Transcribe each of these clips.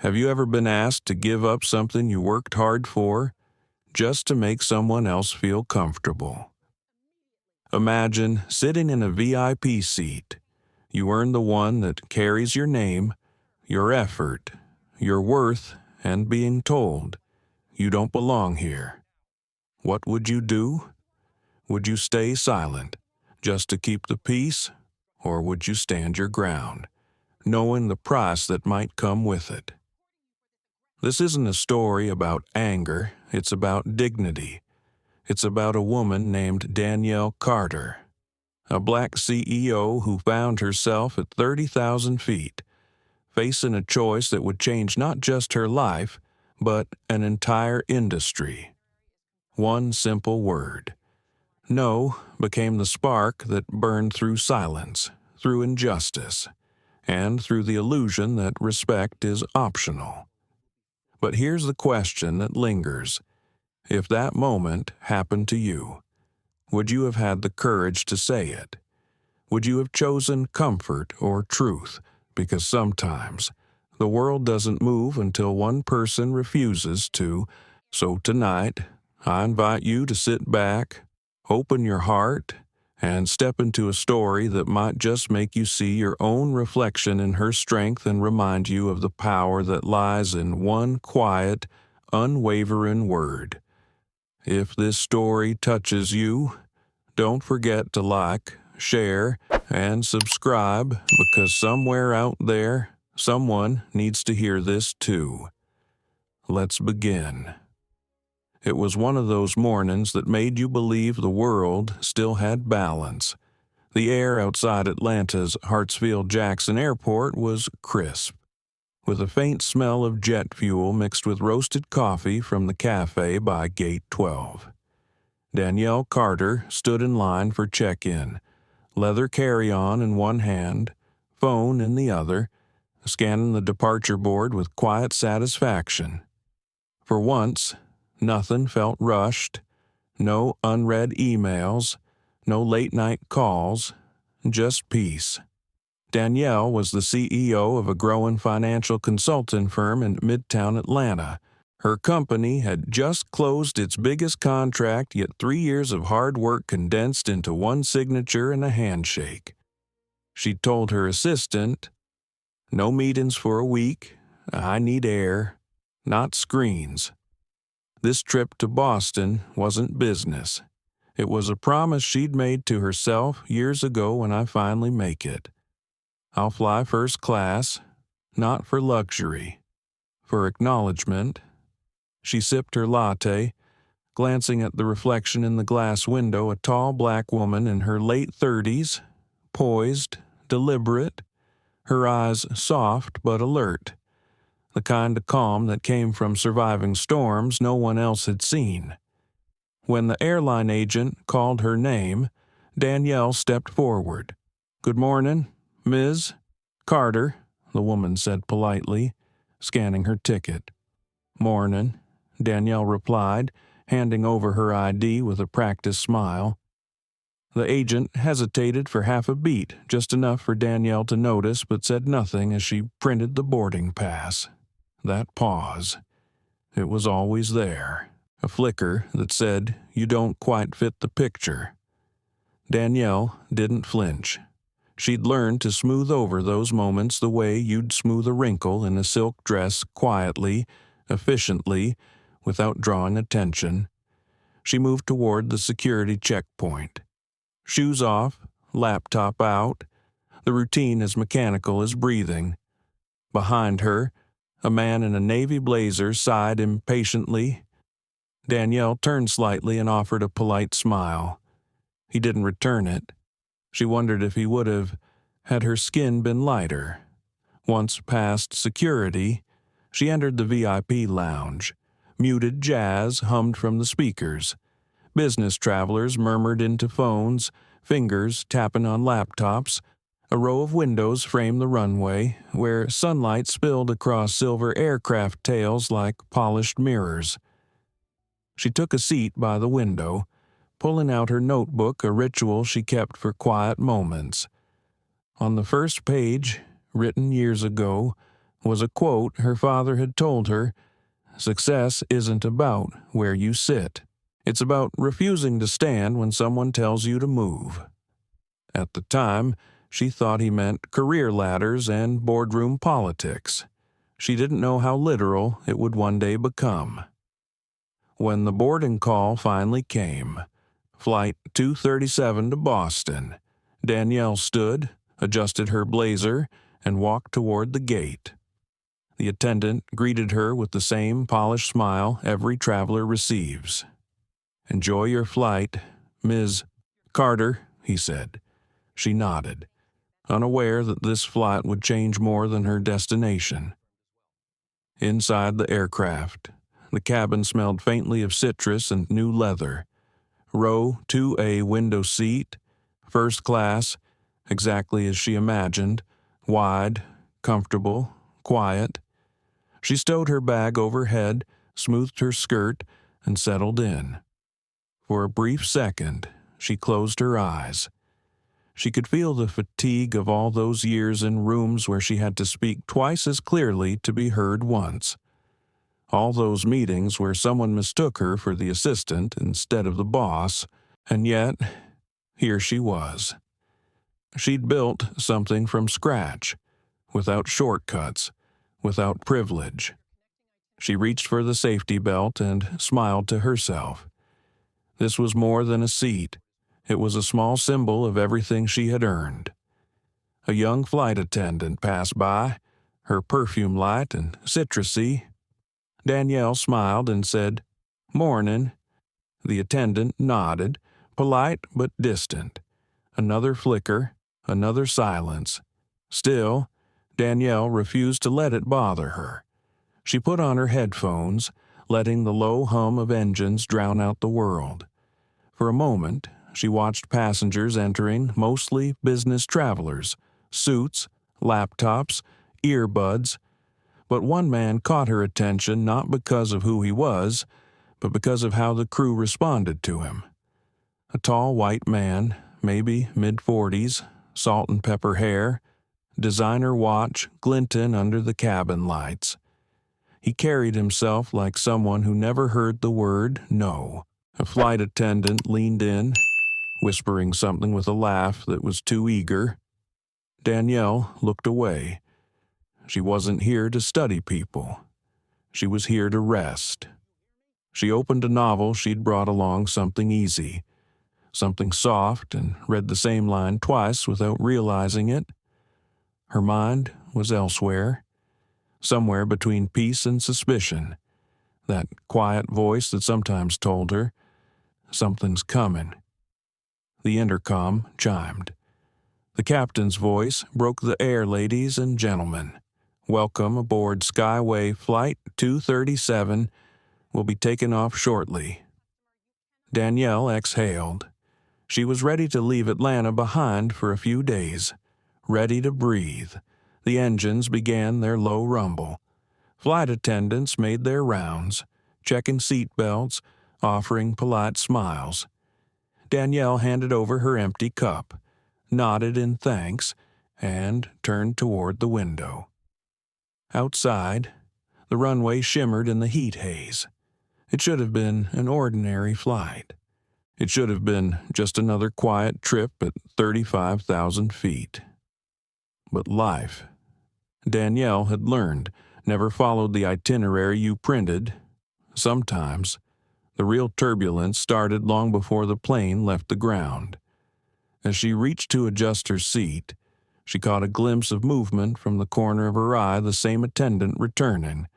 Have you ever been asked to give up something you worked hard for just to make someone else feel comfortable? Imagine sitting in a VIP seat. You earn the one that carries your name, your effort, your worth, and being told, you don't belong here. What would you do? Would you stay silent just to keep the peace, or would you stand your ground, knowing the price that might come with it? This isn't a story about anger, it's about dignity. It's about a woman named Danielle Carter, a black CEO who found herself at 30,000 feet, facing a choice that would change not just her life, but an entire industry. One simple word. No became the spark that burned through silence, through injustice, and through the illusion that respect is optional. But here's the question that lingers. If that moment happened to you, would you have had the courage to say it? Would you have chosen comfort or truth? Because sometimes the world doesn't move until one person refuses to. So tonight, I invite you to sit back, open your heart, and step into a story that might just make you see your own reflection in her strength and remind you of the power that lies in one quiet, unwavering word. If this story touches you, don't forget to like, share, and subscribe, because somewhere out there, someone needs to hear this too. Let's begin. It was one of those mornings that made you believe the world still had balance. The air outside Atlanta's Hartsfield-Jackson Airport was crisp, with a faint smell of jet fuel mixed with roasted coffee from the cafe by Gate 12. Danielle Carter stood in line for check-in, leather carry-on in one hand, phone in the other, scanning the departure board with quiet satisfaction. For once, nothing felt rushed, no unread emails, no late-night calls, just peace. Danielle was the CEO of a growing financial consulting firm in Midtown Atlanta. Her company had just closed its biggest contract, yet 3 years of hard work condensed into one signature and a handshake. She told her assistant, "No meetings for a week. I need air, not screens." This trip to Boston wasn't business. It was a promise she'd made to herself years ago. When I finally make it, I'll fly first class, not for luxury, for acknowledgement. She sipped her latte, glancing at the reflection in the glass window, a tall black woman in her late 30s, poised, deliberate, her eyes soft but alert, the kind of calm that came from surviving storms no one else had seen. When the airline agent called her name, Danielle stepped forward. "Good morning, Ms. Carter," the woman said politely, scanning her ticket. "Morning," Danielle replied, handing over her ID with a practiced smile. The agent hesitated for half a beat, just enough for Danielle to notice, but said nothing as she printed the boarding pass. That pause. It was always there. A flicker that said, "You don't quite fit the picture." Danielle didn't flinch. She'd learned to smooth over those moments the way you'd smooth a wrinkle in a silk dress, quietly, efficiently, without drawing attention. She moved toward the security checkpoint. Shoes off, laptop out, the routine as mechanical as breathing. Behind her, a man in a navy blazer sighed impatiently. Danielle turned slightly and offered a polite smile. He didn't return it. She wondered if he would have, had her skin been lighter. Once past security, she entered the VIP lounge. Muted jazz hummed from the speakers. Business travelers murmured into phones, fingers tapping on laptops. A row of windows framed the runway, where sunlight spilled across silver aircraft tails like polished mirrors. She took a seat by the window, pulling out her notebook, a ritual she kept for quiet moments. On the first page, written years ago, was a quote her father had told her: "Success isn't about where you sit. It's about refusing to stand when someone tells you to move." At the time, she thought he meant career ladders and boardroom politics. She didn't know how literal it would one day become. When the boarding call finally came, Flight 237 to Boston, Danielle stood, adjusted her blazer, and walked toward the gate. The attendant greeted her with the same polished smile every traveler receives. "Enjoy your flight, Ms. Carter," he said. She nodded, unaware that this flight would change more than her destination. Inside the aircraft, the cabin smelled faintly of citrus and new leather. Row 2A window seat, first class, exactly as she imagined, wide, comfortable, quiet. She stowed her bag overhead, smoothed her skirt, and settled in. For a brief second, she closed her eyes. She could feel the fatigue of all those years in rooms where she had to speak twice as clearly to be heard once. All those meetings where someone mistook her for the assistant instead of the boss, and yet, here she was. She'd built something from scratch, without shortcuts, without privilege. She reached for the safety belt and smiled to herself. This was more than a seat. It was a small symbol of everything she had earned. A young flight attendant passed by, her perfume light and citrusy. Danielle smiled and said, "Mornin'." The attendant nodded, polite but distant. Another flicker, another silence. Still, Danielle refused to let it bother her. She put on her headphones, letting the low hum of engines drown out the world. For a moment, she watched passengers entering, mostly business travelers, suits, laptops, earbuds. But one man caught her attention not because of who he was, but because of how the crew responded to him. A tall white man, maybe mid-40s, salt and pepper hair, designer watch glinting under the cabin lights. He carried himself like someone who never heard the word no. A flight attendant leaned in, whispering something with a laugh that was too eager. Danielle looked away. She wasn't here to study people. She was here to rest. She opened a novel she'd brought along, something easy, something soft, and read the same line twice without realizing it. Her mind was elsewhere, somewhere between peace and suspicion. That quiet voice that sometimes told her, "Something's coming." The intercom chimed. The captain's voice broke the air, "Ladies and gentlemen. Welcome aboard Skyway Flight 237. Will be taking off shortly." Danielle exhaled. She was ready to leave Atlanta behind for a few days, ready to breathe. The engines began their low rumble. Flight attendants made their rounds, checking seat belts, offering polite smiles. Danielle handed over her empty cup, nodded in thanks, and turned toward the window. Outside, the runway shimmered in the heat haze. It should have been an ordinary flight. It should have been just another quiet trip at 35,000 feet. But life, Danielle had learned, never followed the itinerary you printed. Sometimes, the real turbulence started long before the plane left the ground. As she reached to adjust her seat, she caught a glimpse of movement from the corner of her eye, the same attendant returning,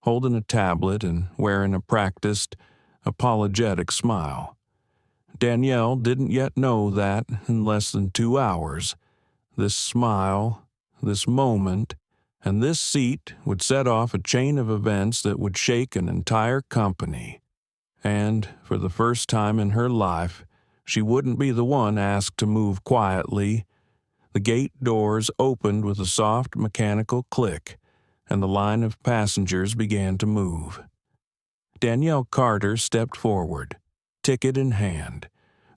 holding a tablet and wearing a practiced, apologetic smile. Danielle didn't yet know that, in less than 2 hours, this smile, this moment, and this seat would set off a chain of events that would shake an entire company. And, for the first time in her life, she wouldn't be the one asked to move quietly. The gate doors opened with a soft mechanical click, and the line of passengers began to move. Danielle Carter stepped forward, ticket in hand,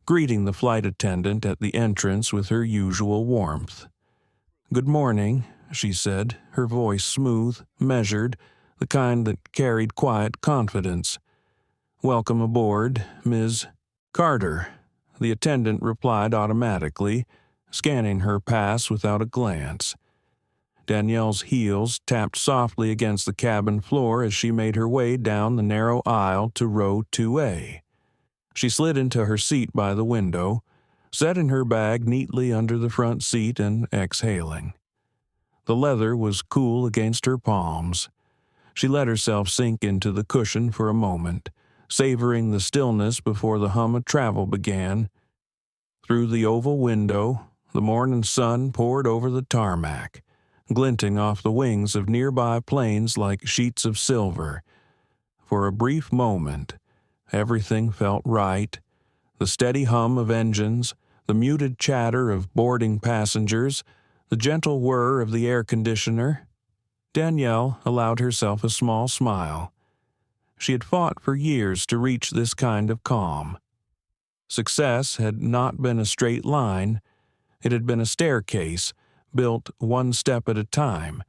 greeting the flight attendant at the entrance with her usual warmth. "Good morning, she said, her voice smooth, measured, the kind that carried quiet confidence. "Welcome aboard, Ms. Carter," the attendant replied automatically, scanning her pass without a glance. Danielle's heels tapped softly against the cabin floor as she made her way down the narrow aisle to row 2A. She slid into her seat by the window, setting her bag neatly under the front seat and exhaling. The leather was cool against her palms. She let herself sink into the cushion for a moment, savoring the stillness before the hum of travel began. Through the oval window, the morning sun poured over the tarmac, glinting off the wings of nearby planes like sheets of silver. For a brief moment, everything felt right. The steady hum of engines, the muted chatter of boarding passengers, the gentle whir of the air conditioner. Danielle allowed herself a small smile. She had fought for years to reach this kind of calm. Success had not been a straight line. It had been a staircase, built one step at a time,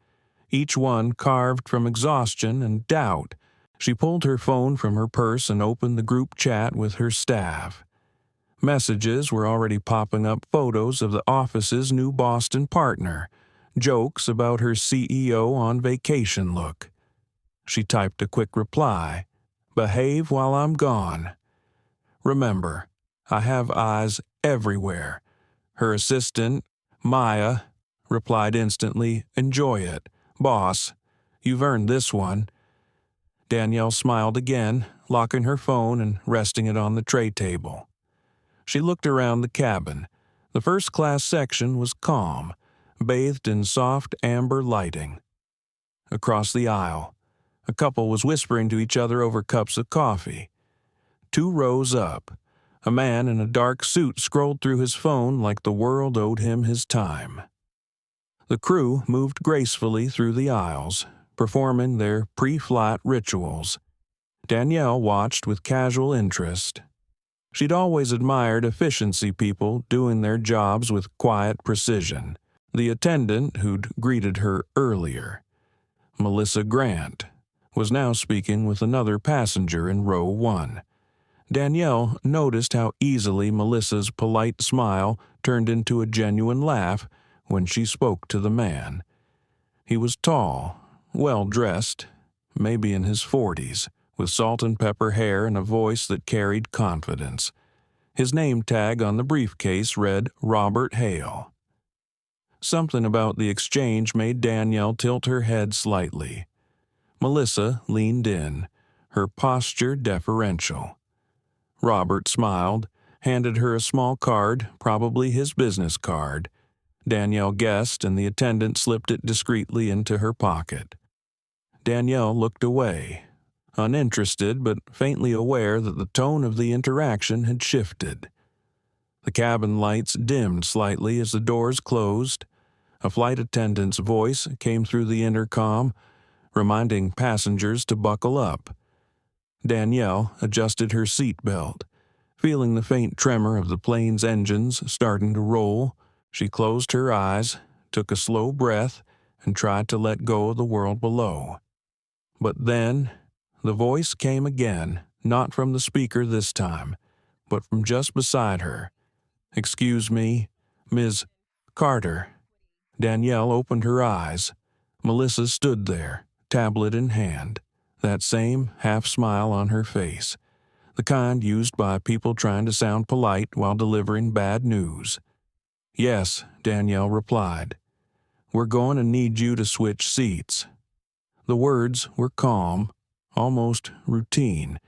each one carved from exhaustion and doubt. She pulled her phone from her purse and opened the group chat with her staff. Messages were already popping up, photos of the office's new Boston partner, jokes about her CEO on vacation look. She typed a quick reply, "Behave while I'm gone. Remember, I have eyes everywhere." Her assistant, Maya, replied instantly, "Enjoy it. Boss, you've earned this one." Danielle smiled again, locking her phone and resting it on the tray table. She looked around the cabin. The first-class section was calm, bathed in soft amber lighting. Across the aisle, a couple was whispering to each other over cups of coffee. 2 rows up, a man in a dark suit scrolled through his phone like the world owed him his time. The crew moved gracefully through the aisles, performing their pre-flight rituals. Danielle watched with casual interest. She'd always admired efficiency people doing their jobs with quiet precision. The attendant who'd greeted her earlier, Melissa Grant, was now speaking with another passenger in row 1. Danielle noticed how easily Melissa's polite smile turned into a genuine laugh when she spoke to the man. He was tall, well-dressed, maybe in his 40s, with salt and pepper hair and a voice that carried confidence. His name tag on the briefcase read Robert Hale. Something about the exchange made Danielle tilt her head slightly. Melissa leaned in, her posture deferential. Robert smiled, handed her a small card, probably his business card. Danielle guessed, and the attendant slipped it discreetly into her pocket. Danielle looked away, uninterested but faintly aware that the tone of the interaction had shifted. The cabin lights dimmed slightly as the doors closed. A flight attendant's voice came through the intercom, reminding passengers to buckle up. Danielle adjusted her seatbelt. Feeling the faint tremor of the plane's engines starting to roll, she closed her eyes, took a slow breath, and tried to let go of the world below. But then, the voice came again, not from the speaker this time, but from just beside her. "Excuse me, Ms. Carter." Danielle opened her eyes. Melissa stood there, tablet in hand, that same half-smile on her face, the kind used by people trying to sound polite while delivering bad news. "Yes," Danielle replied. "We're going to need you to switch seats." The words were calm, almost routine,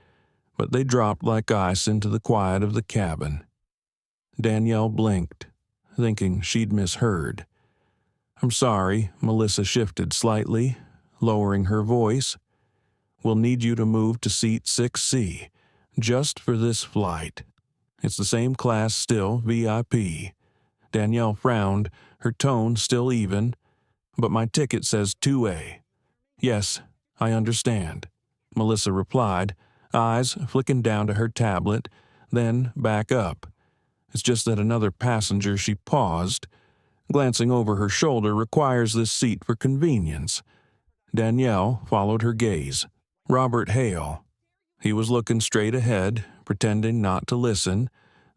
but they dropped like ice into the quiet of the cabin. Danielle blinked, thinking she'd misheard. "I'm sorry," Melissa shifted slightly, lowering her voice. "We'll need you to move to seat 6C, just for this flight. It's the same class still, VIP." Danielle frowned, her tone still even. "But my ticket says 2A." "Yes, I understand," Melissa replied, eyes flicking down to her tablet, then back up. "It's just that another passenger." She paused. Glancing over her shoulder requires this seat for convenience. Danielle followed her gaze. Robert Hale. He was looking straight ahead, pretending not to listen,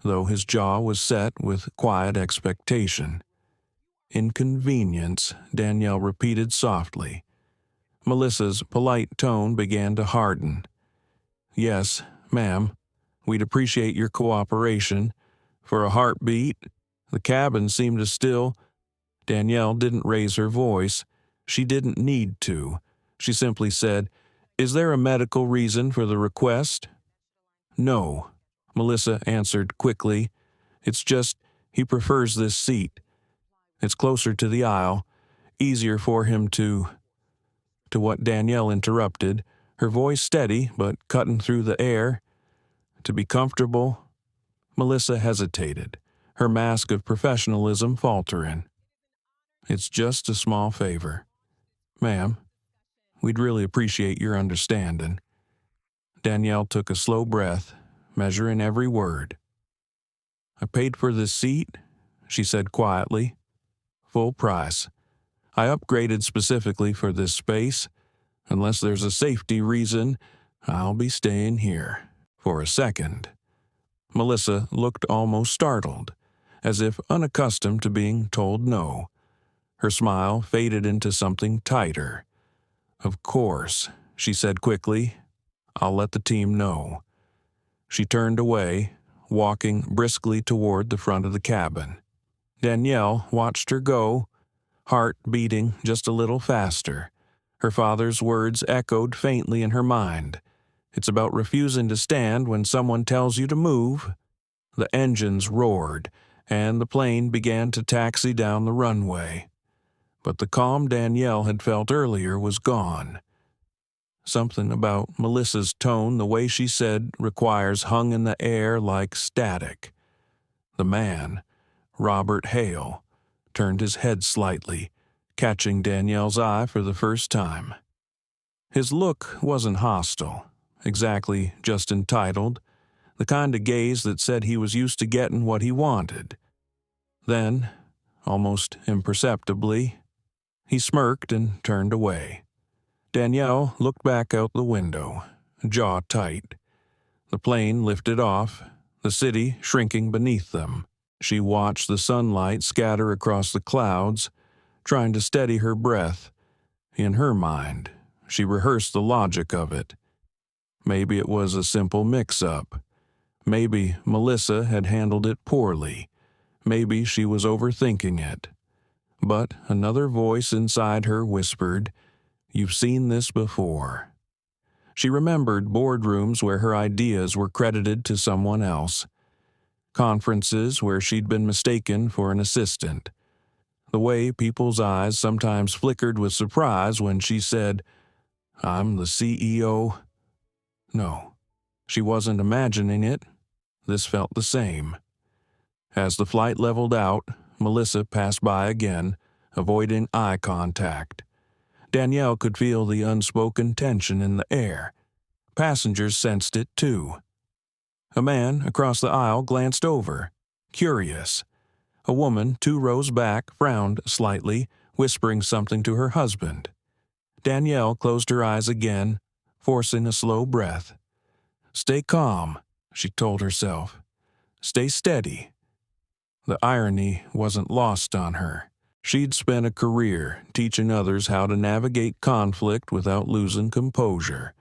though his jaw was set with quiet expectation. Inconvenience, Danielle repeated softly. Melissa's polite tone began to harden. Yes, ma'am. We'd appreciate your cooperation. For a heartbeat, the cabin seemed to still. Danielle didn't raise her voice. She didn't need to. She simply said, "Is there a medical reason for the request?" "No," Melissa answered quickly. "It's just he prefers this seat. It's closer to the aisle, easier for him to—" To what Danielle interrupted, her voice steady but cutting through the air. "To be comfortable?" Melissa hesitated, her mask of professionalism faltering. "It's just a small favor. Ma'am, we'd really appreciate your understanding." Danielle took a slow breath, measuring every word. "I paid for this seat," she said quietly. "Full price. I upgraded specifically for this space. Unless there's a safety reason, I'll be staying here for a second." Melissa looked almost startled, as if unaccustomed to being told no. Her smile faded into something tighter. "Of course," she said quickly. "I'll let the team know." She turned away, walking briskly toward the front of the cabin. Danielle watched her go, heart beating just a little faster. Her father's words echoed faintly in her mind. "It's about refusing to stand when someone tells you to move." The engines roared, and the plane began to taxi down the runway. But the calm Danielle had felt earlier was gone. Something about Melissa's tone, the way she said requires, hung in the air like static. The man, Robert Hale, turned his head slightly, catching Danielle's eye for the first time. His look wasn't hostile, exactly just entitled, the kind of gaze that said he was used to getting what he wanted. Then, almost imperceptibly, he smirked and turned away. Danielle looked back out the window, jaw tight. The plane lifted off, the city shrinking beneath them. She watched the sunlight scatter across the clouds, trying to steady her breath. In her mind, she rehearsed the logic of it. Maybe it was a simple mix-up. Maybe Melissa had handled it poorly. Maybe she was overthinking it. But another voice inside her whispered, "You've seen this before." She remembered boardrooms where her ideas were credited to someone else. Conferences where she'd been mistaken for an assistant. The way people's eyes sometimes flickered with surprise when she said, "I'm the CEO." No, she wasn't imagining it. This felt the same. As the flight leveled out, Melissa passed by again, avoiding eye contact. Danielle could feel the unspoken tension in the air. Passengers sensed it too. A man across the aisle glanced over, curious. A woman 2 rows back frowned slightly, whispering something to her husband. Danielle closed her eyes again, forcing a slow breath. "Stay calm," she told herself. "Stay steady." The irony wasn't lost on her. She'd spent a career teaching others how to navigate conflict without losing composure.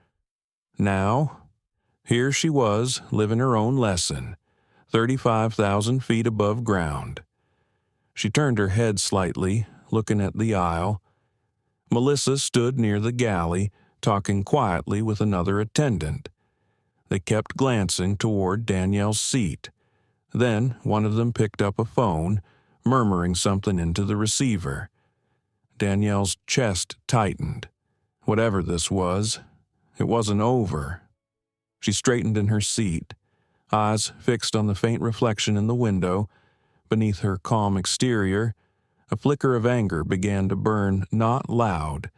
Now, here she was, living her own lesson, 35,000 feet above ground. She turned her head slightly, looking at the aisle. Melissa stood near the galley, talking quietly with another attendant. They kept glancing toward Danielle's seat. Then one of them picked up a phone, murmuring something into the receiver. Danielle's chest tightened. Whatever this was, it wasn't over. She straightened in her seat, eyes fixed on the faint reflection in the window. Beneath her calm exterior, a flicker of anger began to burn, not loud,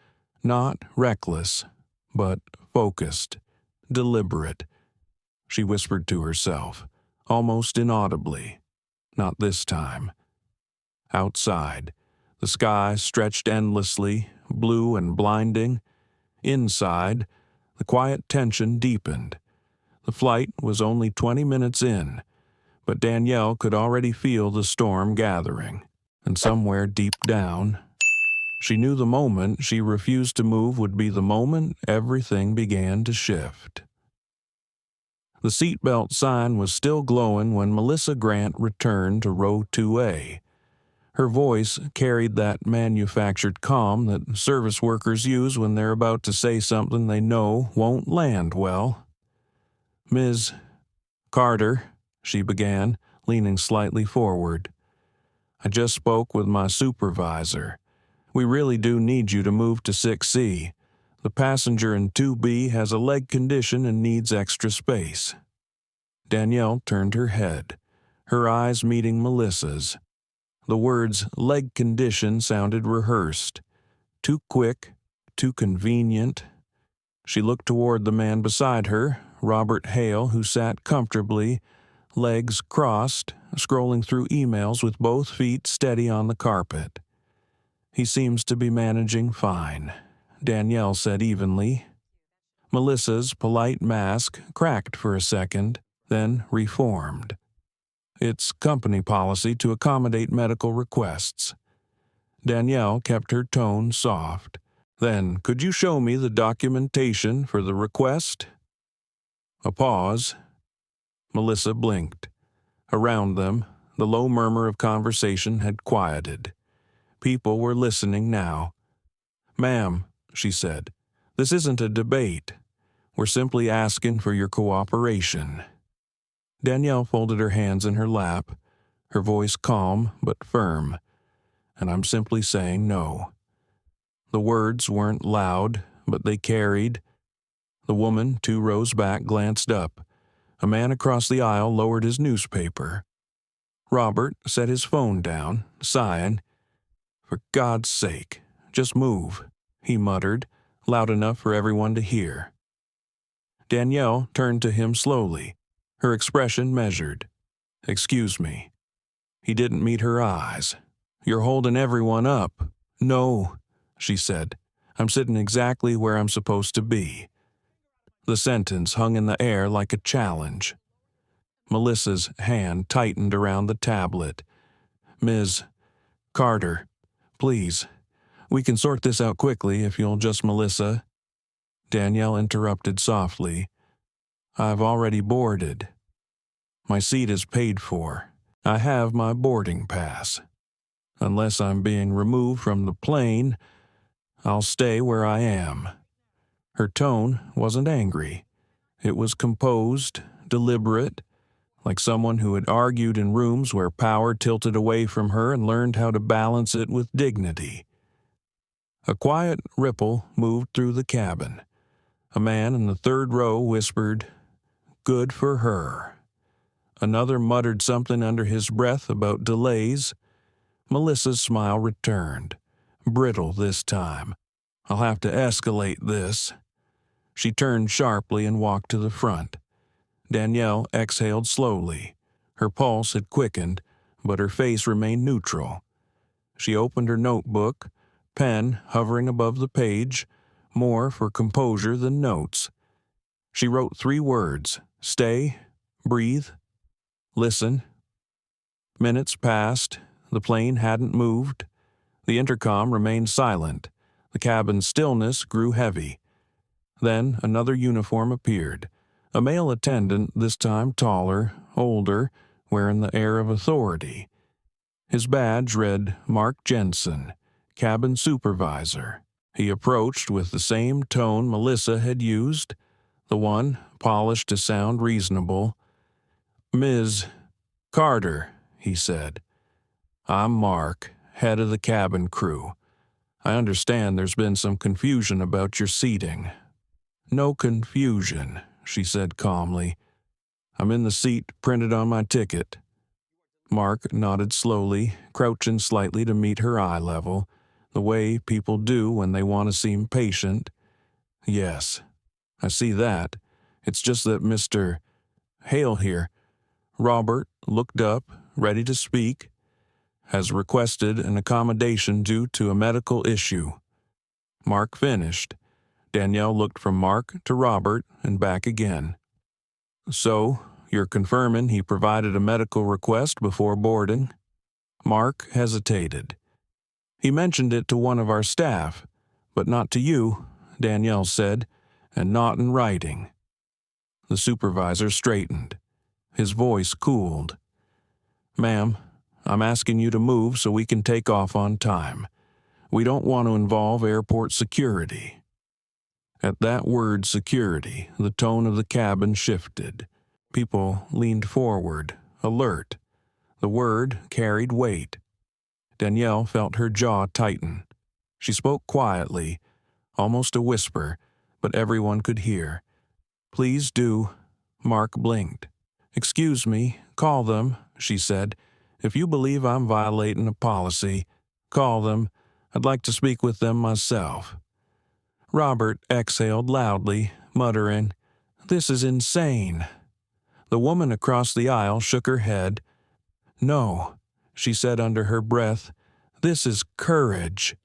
not reckless, but focused, deliberate. She whispered to herself, almost inaudibly, "Not this time." Outside, the sky stretched endlessly, blue and blinding. Inside, the quiet tension deepened. The flight was only 20 minutes in, but Danielle could already feel the storm gathering. And somewhere deep down, she knew the moment she refused to move would be the moment everything began to shift. The seatbelt sign was still glowing when Melissa Grant returned to row 2A. Her voice carried that manufactured calm that service workers use when they're about to say something they know won't land well. "Ms. Carter," she began, leaning slightly forward. "I just spoke with my supervisor. We really do need you to move to 6C. The passenger in 2B has a leg condition and needs extra space." Danielle turned her head, her eyes meeting Melissa's. The words "leg condition" sounded rehearsed. Too quick, too convenient. She looked toward the man beside her, Robert Hale, who sat comfortably, legs crossed, scrolling through emails with both feet steady on the carpet. "He seems to be managing fine," Danielle said evenly. Melissa's polite mask cracked for a second, then reformed. "It's company policy to accommodate medical requests." Danielle kept her tone soft. "Then, could you show me the documentation for the request?" A pause. Melissa blinked. Around them, the low murmur of conversation had quieted. People were listening now. "Ma'am," she said, "this isn't a debate. We're simply asking for your cooperation." Danielle folded her hands in her lap, her voice calm but firm. "And I'm simply saying no." The words weren't loud, but they carried. The woman 2 rows back glanced up. A man across the aisle lowered his newspaper. Robert set his phone down, sighing. "For God's sake, just move," he muttered, loud enough for everyone to hear. Danielle turned to him slowly, her expression measured. "Excuse me." He didn't meet her eyes. "You're holding everyone up." "No," she said. "I'm sitting exactly where I'm supposed to be." The sentence hung in the air like a challenge. Melissa's hand tightened around the tablet. "Ms. Carter, please. We can sort this out quickly if you'll just..." Melissa. Danielle interrupted softly. "I've already boarded. My seat is paid for. I have my boarding pass. Unless I'm being removed from the plane, I'll stay where I am." Her tone wasn't angry. It was composed, deliberate, like someone who had argued in rooms where power tilted away from her and learned how to balance it with dignity. A quiet ripple moved through the cabin. A man in the 3rd row whispered, "Good for her." Another muttered something under his breath about delays. Melissa's smile returned, brittle this time. "I'll have to escalate this." She turned sharply and walked to the front. Danielle exhaled slowly. Her pulse had quickened, but her face remained neutral. She opened her notebook, pen hovering above the page, more for composure than notes. She wrote 3 words: stay, breathe, listen. Minutes passed. The plane hadn't moved. The intercom remained silent. The cabin's stillness grew heavy. Then another uniform appeared. A male attendant, this time taller, older, wearing the air of authority. His badge read Mark Jensen, cabin supervisor. He approached with the same tone Melissa had used, the one polished to sound reasonable. "Ms. Carter," he said. "I'm Mark, head of the cabin crew. I understand there's been some confusion about your seating." "No confusion," she said calmly. "I'm in the seat printed on my ticket." Mark nodded slowly, crouching slightly to meet her eye level, the way people do when they want to seem patient. "Yes, I see that. It's just that Mr. Hale here." Robert looked up, ready to speak. has requested an accommodation due to a medical issue. Mark finished. Danielle looked from Mark to Robert and back again. So, you're confirming he provided a medical request before boarding? Mark hesitated. He mentioned it to one of our staff, but not to you, Danielle said, and not in writing. The supervisor straightened. His voice cooled. Ma'am, I'm asking you to move so we can take off on time. We don't want to involve airport security. At that word security, the tone of the cabin shifted. People leaned forward, alert. The word carried weight. Danielle felt her jaw tighten. She spoke quietly, almost a whisper, but everyone could hear. Please do. Mark blinked. Excuse me, call them, she said. If you believe I'm violating a policy, call them. I'd like to speak with them myself. Robert exhaled loudly, muttering, This is insane. The woman across the aisle shook her head. No, she said under her breath, this is courage.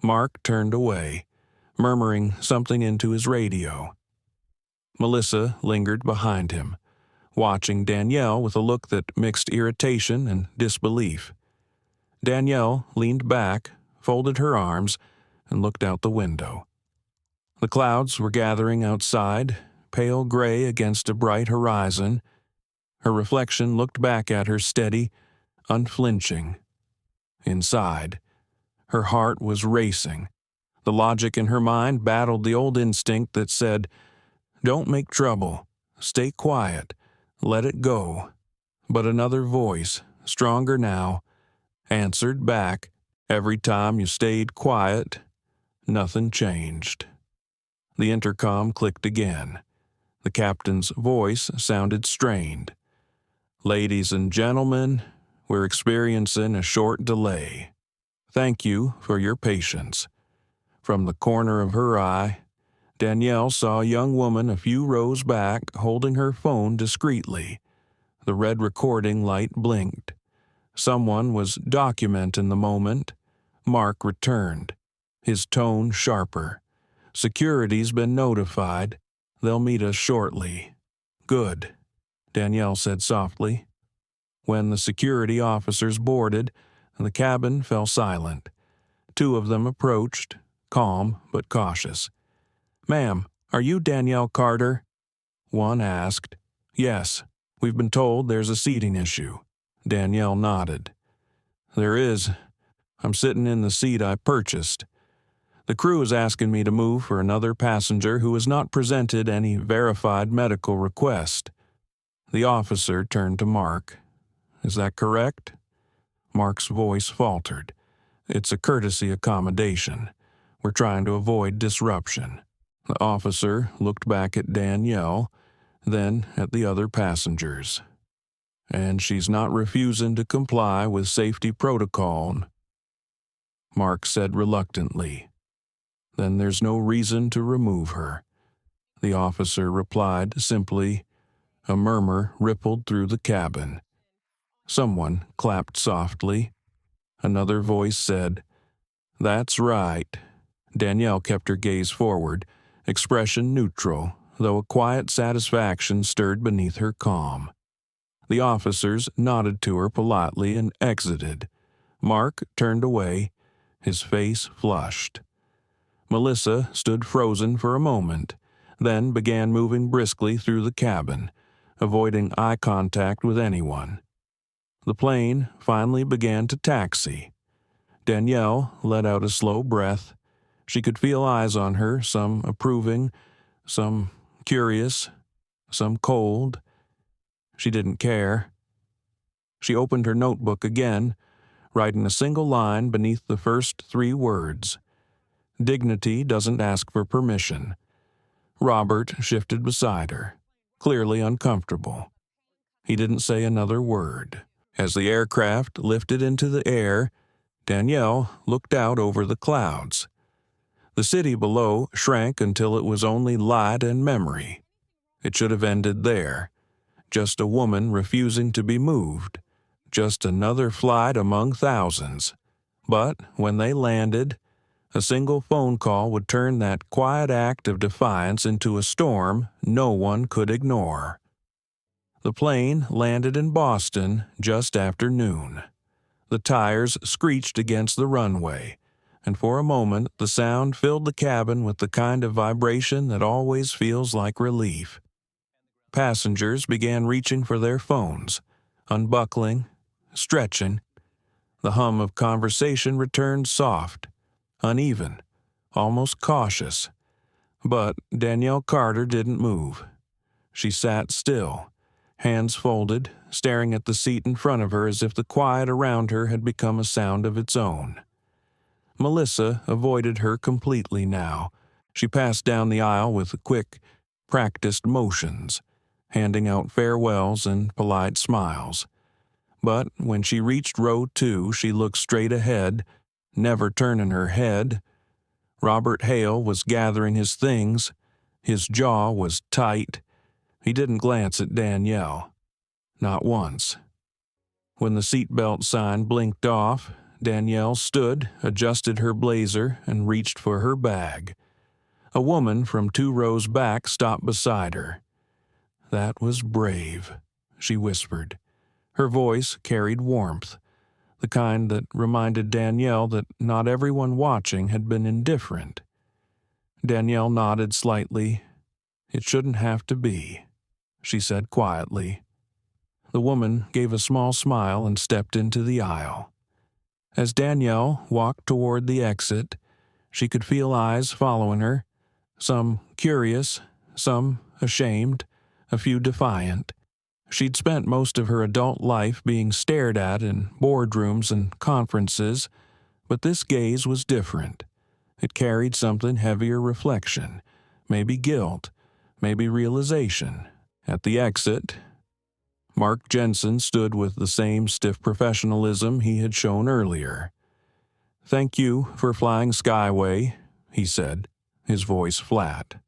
Mark turned away, murmuring something into his radio. Melissa lingered behind him, watching Danielle with a look that mixed irritation and disbelief. Danielle leaned back, folded her arms, and looked out the window. The clouds were gathering outside, pale gray against a bright horizon. Her reflection looked back at her steady, unflinching. Inside, her heart was racing. The logic in her mind battled the old instinct that said, Don't make trouble. Stay quiet. Let it go. But another voice, stronger now, answered back. Every time you stayed quiet, nothing changed. The intercom clicked again. The captain's voice sounded strained. Ladies and gentlemen, we're experiencing a short delay. Thank you for your patience. From the corner of her eye, Danielle saw a young woman a few rows back holding her phone discreetly. The red recording light blinked. Someone was documenting the moment. Mark returned, his tone sharper. Security's been notified. They'll meet us shortly. Good, Danielle said softly. When the security officers boarded, the cabin fell silent. Two of them approached, calm but cautious. Ma'am, are you Danielle Carter? One asked. Yes, we've been told there's a seating issue. Danielle nodded. There is. I'm sitting in the seat I purchased. The crew is asking me to move for another passenger who has not presented any verified medical request. The officer turned to Mark. Is that correct? Mark's voice faltered. It's a courtesy accommodation. We're trying to avoid disruption. The officer looked back at Danielle, then at the other passengers. And she's not refusing to comply with safety protocol. Mark said reluctantly. Then there's no reason to remove her. The officer replied simply. A murmur rippled through the cabin. Someone clapped softly. Another voice said, That's right. Danielle kept her gaze forward, expression neutral, though a quiet satisfaction stirred beneath her calm. The officers nodded to her politely and exited. Mark turned away, his face flushed. Melissa stood frozen for a moment, then began moving briskly through the cabin, avoiding eye contact with anyone. The plane finally began to taxi. Danielle let out a slow breath. She could feel eyes on her, some approving, some curious, some cold. She didn't care. She opened her notebook again, writing a single line beneath the first 3 words. Dignity doesn't ask for permission. Robert shifted beside her, clearly uncomfortable. He didn't say another word. As the aircraft lifted into the air, Danielle looked out over the clouds. The city below shrank until it was only light and memory. It should have ended there. Just a woman refusing to be moved. just another flight among thousands. But when they landed, a single phone call would turn that quiet act of defiance into a storm no one could ignore. The plane landed in Boston just after noon. The tires screeched against the runway, and for a moment the sound filled the cabin with the kind of vibration that always feels like relief. Passengers began reaching for their phones, unbuckling, stretching. The hum of conversation returned soft, uneven, almost cautious. But Danielle Carter didn't move. She sat still, hands folded, staring at the seat in front of her as if the quiet around her had become a sound of its own. Melissa avoided her completely now. She passed down the aisle with quick, practiced motions, handing out farewells and polite smiles. But when she reached row 2, she looked straight ahead, never turning her head. Robert Hale was gathering his things. His jaw was tight. He didn't glance at Danielle. Not once. When the seatbelt sign blinked off, Danielle stood, adjusted her blazer, and reached for her bag. A woman from 2 rows back stopped beside her. "That was brave," she whispered. Her voice carried warmth, the kind that reminded Danielle that not everyone watching had been indifferent. Danielle nodded slightly. "It shouldn't have to be," she said quietly. The woman gave a small smile and stepped into the aisle. As Danielle walked toward the exit, she could feel eyes following her, some curious, some ashamed, a few defiant. She'd spent most of her adult life being stared at in boardrooms and conferences, but this gaze was different. It carried something heavier reflection, maybe guilt, maybe realization. At the exit, Mark Jensen stood with the same stiff professionalism he had shown earlier. "Thank you for flying Skyway," he said, his voice flat.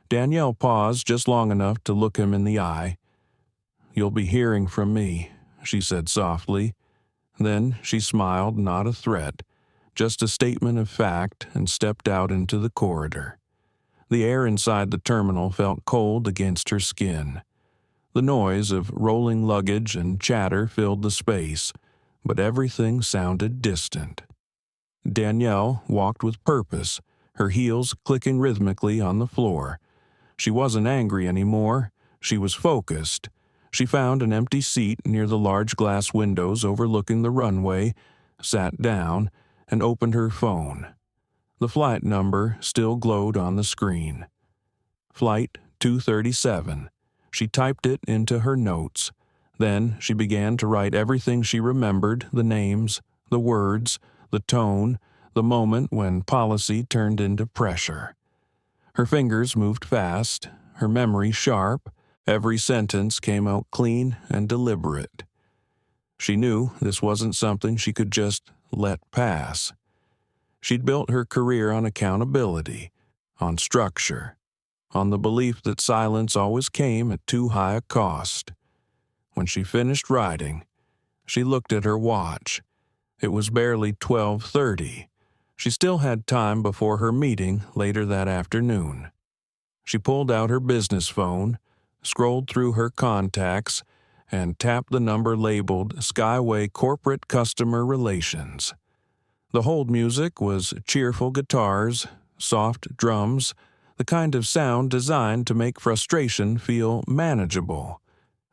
Danielle paused just long enough to look him in the eye. "You'll be hearing from me," she said softly. Then she smiled, not a threat, just a statement of fact, and stepped out into the corridor. The air inside the terminal felt cold against her skin. The noise of rolling luggage and chatter filled the space, but everything sounded distant. Danielle walked with purpose, her heels clicking rhythmically on the floor. She wasn't angry anymore. She was focused. She found an empty seat near the large glass windows overlooking the runway, sat down, and opened her phone. The flight number still glowed on the screen. Flight 237. She typed it into her notes. Then she began to write everything she remembered, the names, the words, the tone, the moment when policy turned into pressure. Her fingers moved fast, her memory sharp. Every sentence came out clean and deliberate. She knew this wasn't something she could just let pass. She'd built her career on accountability, on structure, on the belief that silence always came at too high a cost. When she finished writing, she looked at her watch. It was barely 12:30. She still had time before her meeting later that afternoon. She pulled out her business phone, scrolled through her contacts, and tapped the number labeled Skyway Corporate Customer Relations. The hold music was cheerful guitars, soft drums, the kind of sound designed to make frustration feel manageable.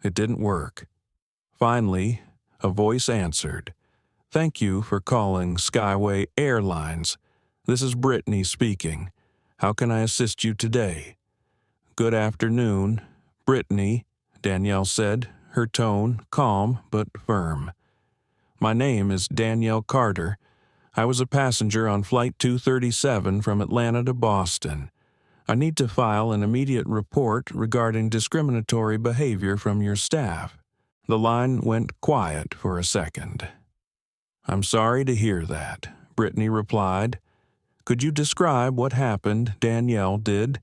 It didn't work. Finally, a voice answered. "Thank you for calling Skyway Airlines. This is Brittany speaking. How can I assist you today?" "Good afternoon, Brittany," Danielle said, her tone calm but firm. "My name is Danielle Carter. I was a passenger on Flight 237 from Atlanta to Boston. I need to file an immediate report regarding discriminatory behavior from your staff." The line went quiet for a second. "I'm sorry to hear that," Brittany replied. "Could you describe what happened?" Danielle did.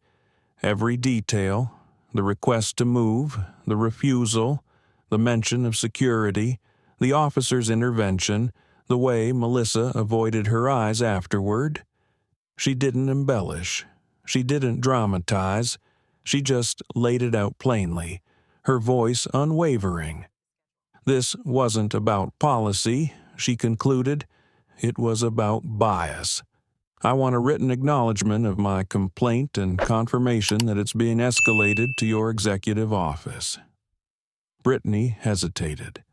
Every detail, the request to move, the refusal, the mention of security, The officer's intervention, the way Melissa avoided her eyes afterward. She didn't embellish. She didn't dramatize. She just laid it out plainly, her voice unwavering. This wasn't about policy, she concluded. It was about bias. I want a written acknowledgement of my complaint and confirmation that it's being escalated to your executive office. Brittany hesitated.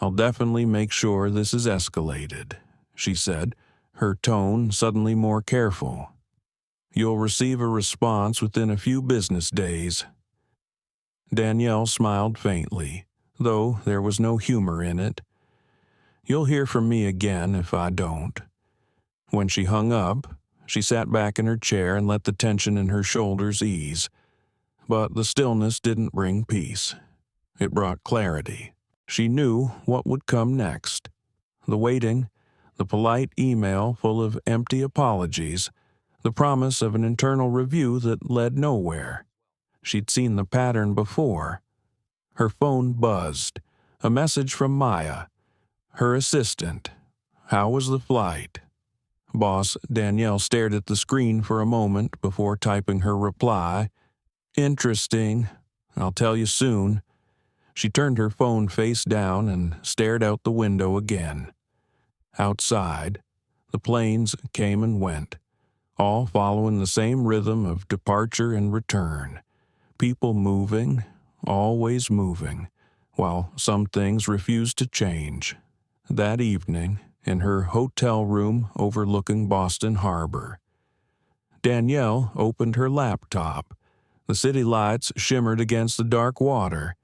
I'll definitely make sure this is escalated, she said, her tone suddenly more careful. You'll receive a response within a few business days. Danielle smiled faintly, though there was no humor in it. You'll hear from me again if I don't. When she hung up, she sat back in her chair and let the tension in her shoulders ease. But the stillness didn't bring peace. It brought clarity. She knew what would come next. The waiting, the polite email full of empty apologies, the promise of an internal review that led nowhere. She'd seen the pattern before. Her phone buzzed. A message from Maya, her assistant. How was the flight? Boss Danielle stared at the screen for a moment before typing her reply. Interesting. I'll tell you soon. She turned her phone face down and stared out the window again. Outside, the planes came and went, all following the same rhythm of departure and return. People moving, always moving, while some things refused to change. That evening, in her hotel room overlooking Boston Harbor, Danielle opened her laptop. The city lights shimmered against the dark water,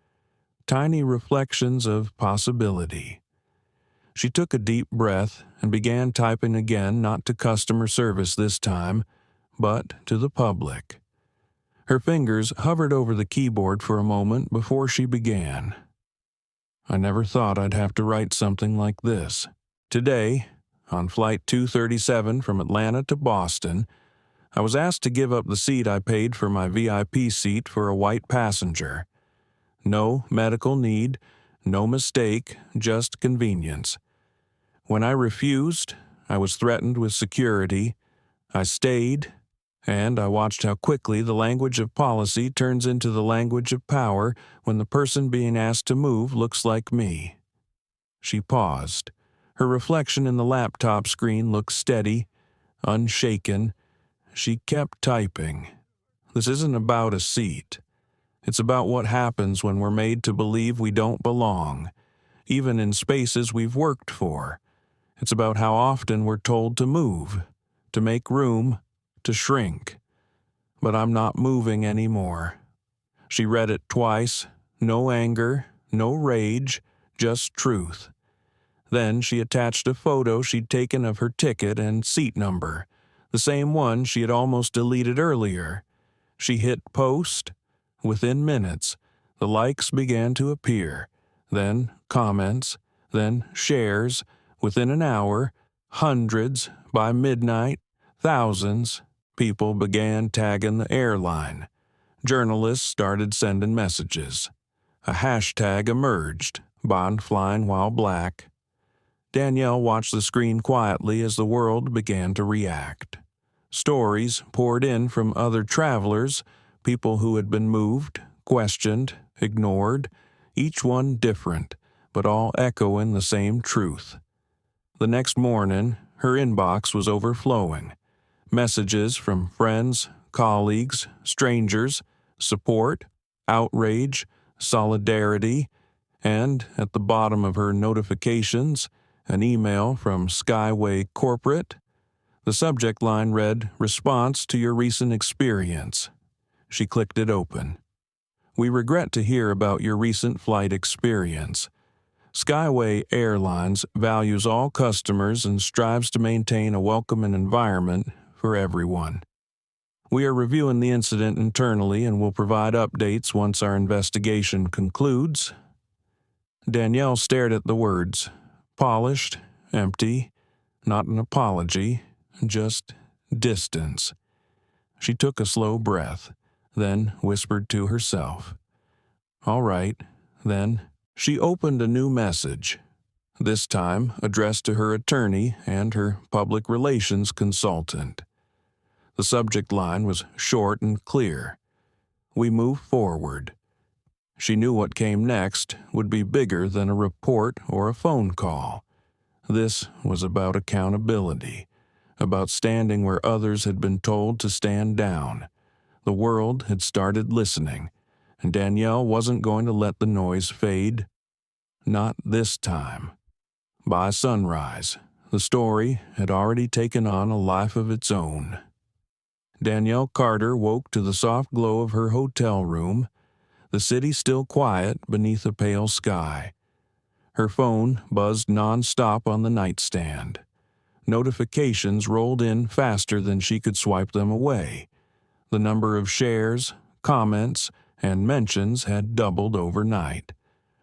tiny reflections of possibility. She took a deep breath and began typing again, not to customer service this time, but to the public. Her fingers hovered over the keyboard for a moment before she began. I never thought I'd have to write something like this. Today, on Flight 237 from Atlanta to Boston, I was asked to give up the seat I paid for my VIP seat for a white passenger. No medical need, no mistake, just convenience. When I refused, I was threatened with security. I stayed, and I watched how quickly the language of policy turns into the language of power when the person being asked to move looks like me. She paused. Her reflection in the laptop screen looked steady, unshaken. She kept typing. This isn't about a seat. It's about what happens when we're made to believe we don't belong, even in spaces we've worked for. It's about how often we're told to move, to make room, to shrink. But I'm not moving anymore. She read it twice. No anger, no rage, just truth. Then she attached a photo she'd taken of her ticket and seat number, the same one she had almost deleted earlier. She hit post. Within minutes, the likes began to appear, then comments, then shares. Within an hour, hundreds. By midnight, thousands. People began tagging the airline. Journalists started sending messages. A hashtag emerged, Bond flying while black. Danielle watched the screen quietly as the world began to react. Stories poured in from other travelers, people who had been moved, questioned, ignored, each one different, but all echoing the same truth. The next morning, her inbox was overflowing. Messages from friends, colleagues, strangers, support, outrage, solidarity, and at the bottom of her notifications, an email from Skyway Corporate. The subject line read, "Response to your recent experience." She clicked it open. "We regret to hear about your recent flight experience. Skyway Airlines values all customers and strives to maintain a welcoming environment for everyone. We are reviewing the incident internally and will provide updates once our investigation concludes." Danielle stared at the words. Polished, empty, not an apology, just distance. She took a slow breath, then whispered to herself. "All right, then." She opened a new message. this time addressed to her attorney and her public relations consultant. The subject line was short and clear. We move forward. She knew what came next would be bigger than a report or a phone call. This was about accountability, about standing where others had been told to stand down. The world had started listening, and Danielle wasn't going to let the noise fade. Not this time. By sunrise, the story had already taken on a life of its own. Danielle Carter woke to the soft glow of her hotel room, the city still quiet beneath a pale sky. Her phone buzzed nonstop on the nightstand. Notifications rolled in faster than she could swipe them away. The number of shares, comments, and mentions had doubled overnight.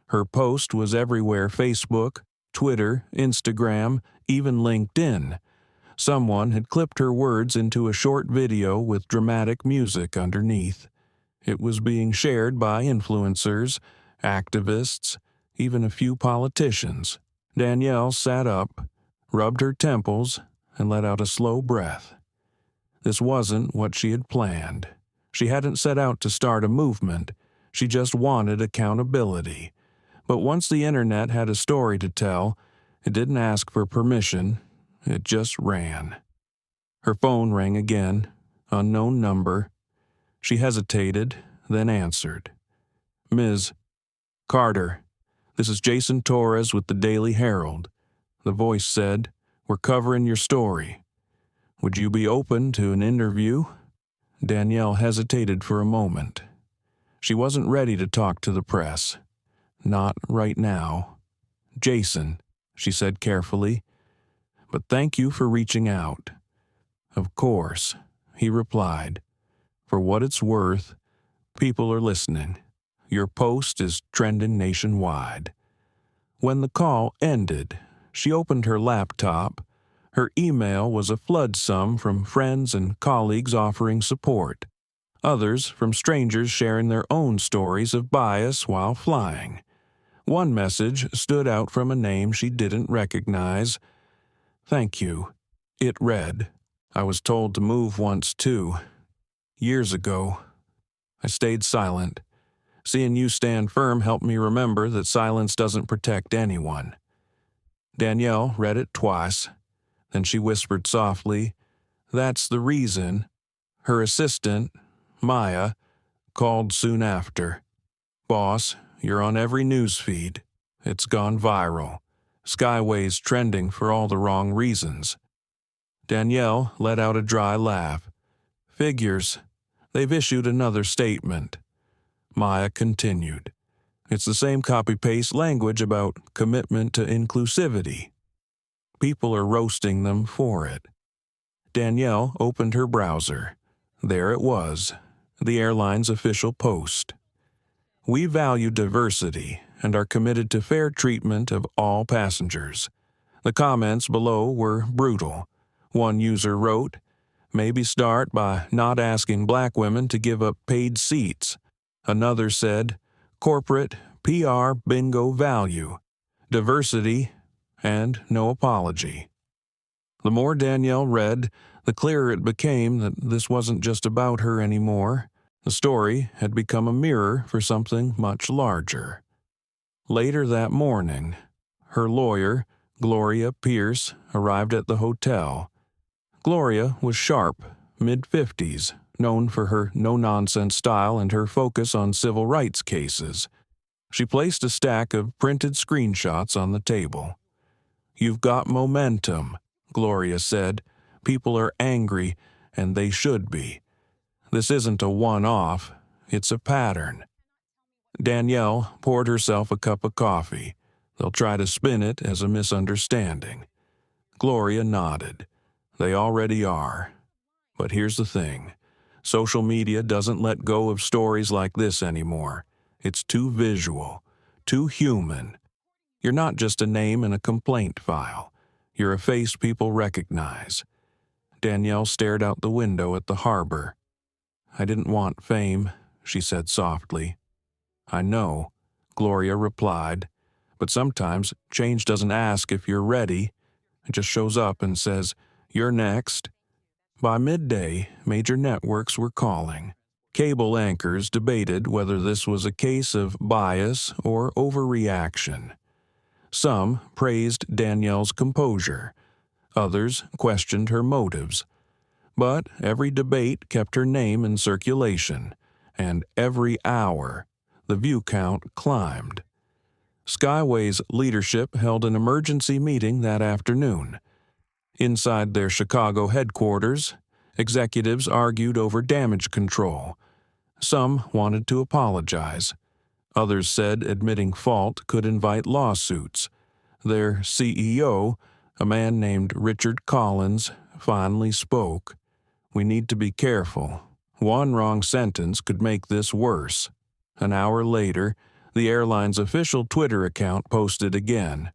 Her post was everywhere: Facebook, Twitter, Instagram, even LinkedIn. Someone had clipped her words into a short video with dramatic music underneath. It was being shared by influencers, activists, even a few politicians. Danielle sat up, rubbed her temples, and let out a slow breath. This wasn't what she had planned. She hadn't set out to start a movement. She just wanted accountability. But once the internet had a story to tell, it didn't ask for permission. It just ran. Her phone rang again, unknown number. She hesitated, then answered. Ms. Carter, this is Jason Torres with the Daily Herald. The voice said, "We're covering your story. Would you be open to an interview?" Danielle hesitated for a moment. She wasn't ready to talk to the press. Not right now. "Jason," she said carefully, "but thank you for reaching out." "Of course," he replied. "For what it's worth, people are listening. Your post is trending nationwide." When the call ended, she opened her laptop. Her email was a flood-sum from friends and colleagues offering support. Others from strangers sharing their own stories of bias while flying. One message stood out from a name she didn't recognize. "Thank you." It read, "I was told to move once too. Years ago." I stayed silent. Seeing you stand firm helped me remember that silence doesn't protect anyone. Danielle read it twice. Then she whispered softly, "That's the reason." Her assistant, Maya, called soon after. "Boss, you're on every news feed. It's gone viral. Skyway's trending for all the wrong reasons." Danielle let out a dry laugh. "Figures. They've issued another statement." Maya continued. "It's the same copy-paste language about commitment to inclusivity. People are roasting them for it." Danielle opened her browser. There it was, the airline's official post. "We value diversity and are committed to fair treatment of all passengers." The comments below were brutal. One user wrote, "Maybe start by not asking black women to give up paid seats." Another said, "Corporate PR bingo value, diversity, and no apology." The more Danielle read, the clearer it became that this wasn't just about her anymore. The story had become a mirror for something much larger. Later that morning, her lawyer, Gloria Pierce, arrived at the hotel. Gloria was sharp, mid-50s, known for her no-nonsense style and her focus on civil rights cases. She placed a stack of printed screenshots on the table. "You've got momentum," Gloria said. "People are angry, and they should be. This isn't a one-off, it's a pattern." Danielle poured herself a cup of coffee. They'll try to spin it as a misunderstanding. Gloria nodded. They already are. But here's the thing. Social media doesn't let go of stories like this anymore. It's too visual, too human. You're not just a name in a complaint file. You're a face people recognize. Danielle stared out the window at the harbor. "I didn't want fame," she said softly. "I know," Gloria replied, But sometimes change doesn't ask if you're ready. It just shows up and says, "You're next." By midday, major networks were calling. Cable anchors debated whether this was a case of bias or overreaction. Some praised Danielle's composure. Others questioned her motives. But every debate kept her name in circulation, and every hour, the view count climbed. Skyway's leadership held an emergency meeting that afternoon. Inside their Chicago headquarters, executives argued over damage control. Some wanted to apologize. Others said admitting fault could invite lawsuits. Their CEO, a man named Richard Collins, finally spoke. "We need to be careful. One wrong sentence could make this worse." An hour later, the airline's official Twitter account posted again.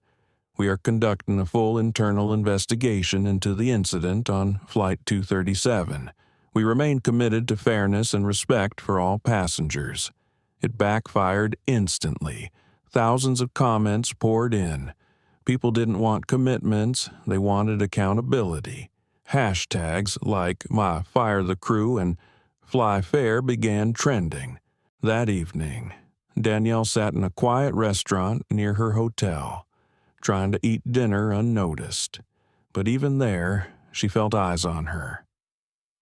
"We are conducting a full internal investigation into the incident on Flight 237. We remain committed to fairness and respect for all passengers." It backfired instantly. Thousands of comments poured in. People didn't want commitments, they wanted accountability. Hashtags like "My Fire the Crew" and "Fly Fair" began trending. That evening, Danielle sat in a quiet restaurant near her hotel, trying to eat dinner unnoticed. But even there, she felt eyes on her.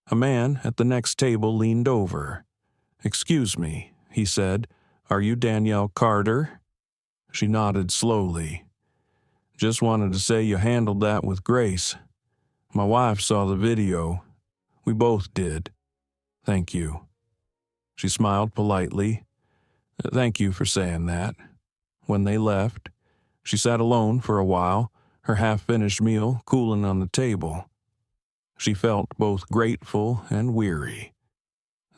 A man at the next table leaned over. "Excuse me," he said, "are you Danielle Carter?" She nodded slowly. "Just wanted to say you handled that with grace. My wife saw the video. We both did. Thank you." She smiled politely. "Thank you for saying that." When they left, she sat alone for a while, her half-finished meal cooling on the table. She felt both grateful and weary.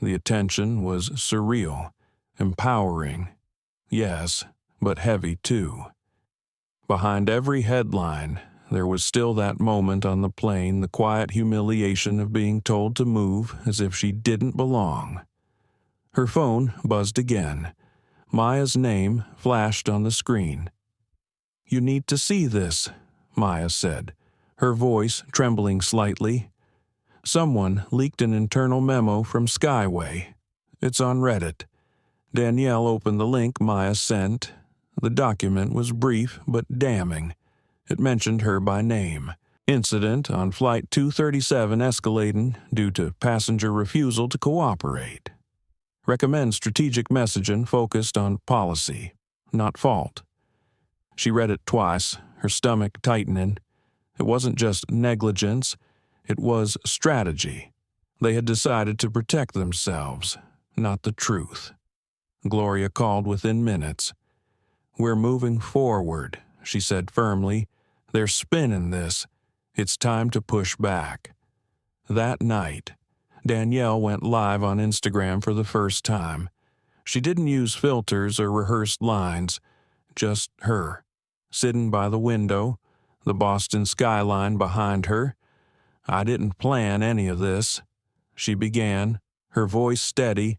The attention was surreal, empowering, yes, but heavy too. Behind every headline, there was still that moment on the plane, the quiet humiliation of being told to move as if she didn't belong. Her phone buzzed again. Maya's name flashed on the screen. "You need to see this," Maya said, her voice trembling slightly. "Someone leaked an internal memo from Skyway. It's on Reddit." Danielle opened the link Maya sent. The document was brief but damning. It mentioned her by name. "Incident on Flight 237 escalating due to passenger refusal to cooperate. Recommend strategic messaging focused on policy, not fault." She read it twice, her stomach tightening. It wasn't just negligence, it was strategy. They had decided to protect themselves, not the truth. Gloria called within minutes. "We're moving forward," she said firmly. "They're spinning this. It's time to push back." That night, Danielle went live on Instagram for the first time. She didn't use filters or rehearsed lines, just her, sitting by the window, the Boston skyline behind her. "I didn't plan any of this," she began, her voice steady.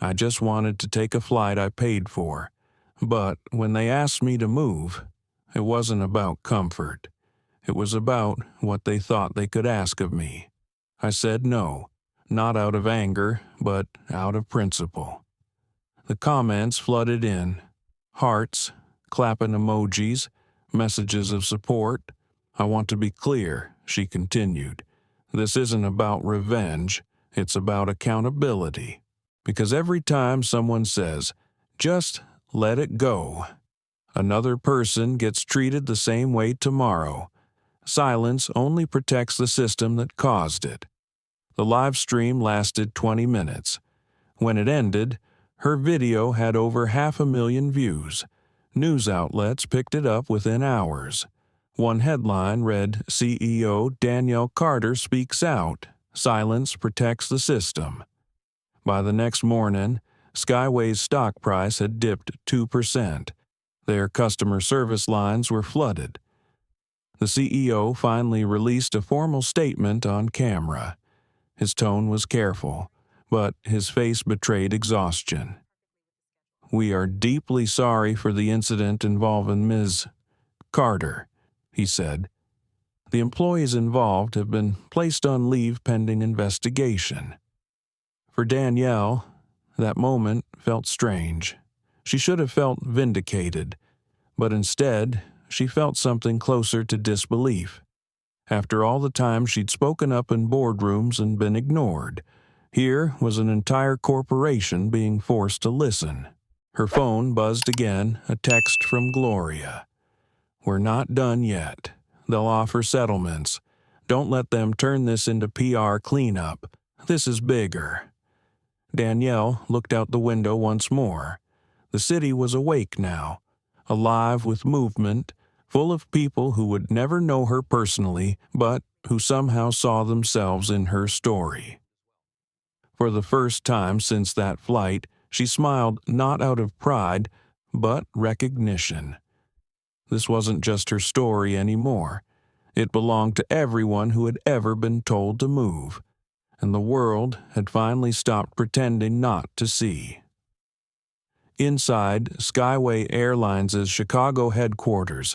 "I just wanted to take a flight I paid for. But when they asked me to move, it wasn't about comfort. It was about what they thought they could ask of me. I said no, not out of anger, but out of principle." The comments flooded in. Hearts, clapping emojis, messages of support. "I want to be clear," she continued. "This isn't about revenge. It's about accountability. Because every time someone says, 'Just let it go,' another person gets treated the same way tomorrow. Silence only protects the system that caused it." The live stream lasted 20 minutes. When it ended, her video had over 500,000 views. News outlets picked it up within hours. One headline read, "CEO Danielle Carter speaks out. Silence protects the system." By the next morning, Skyway's stock price had dipped 2%. Their customer service lines were flooded. The CEO finally released a formal statement on camera. His tone was careful, but his face betrayed exhaustion. "We are deeply sorry for the incident involving Ms. Carter," he said. "The employees involved have been placed on leave pending investigation." For Danielle, that moment felt strange. She should have felt vindicated, but instead, she felt something closer to disbelief. After all the time she'd spoken up in boardrooms and been ignored, here was an entire corporation being forced to listen. Her phone buzzed again, a text from Gloria. "We're not done yet. They'll offer settlements. Don't let them turn this into PR cleanup. This is bigger." Danielle looked out the window once more. The city was awake now, alive with movement, full of people who would never know her personally, but who somehow saw themselves in her story. For the first time since that flight, she smiled not out of pride, but recognition. This wasn't just her story anymore. It belonged to everyone who had ever been told to move, and the world had finally stopped pretending not to see. Inside Skyway Airlines' Chicago headquarters,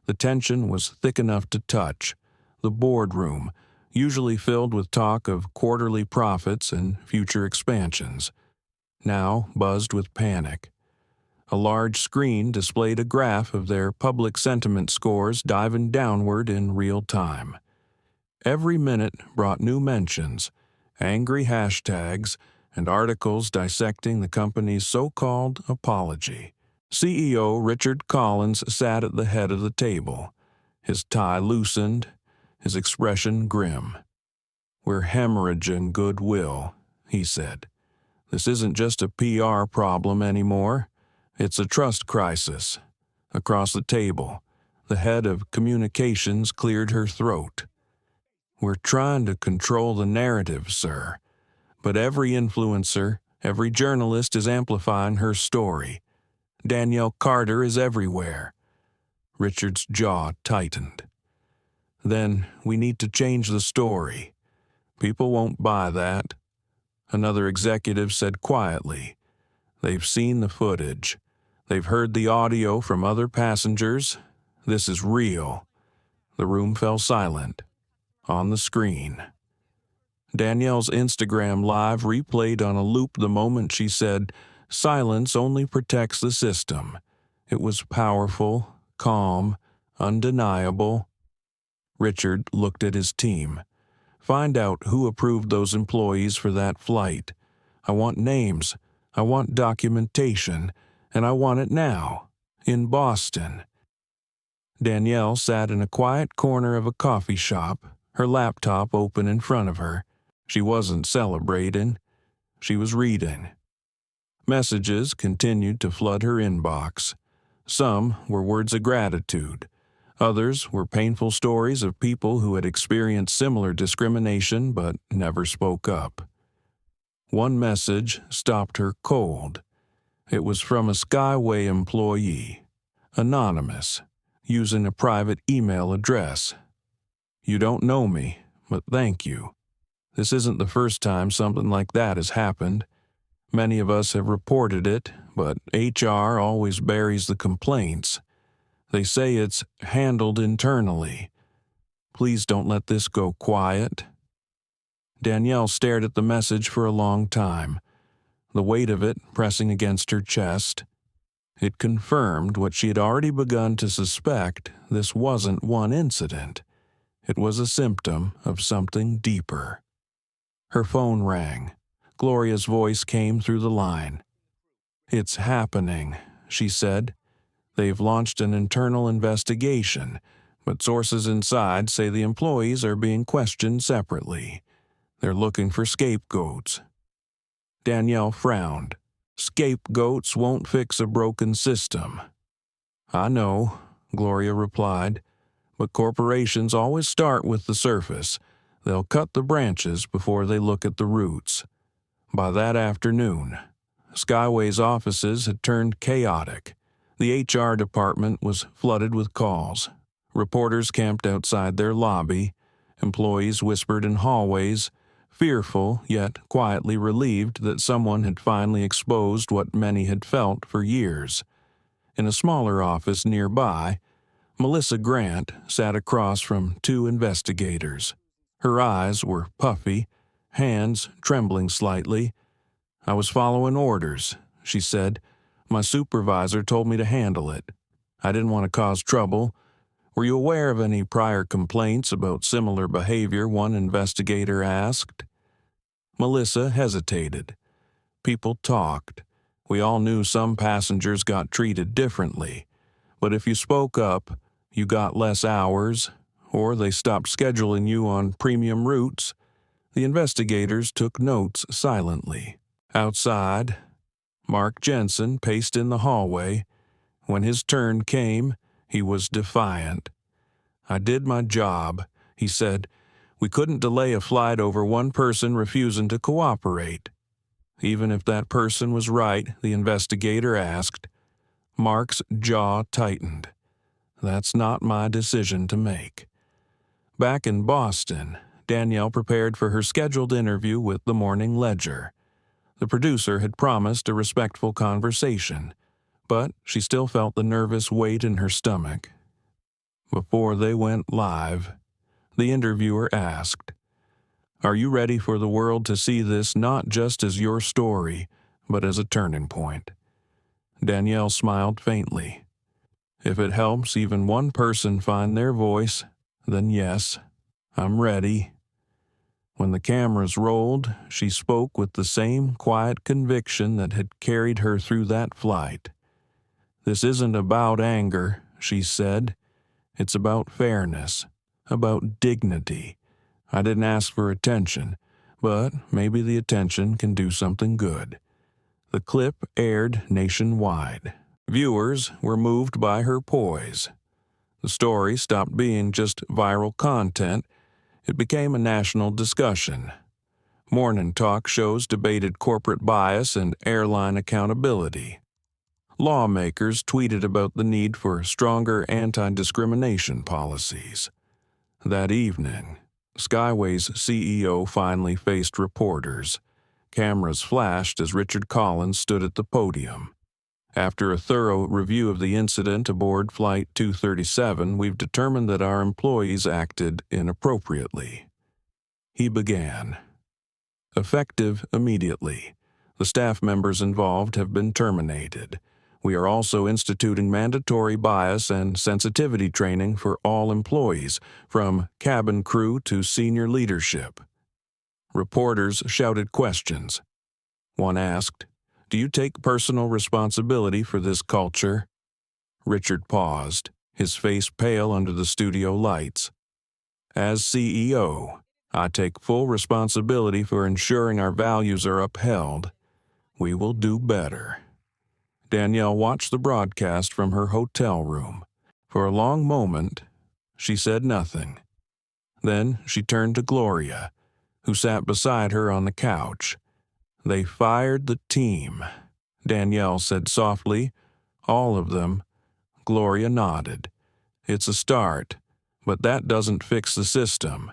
the tension was thick enough to touch. The boardroom, usually filled with talk of quarterly profits and future expansions, now buzzed with panic. A large screen displayed a graph of their public sentiment scores diving downward in real time. Every minute brought new mentions, angry hashtags, and articles dissecting the company's so-called apology. CEO Richard Collins sat at the head of the table, his tie loosened, his expression grim. "We're hemorrhaging goodwill," he said. "This isn't just a PR problem anymore. It's a trust crisis." Across the table, the head of communications cleared her throat. "We're trying to control the narrative, sir. But every influencer, every journalist is amplifying her story. Danielle Carter is everywhere." Richard's jaw tightened. "Then we need to change the story. People won't buy that," another executive said quietly. "They've seen the footage. They've heard the audio from other passengers. This is real." The room fell silent. On the screen, Danielle's Instagram Live replayed on a loop the moment she said, "Silence only protects the system." It was powerful, calm, undeniable. Richard looked at his team. "Find out who approved those employees for that flight. I want names, I want documentation, and I want it now, in Boston." Danielle sat in a quiet corner of a coffee shop, her laptop open in front of her. She wasn't celebrating. She was reading. Messages continued to flood her inbox. Some were words of gratitude. Others were painful stories of people who had experienced similar discrimination but never spoke up. One message stopped her cold. It was from a Skyway employee, anonymous, using a private email address. "You don't know me, but thank you. This isn't the first time something like that has happened. Many of us have reported it, but HR always buries the complaints. They say it's handled internally. Please don't let this go quiet." Danielle stared at the message for a long time, the weight of it pressing against her chest. It confirmed what she had already begun to suspect. This wasn't one incident. It was a symptom of something deeper. Her phone rang. Gloria's voice came through the line. "It's happening," she said. "They've launched an internal investigation, but sources inside say the employees are being questioned separately. They're looking for scapegoats." Danielle frowned. "Scapegoats won't fix a broken system." "I know," Gloria replied, "but corporations always start with the surface. They'll cut the branches before they look at the roots." By that afternoon, Skyway's offices had turned chaotic. The HR department was flooded with calls. Reporters camped outside their lobby. Employees whispered in hallways. fearful yet quietly relieved that someone had finally exposed what many had felt for years. In a smaller office nearby, Melissa Grant sat across from two investigators. Her eyes were puffy, hands trembling slightly. "I was following orders," she said. "My supervisor told me to handle it. I didn't want to cause trouble. Were you aware of any prior complaints about similar behavior?" one investigator asked. Melissa hesitated. People talked. We all knew some passengers got treated differently. But if you spoke up, you got less hours, or they stopped scheduling you on premium routes. The investigators took notes silently. Outside, Mark Jensen paced in the hallway. When his turn came, he was defiant. "I did my job," he said. "We couldn't delay a flight over one person refusing to cooperate." "Even if that person was right?" the investigator asked. Mark's jaw tightened. "That's not my decision to make." Back in Boston, Danielle prepared for her scheduled interview with the Morning Ledger. The producer had promised a respectful conversation, but she still felt the nervous weight in her stomach. Before they went live, the interviewer asked, "Are you ready for the world to see this not just as your story, but as a turning point?" Danielle smiled faintly. "If it helps even one person find their voice, then yes, I'm ready." When the cameras rolled, she spoke with the same quiet conviction that had carried her through that flight. "This isn't about anger," she said. "It's about fairness, about dignity. I didn't ask for attention, but maybe the attention can do something good." The clip aired nationwide. Viewers were moved by her poise. The story stopped being just viral content. It became a national discussion. Morning talk shows debated corporate bias and airline accountability. Lawmakers tweeted about the need for stronger anti-discrimination policies. That evening, Skyway's CEO finally faced reporters. Cameras flashed as Richard Collins stood at the podium. "After a thorough review of the incident aboard Flight 237, we've determined that our employees acted inappropriately." He began. "Effective immediately. The staff members involved have been terminated. We are also instituting mandatory bias and sensitivity training for all employees, from cabin crew to senior leadership." Reporters shouted questions. One asked, "Do you take personal responsibility for this culture?" Richard paused, his face pale under the studio lights. "As CEO, I take full responsibility for ensuring our values are upheld. We will do better." Danielle watched the broadcast from her hotel room. For a long moment, she said nothing. Then she turned to Gloria, who sat beside her on the couch. "They fired the team," Danielle said softly. "All of them." Gloria nodded. "It's a start, but that doesn't fix the system."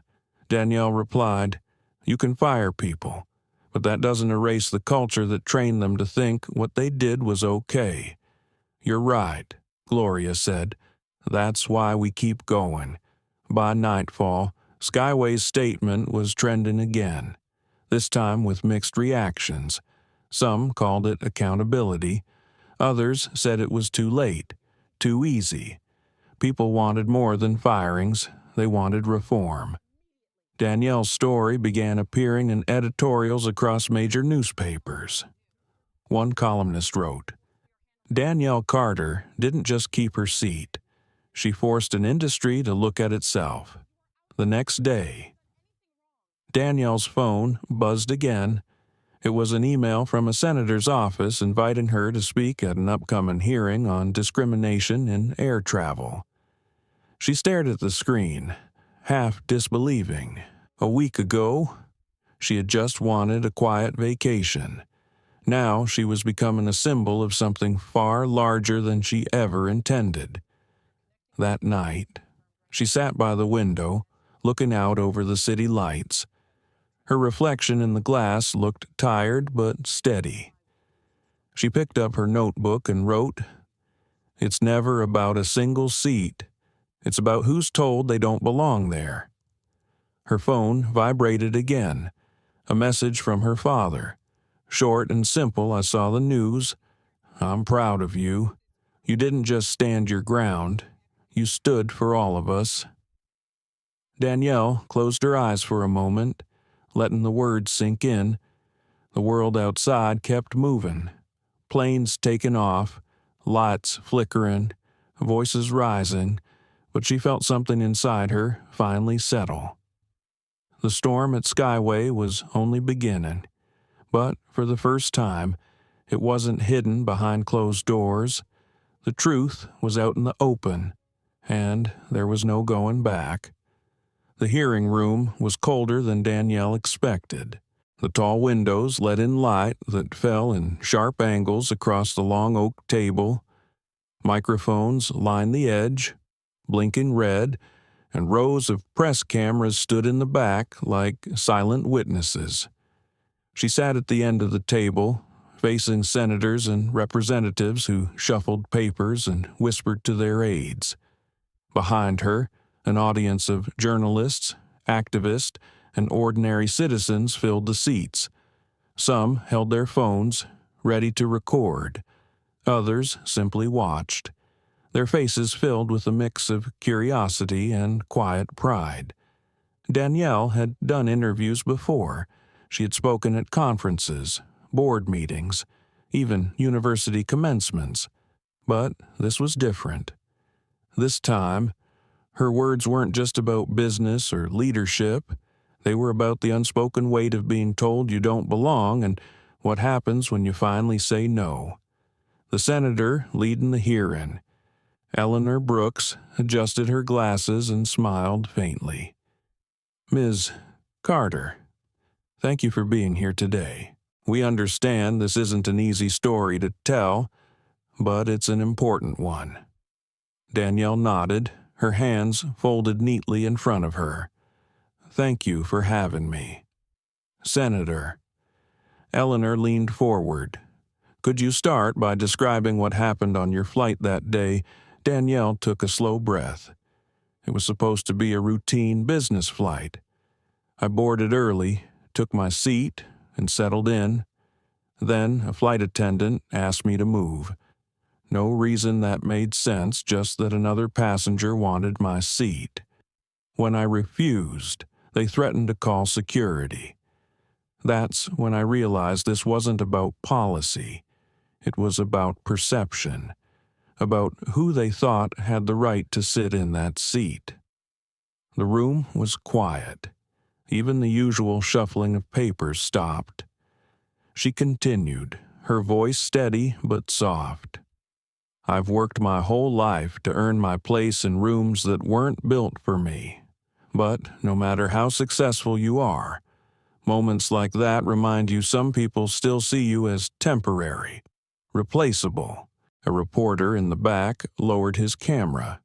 Danielle replied, "You can fire people, but that doesn't erase the culture that trained them to think what they did was okay." "You're right," Gloria said. "That's why we keep going." By nightfall, Skyway's statement was trending again, this time with mixed reactions. Some called it accountability. Others said it was too late, too easy. People wanted more than firings. They wanted reform. Danielle's story began appearing in editorials across major newspapers. One columnist wrote, "Danielle Carter didn't just keep her seat. She forced an industry to look at itself." The next day, Danielle's phone buzzed again. It was an email from a senator's office inviting her to speak at an upcoming hearing on discrimination in air travel. She stared at the screen, half disbelieving. A week ago, she had just wanted a quiet vacation. Now she was becoming a symbol of something far larger than she ever intended. That night, she sat by the window, looking out over the city lights. Her reflection in the glass looked tired but steady. She picked up her notebook and wrote, "It's never about a single seat. It's about who's told they don't belong there." Her phone vibrated again, a message from her father. Short and simple, I saw the news. "I'm proud of you. You didn't just stand your ground. You stood for all of us." Danielle closed her eyes for a moment, letting the words sink in. The world outside kept moving. Planes taking off, lights flickering, voices rising, but she felt something inside her finally settle. The storm at Skyway was only beginning, but for the first time, it wasn't hidden behind closed doors. The truth was out in the open, and there was no going back. The hearing room was colder than Danielle expected. The tall windows let in light that fell in sharp angles across the long oak table. Microphones lined the edge, blinking red, and rows of press cameras stood in the back like silent witnesses. She sat at the end of the table, facing senators and representatives who shuffled papers and whispered to their aides. Behind her, an audience of journalists, activists, and ordinary citizens filled the seats. Some held their phones, ready to record. Others simply watched, their faces filled with a mix of curiosity and quiet pride. Danielle had done interviews before. She had spoken at conferences, board meetings, even university commencements. But this was different. This time, her words weren't just about business or leadership. They were about the unspoken weight of being told you don't belong and what happens when you finally say no. The senator leading the hearing, Eleanor Brooks, adjusted her glasses and smiled faintly. "Ms. Carter, thank you for being here today. We understand this isn't an easy story to tell, but it's an important one." Danielle nodded, her hands folded neatly in front of her. "Thank you for having me." "Senator." Eleanor leaned forward. "Could you start by describing what happened on your flight that day?" Danielle took a slow breath. It was supposed to be a routine business flight. "I boarded early, took my seat, and settled in. Then a flight attendant asked me to move. No reason that made sense, just that another passenger wanted my seat. When I refused, they threatened to call security. That's when I realized this wasn't about policy. It was about perception, about who they thought had the right to sit in that seat." The room was quiet. Even the usual shuffling of papers stopped. She continued, her voice steady but soft. "I've worked my whole life to earn my place in rooms that weren't built for me. But no matter how successful you are, moments like that remind you some people still see you as temporary, replaceable." A reporter in the back lowered his camera,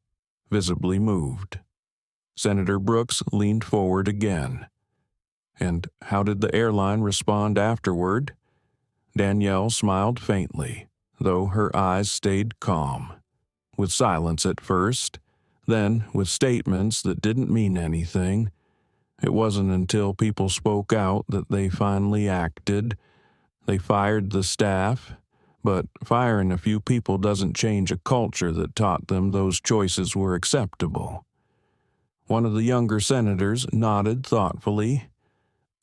visibly moved. Senator Brooks leaned forward again. "And how did the airline respond afterward?" Danielle smiled faintly, though her eyes stayed calm. "With silence at first, then with statements that didn't mean anything. It wasn't until people spoke out that they finally acted. They fired the staff, but firing a few people doesn't change a culture that taught them those choices were acceptable." One of the younger senators nodded thoughtfully.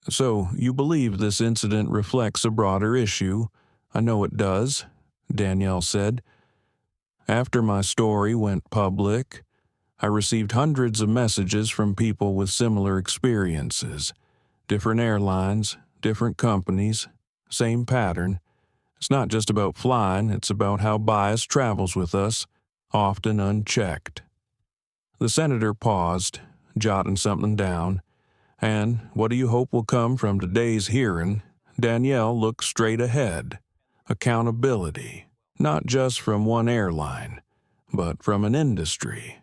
"So you believe this incident reflects a broader issue?" "I know it does," Danielle said. "After my story went public, I received hundreds of messages from people with similar experiences. Different airlines, different companies, same pattern. It's not just about flying, it's about how bias travels with us, often unchecked." The senator paused, jotting something down. "And what do you hope will come from today's hearing?" Danielle looked straight ahead. "Accountability, not just from one airline, but from an industry.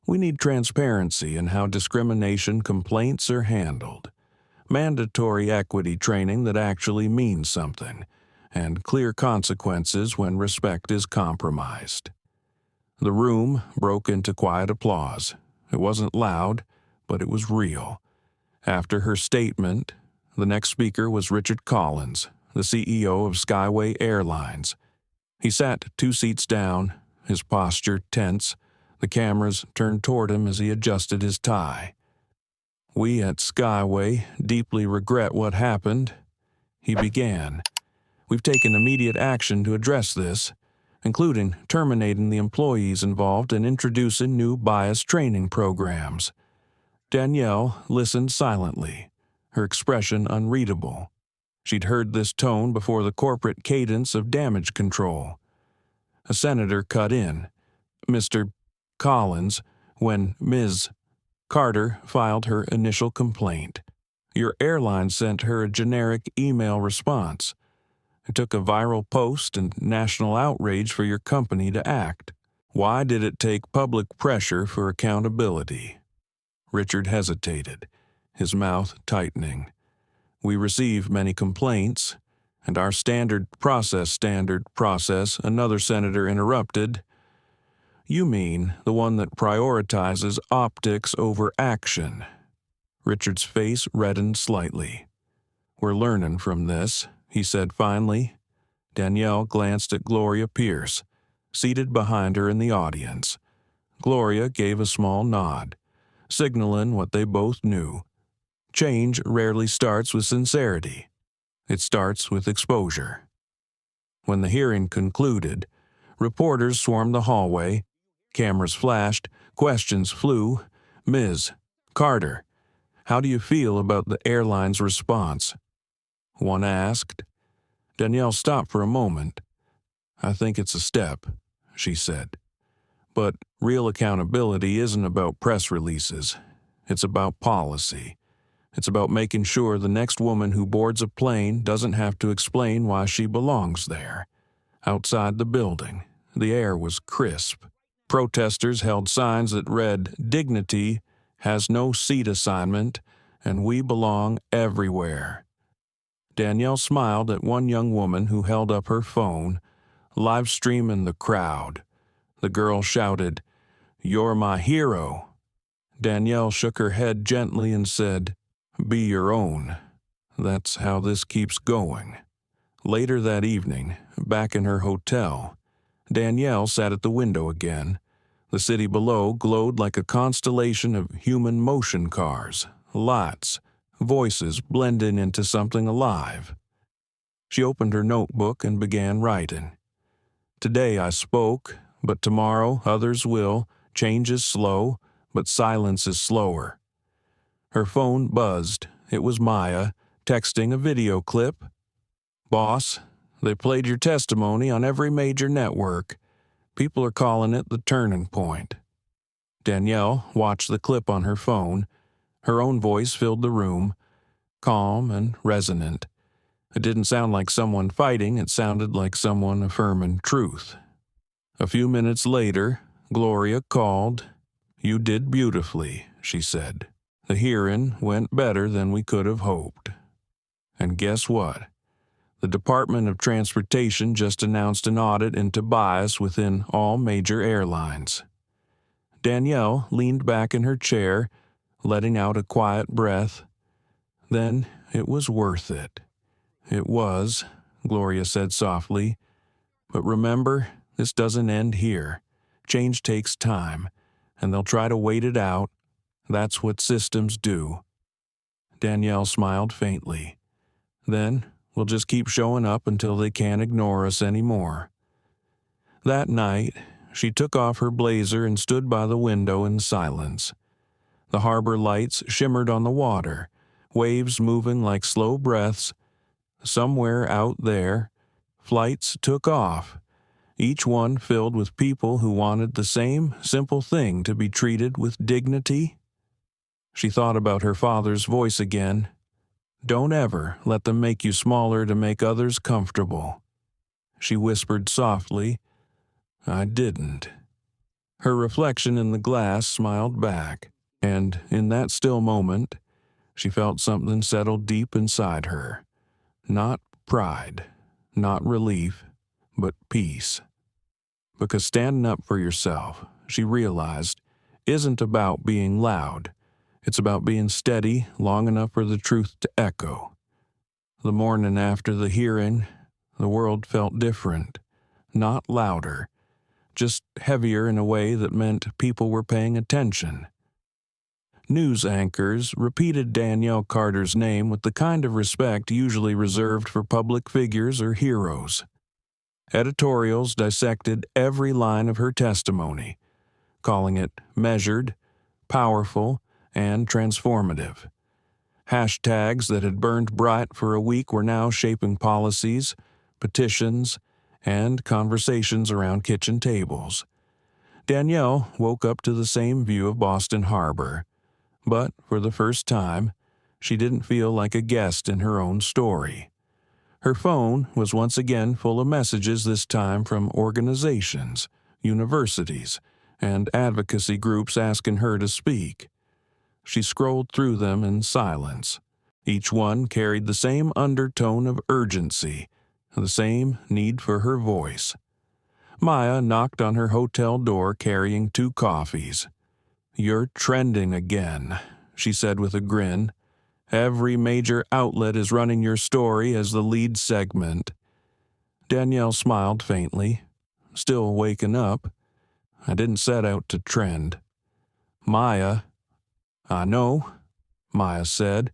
We need transparency in how discrimination complaints are handled. mandatory equity training that actually means something, and clear consequences when respect is compromised. The room broke into quiet applause. It wasn't loud, but it was real. After her statement, the next speaker was Richard Collins, the CEO of Skyway Airlines. He sat 2 seats down, his posture tense, the cameras turned toward him as he adjusted his tie. "We at Skyway deeply regret what happened," he began. "We've taken immediate action to address this, including terminating the employees involved and introducing new bias training programs." Danielle listened silently, her expression unreadable. She'd heard this tone before the corporate cadence of damage control. A senator cut in, "Mr. Collins," when Ms. Carter filed her initial complaint. "Your airline sent her a generic email response. It took a viral post and national outrage for your company to act. Why did it take public pressure for accountability?" Richard hesitated, his mouth tightening. "We receive many complaints, and our standard process," another senator interrupted. "You mean the one that prioritizes optics over action?" Richard's face reddened slightly. "We're learning from this," he said finally. Danielle glanced at Gloria Pierce, seated behind her in the audience. Gloria gave a small nod, signaling what they both knew. Change rarely starts with sincerity. It starts with exposure. When the hearing concluded, reporters swarmed the hallway, cameras flashed, questions flew. "Ms. Carter, how do you feel about the airline's response?" one asked. Danielle stopped for a moment. "I think it's a step," she said. "But real accountability isn't about press releases. It's about policy. It's about making sure the next woman who boards a plane doesn't have to explain why she belongs there." Outside the building, the air was crisp. Protesters held signs that read, "Dignity has no seat assignment, and we belong everywhere." Danielle smiled at one young woman who held up her phone, live streaming the crowd. The girl shouted, "You're my hero." Danielle shook her head gently and said, "Be your own. That's how this keeps going." Later that evening, back in her hotel, Danielle sat at the window again. The city below glowed like a constellation of human motion cars, lights, voices blending into something alive. She opened her notebook and began writing. "Today I spoke, but tomorrow others will. Change is slow, but silence is slower." Her phone buzzed. It was Maya, texting a video clip. "Boss, they played your testimony on every major network. People are calling it the turning point." Danielle watched the clip on her phone. Her own voice filled the room, calm and resonant. It didn't sound like someone fighting, it sounded like someone affirming truth. A few minutes later, Gloria called. "You did beautifully," she said. "The hearing went better than we could have hoped." And guess what? The Department of Transportation just announced an audit into bias within all major airlines. Danielle leaned back in her chair, letting out a quiet breath. "Then it was worth it." "It was," Gloria said softly. "But remember, this doesn't end here. Change takes time, and they'll try to wait it out. That's what systems do." Danielle smiled faintly. "Then we'll just keep showing up until they can't ignore us anymore." That night, she took off her blazer and stood by the window in silence. The harbor lights shimmered on the water, waves moving like slow breaths. Somewhere out there, flights took off, each one filled with people who wanted the same simple thing, to be treated with dignity. She thought about her father's voice again. "Don't ever let them make you smaller to make others comfortable." She whispered softly, "I didn't." Her reflection in the glass smiled back, and in that still moment, She felt something settle deep inside her. Not pride, not relief, but peace. Because standing up for yourself, she realized, isn't about being loud. It's about being steady long enough for the truth to echo. The morning after the hearing, the world felt different. Not louder, just heavier in a way that meant people were paying attention. News anchors repeated Danielle Carter's name with the kind of respect usually reserved for public figures or heroes. Editorials dissected every line of her testimony, calling it measured, powerful, and transformative. Hashtags that had burned bright for a week were now shaping policies, petitions, and conversations around kitchen tables. Danielle woke up to the same view of Boston Harbor, but for the first time, she didn't feel like a guest in her own story. Her phone was once again full of messages, this time from organizations, universities, and advocacy groups asking her to speak. She scrolled through them in silence. Each one carried the same undertone of urgency, the same need for her voice. Maya knocked on her hotel door carrying 2 coffees. "You're trending again," she said with a grin. "Every major outlet is running your story as the lead segment." Danielle smiled faintly. "Still waking up. I didn't set out to trend." "Maya." "I know," Maya said,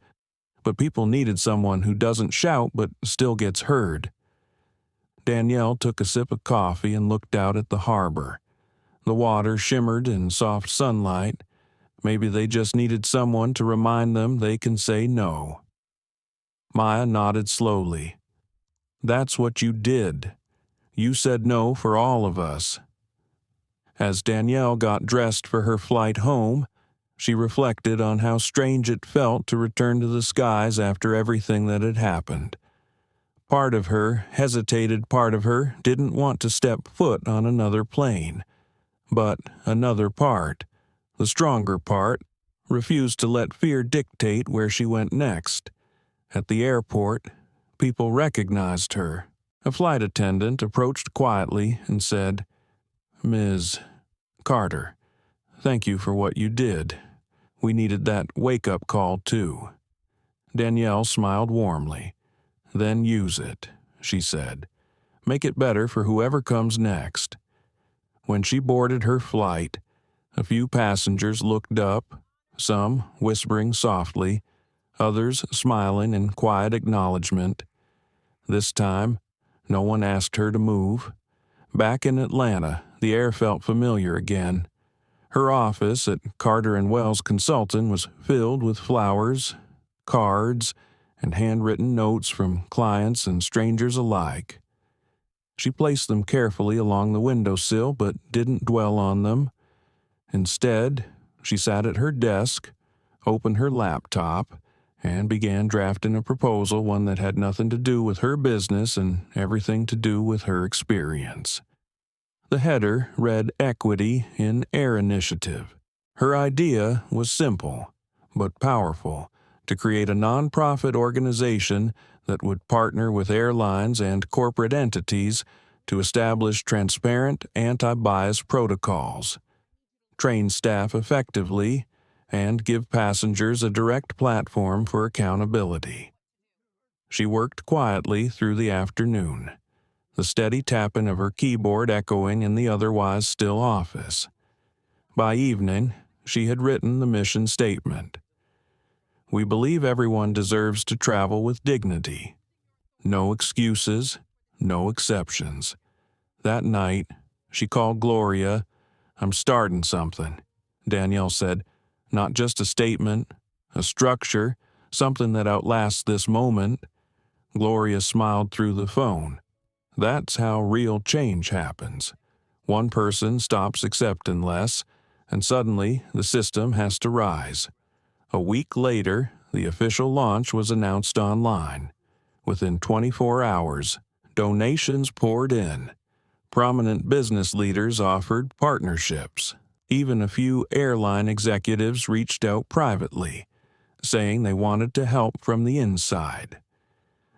"but people needed someone who doesn't shout but still gets heard." Danielle took a sip of coffee and looked out at the harbor. The water shimmered in soft sunlight. Maybe they just needed someone to remind them they can say no. Maya nodded slowly. "That's what you did. You said no for all of us." As Danielle got dressed for her flight home, she reflected on how strange it felt to return to the skies after everything that had happened. Part of her hesitated, part of her didn't want to step foot on another plane. But another part, the stronger part, refused to let fear dictate where she went next. At the airport, people recognized her. A flight attendant approached quietly and said, "Ms. Carter, thank you for what you did. We needed that wake-up call, too." Danielle smiled warmly. "Then use it," she said. "Make it better for whoever comes next." When she boarded her flight, a few passengers looked up, some whispering softly, others smiling in quiet acknowledgement. This time, no one asked her to move. Back in Atlanta, the air felt familiar again. Her office at Carter & Wells Consulting was filled with flowers, cards, and handwritten notes from clients and strangers alike. She placed them carefully along the windowsill but didn't dwell on them. Instead, she sat at her desk, opened her laptop, and began drafting a proposal, one that had nothing to do with her business and everything to do with her experience. The header read Equity in Air Initiative. Her idea was simple, but powerful, to create a nonprofit organization that would partner with airlines and corporate entities to establish transparent anti-bias protocols, train staff effectively, and give passengers a direct platform for accountability. She worked quietly through the afternoon, the steady tapping of her keyboard echoing in the otherwise still office. By evening, she had written the mission statement. "We believe everyone deserves to travel with dignity. No excuses, no exceptions." That night, she called Gloria. "I'm starting something," Danielle said. "Not just a statement, a structure, something that outlasts this moment." Gloria smiled through the phone. "That's how real change happens. One person stops accepting less, and suddenly the system has to rise." A week later, the official launch was announced online. Within 24 hours, donations poured in. Prominent business leaders offered partnerships. Even a few airline executives reached out privately. saying they wanted to help from the inside.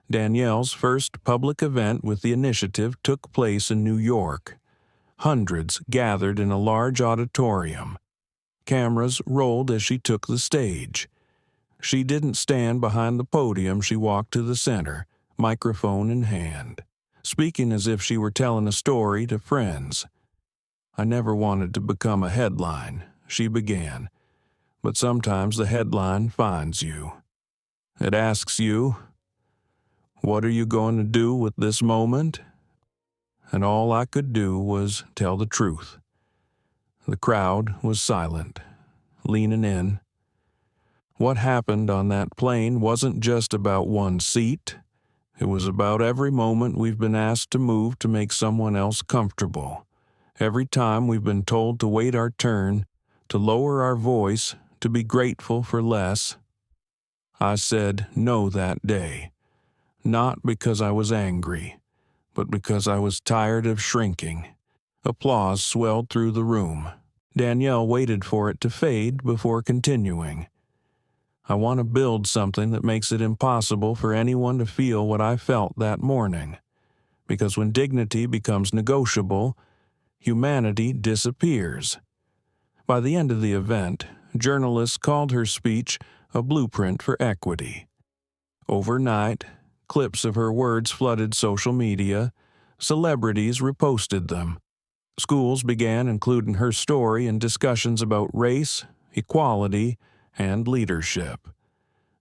Danielle's first public event with the initiative took place in New York. Hundreds gathered in a large auditorium. Cameras rolled as she took the stage. She didn't stand behind the podium. She walked to the center, microphone in hand, speaking as if she were telling a story to friends. "I never wanted to become a headline," she began, "but sometimes the headline finds you. It asks you, what are you going to do with this moment?" And all I could do was tell the truth. The crowd was silent, leaning in. What happened on that plane wasn't just about one seat. It was about every moment we've been asked to move to make someone else comfortable. Every time we've been told to wait our turn, to lower our voice, to be grateful for less. I said no that day, not because I was angry, but because I was tired of shrinking. Applause swelled through the room. Danielle waited for it to fade before continuing. "I want to build something that makes it impossible for anyone to feel what I felt that morning. Because when dignity becomes negotiable, humanity disappears." By the end of the event, journalists called her speech a blueprint for equity. Overnight, clips of her words flooded social media. Celebrities reposted them. Schools began including her story in discussions about race, equality, and leadership.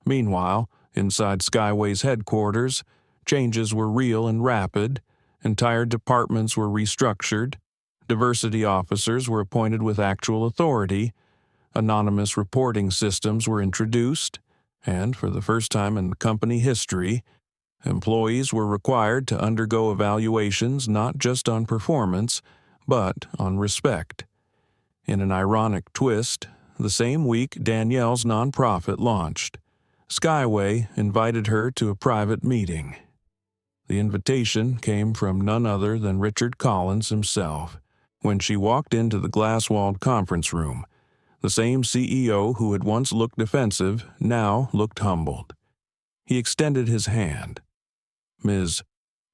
Meanwhile, inside Skyway's headquarters, changes were real and rapid. Entire departments were restructured. Diversity officers were appointed with actual authority. Anonymous reporting systems were introduced. And for the first time in company history, employees were required to undergo evaluations not just on performance, but on respect. In an ironic twist, the same week Danielle's nonprofit launched. Skyway invited her to a private meeting. The invitation came from none other than Richard Collins himself. When she walked into the glass-walled conference room, the same CEO who had once looked defensive now looked humbled. He extended his hand. "Ms.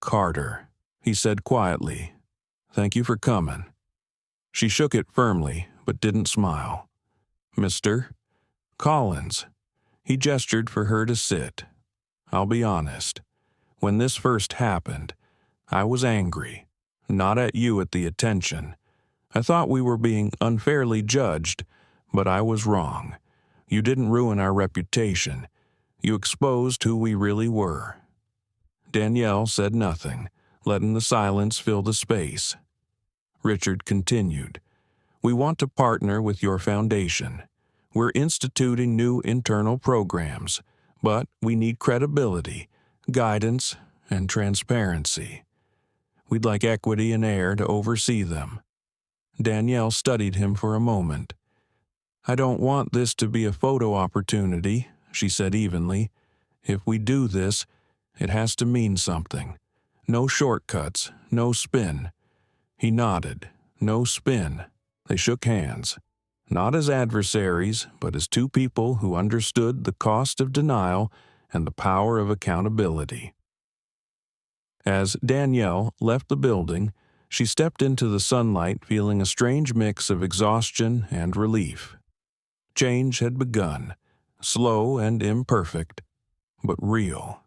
Carter," he said quietly, "thank you for coming." She shook it firmly, but didn't smile. "Mr. Collins." He gestured for her to sit. "I'll be honest. When this first happened, I was angry. Not at you at the attention. I thought we were being unfairly judged, but I was wrong. You didn't ruin our reputation. You exposed who we really were." Danielle said nothing, letting the silence fill the space. Richard continued, "We want to partner with your foundation. We're instituting new internal programs, but we need credibility, guidance, and transparency. We'd like Equity and Air to oversee them." Danielle studied him for a moment. "I don't want this to be a photo opportunity," she said evenly. "If we do this, it has to mean something. No shortcuts, no spin." He nodded. No spin. They shook hands. Not as adversaries, but as two people who understood the cost of denial and the power of accountability. As Danielle left the building, she stepped into the sunlight feeling a strange mix of exhaustion and relief. Change had begun, slow and imperfect, but real.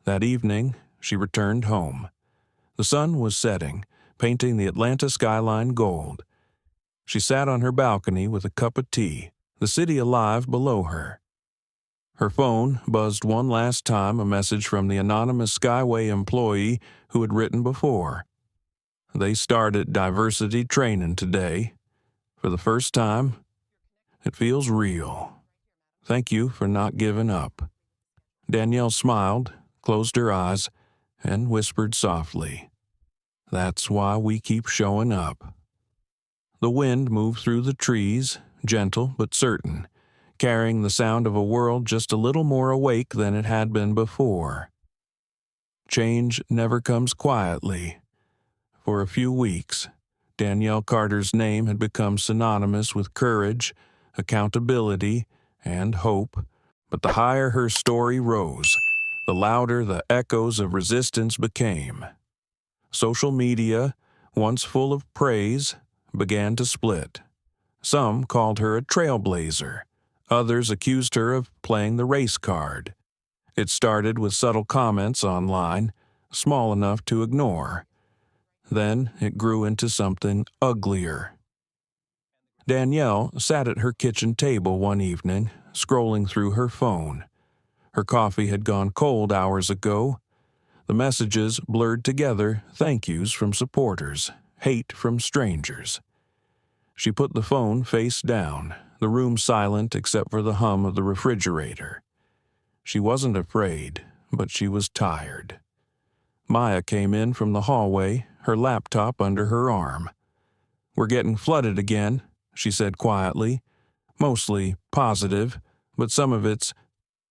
That evening, she returned home. The sun was setting, painting the Atlanta skyline gold. She sat on her balcony with a cup of tea, the city alive below her. Her phone buzzed one last time, a message from the anonymous Skyway employee who had written before. "They started diversity training today. For the first time, it feels real. Thank you for not giving up." Danielle smiled, closed her eyes, and whispered softly, "That's why we keep showing up." The wind moved through the trees, gentle but certain, carrying the sound of a world just a little more awake than it had been before. Change never comes quietly. For a few weeks, Danielle Carter's name had become synonymous with courage, accountability, and hope, But the higher her story rose, the louder the echoes of resistance became. Social media, once full of praise, began to split. Some called her a trailblazer. Others accused her of playing the race card. It started with subtle comments online, small enough to ignore. Then it grew into something uglier. Danielle sat at her kitchen table one evening, scrolling through her phone. Her coffee had gone cold hours ago. The messages blurred together, thank yous from supporters, hate from strangers. She put the phone face down, the room silent except for the hum of the refrigerator. She wasn't afraid, but she was tired. Maya came in from the hallway, her laptop under her arm. "We're getting flooded again," she said quietly. "Mostly positive, but some of it's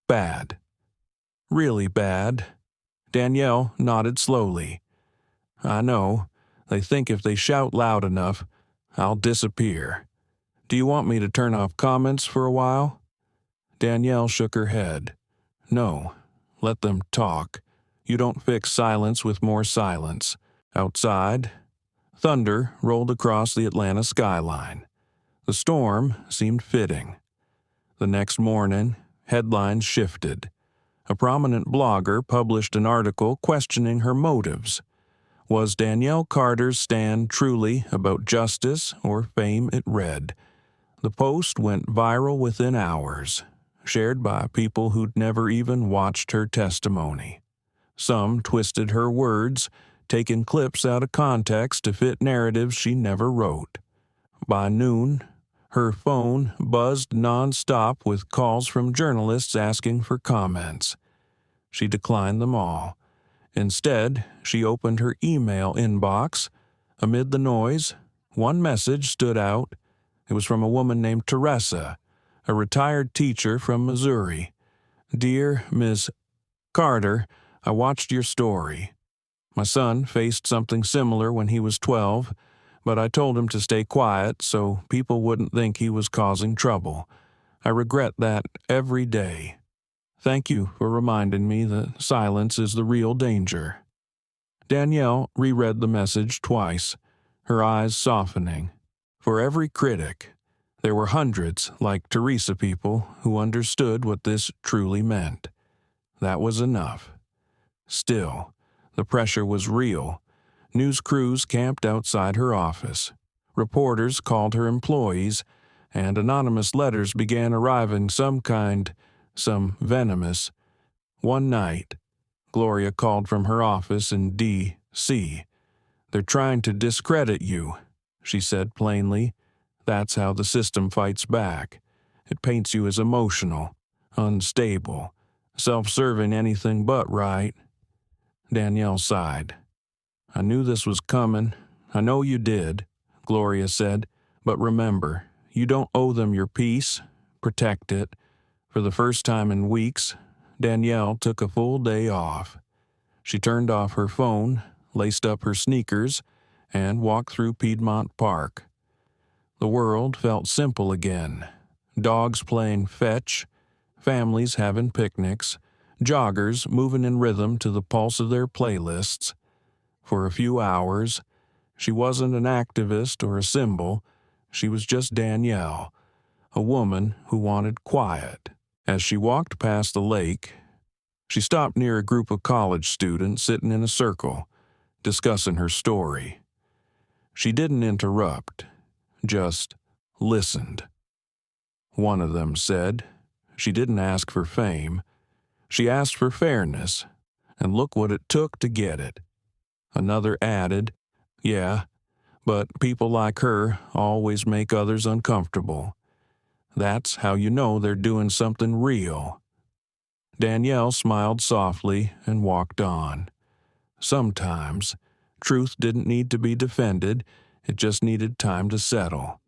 bad. Really bad." Danielle nodded slowly. "I know. They think if they shout loud enough, I'll disappear. Do you want me to turn off comments for a while?" Danielle shook her head. "No. Let them talk. You don't fix silence with more silence." Outside, thunder rolled across the Atlanta skyline. The storm seemed fitting. The next morning, headlines shifted. A prominent blogger published an article questioning her motives. Was Danielle Carter's stand truly about justice or fame, it read. The post went viral within hours, shared by people who'd never even watched her testimony. Some twisted her words, taking clips out of context to fit narratives she never wrote. By noon, her phone buzzed nonstop with calls from journalists asking for comments. She declined them all. Instead, she opened her email inbox. Amid the noise, one message stood out. It was from a woman named Teresa, a retired teacher from Missouri. "Dear Ms. Carter, I watched your story. My son faced something similar when he was 12, but I told him to stay quiet so people wouldn't think he was causing trouble. I regret that every day. Thank you for reminding me that silence is the real danger." Danielle reread the message twice, her eyes softening. For every critic, there were hundreds like Teresa people who understood what this truly meant. That was enough. Still, the pressure was real. News crews camped outside her office. Reporters called her employees, and anonymous letters began arriving, some venomous. One night, Gloria called from her office in D.C. "They're trying to discredit you," she said plainly. "That's how the system fights back. It paints you as emotional, unstable, self-serving anything but right." Danielle sighed. "I knew this was coming. I know you did," Gloria said. "But remember, you don't owe them your peace. Protect it." For the first time in weeks, Danielle took a full day off. She turned off her phone, laced up her sneakers, and walked through Piedmont Park. The world felt simple again. Dogs playing fetch, families having picnics, joggers moving in rhythm to the pulse of their playlists. For a few hours, she wasn't an activist or a symbol. She was just Danielle, a woman who wanted quiet. As she walked past the lake, she stopped near a group of college students sitting in a circle, discussing her story. She didn't interrupt, just listened. One of them said she didn't ask for fame. She asked for fairness, and look what it took to get it. Another added, "Yeah, but people like her always make others uncomfortable. That's how you know they're doing something real." Danielle smiled softly and walked on. Sometimes, truth didn't need to be defended, it just needed time to settle.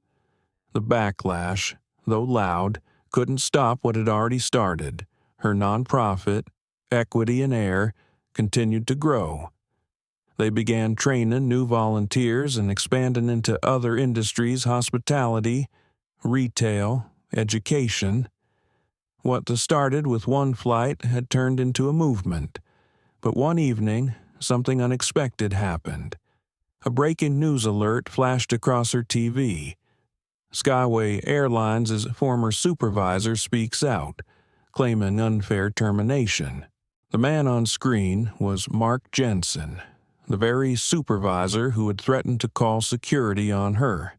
The backlash, though loud, couldn't stop what had already started. Her nonprofit, Equity in Air, continued to grow. They began training new volunteers and expanding into other industries: hospitality, retail, education. What started with one flight had turned into a movement. But one evening, something unexpected happened. A breaking news alert flashed across her TV. Skyway Airlines' former supervisor speaks out, claiming unfair termination. The man on screen was Mark Jensen, the very supervisor who had threatened to call security on her.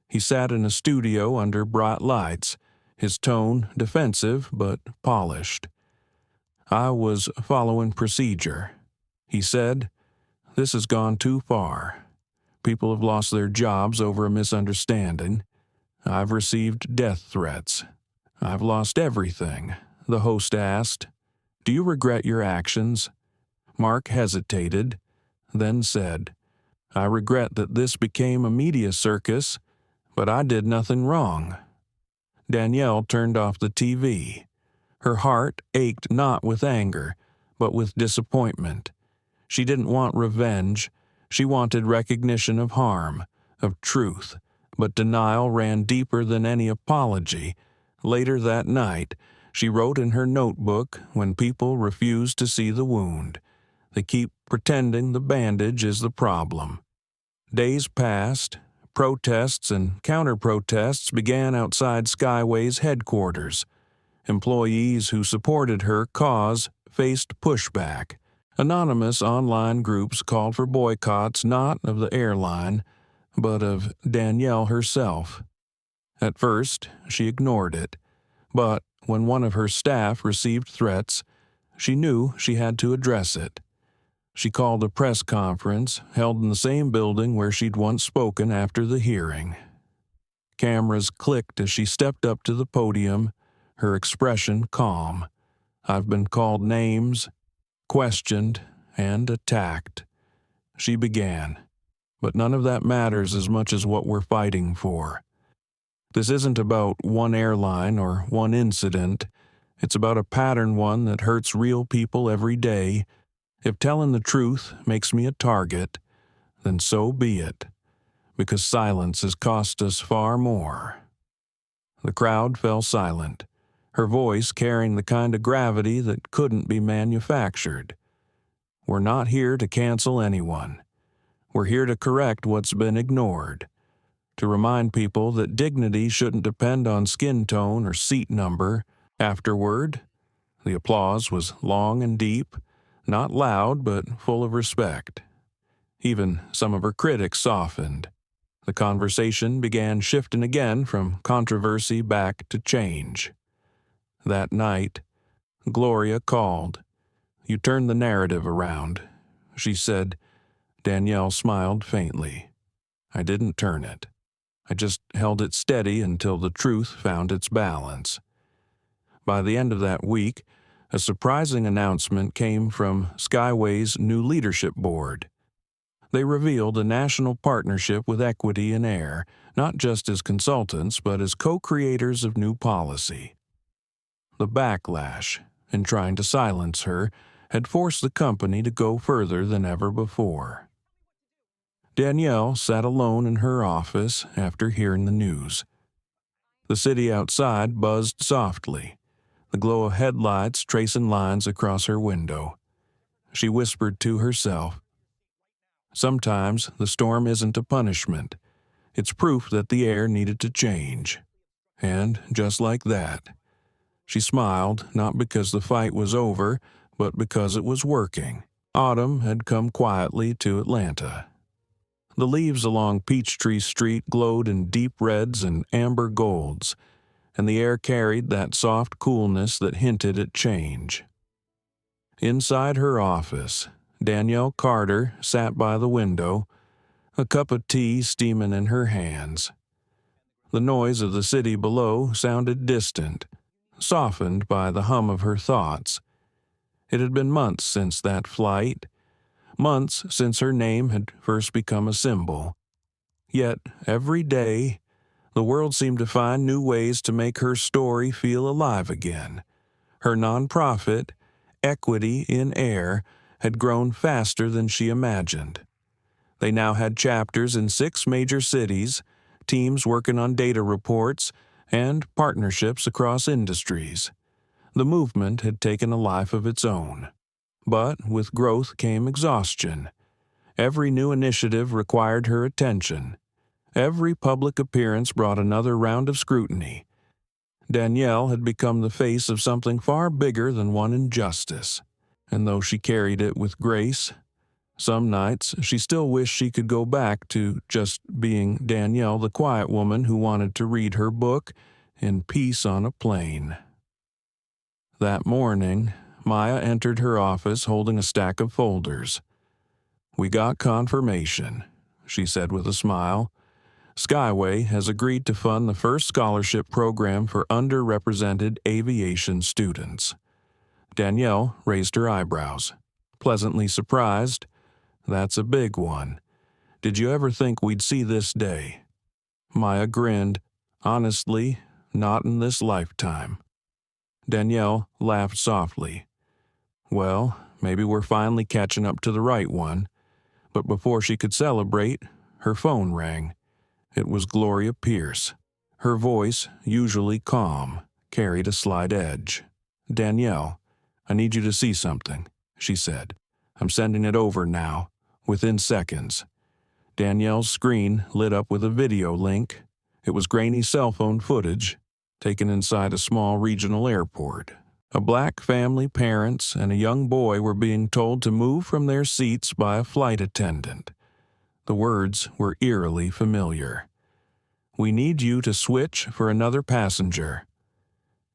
He sat in a studio under bright lights, his tone defensive but polished. "I was following procedure," he said. "This has gone too far. People have lost their jobs over a misunderstanding. I've received death threats. I've lost everything," the host asked. "Do you regret your actions?" Mark hesitated, then said, "I regret that this became a media circus, but I did nothing wrong." Danielle turned off the TV. Her heart ached not with anger, but with disappointment. She didn't want revenge. She wanted recognition of harm, of truth. But denial ran deeper than any apology. Later that night, she wrote in her notebook when people refuse to see the wound. They keep pretending the bandage is the problem. Days passed. Protests and counter-protests began outside Skyway's headquarters. Employees who supported her cause faced pushback. Anonymous online groups called for boycotts not of the airline, but of Danielle herself. At first, she ignored it, but when one of her staff received threats, she knew she had to address it. She called a press conference held in the same building where she'd once spoken after the hearing. Cameras clicked as she stepped up to the podium, her expression calm. "I've been called names, questioned, and attacked," she began. "But none of that matters as much as what we're fighting for. This isn't about one airline or one incident. It's about a pattern one that hurts real people every day. If telling the truth makes me a target, then so be it, because silence has cost us far more." The crowd fell silent, her voice carrying the kind of gravity that couldn't be manufactured. "We're not here to cancel anyone. We're here to correct what's been ignored, to remind people that dignity shouldn't depend on skin tone or seat number." Afterward, the applause was long and deep, not loud but full of respect. Even some of her critics softened. The conversation began shifting again from controversy back to change. That night, Gloria called. "You turned the narrative around," she said. Danielle smiled faintly. "I didn't turn it. I just held it steady until the truth found its balance." By the end of that week, a surprising announcement came from Skyway's new leadership board. They revealed a national partnership with Equity in Air, not just as consultants, but as co-creators of new policy. The backlash, in trying to silence her, had forced the company to go further than ever before. Danielle sat alone in her office after hearing the news. The city outside buzzed softly, the glow of headlights tracing lines across her window. She whispered to herself, "Sometimes the storm isn't a punishment. It's proof that the air needed to change." And just like that, she smiled, not because the fight was over, but because it was working. Autumn had come quietly to Atlanta. The leaves along Peachtree Street glowed in deep reds and amber golds, and the air carried that soft coolness that hinted at change. Inside her office, Danielle Carter sat by the window, a cup of tea steaming in her hands. The noise of the city below sounded distant, softened by the hum of her thoughts. It had been months since that flight, months since her name had first become a symbol. Yet, every day, the world seemed to find new ways to make her story feel alive again. Her nonprofit, Equity in Air, had grown faster than she imagined. They now had chapters in 6 major cities, teams working on data reports, and partnerships across industries. The movement had taken a life of its own. But with growth came exhaustion. Every new initiative required her attention. Every public appearance brought another round of scrutiny. Danielle had become the face of something far bigger than one injustice. And though she carried it with grace, some nights she still wished she could go back to just being Danielle, the quiet woman who wanted to read her book in peace on a plane. That morning, Maya entered her office holding a stack of folders. "We got confirmation," she said with a smile. "Skyway has agreed to fund the first scholarship program for underrepresented aviation students." Danielle raised her eyebrows. Pleasantly surprised. "That's a big one. Did you ever think we'd see this day?" Maya grinned. "Honestly, not in this lifetime." Danielle laughed softly. "Well, maybe we're finally catching up to the right one." But before she could celebrate, her phone rang. It was Gloria Pierce. Her voice, usually calm, carried a slight edge. "Danielle, I need you to see something," she said. "I'm sending it over now, within seconds." Danielle's screen lit up with a video link. It was grainy cell phone footage, taken inside a small regional airport. A black family, parents, and a young boy were being told to move from their seats by a flight attendant. The words were eerily familiar. "We need you to switch for another passenger."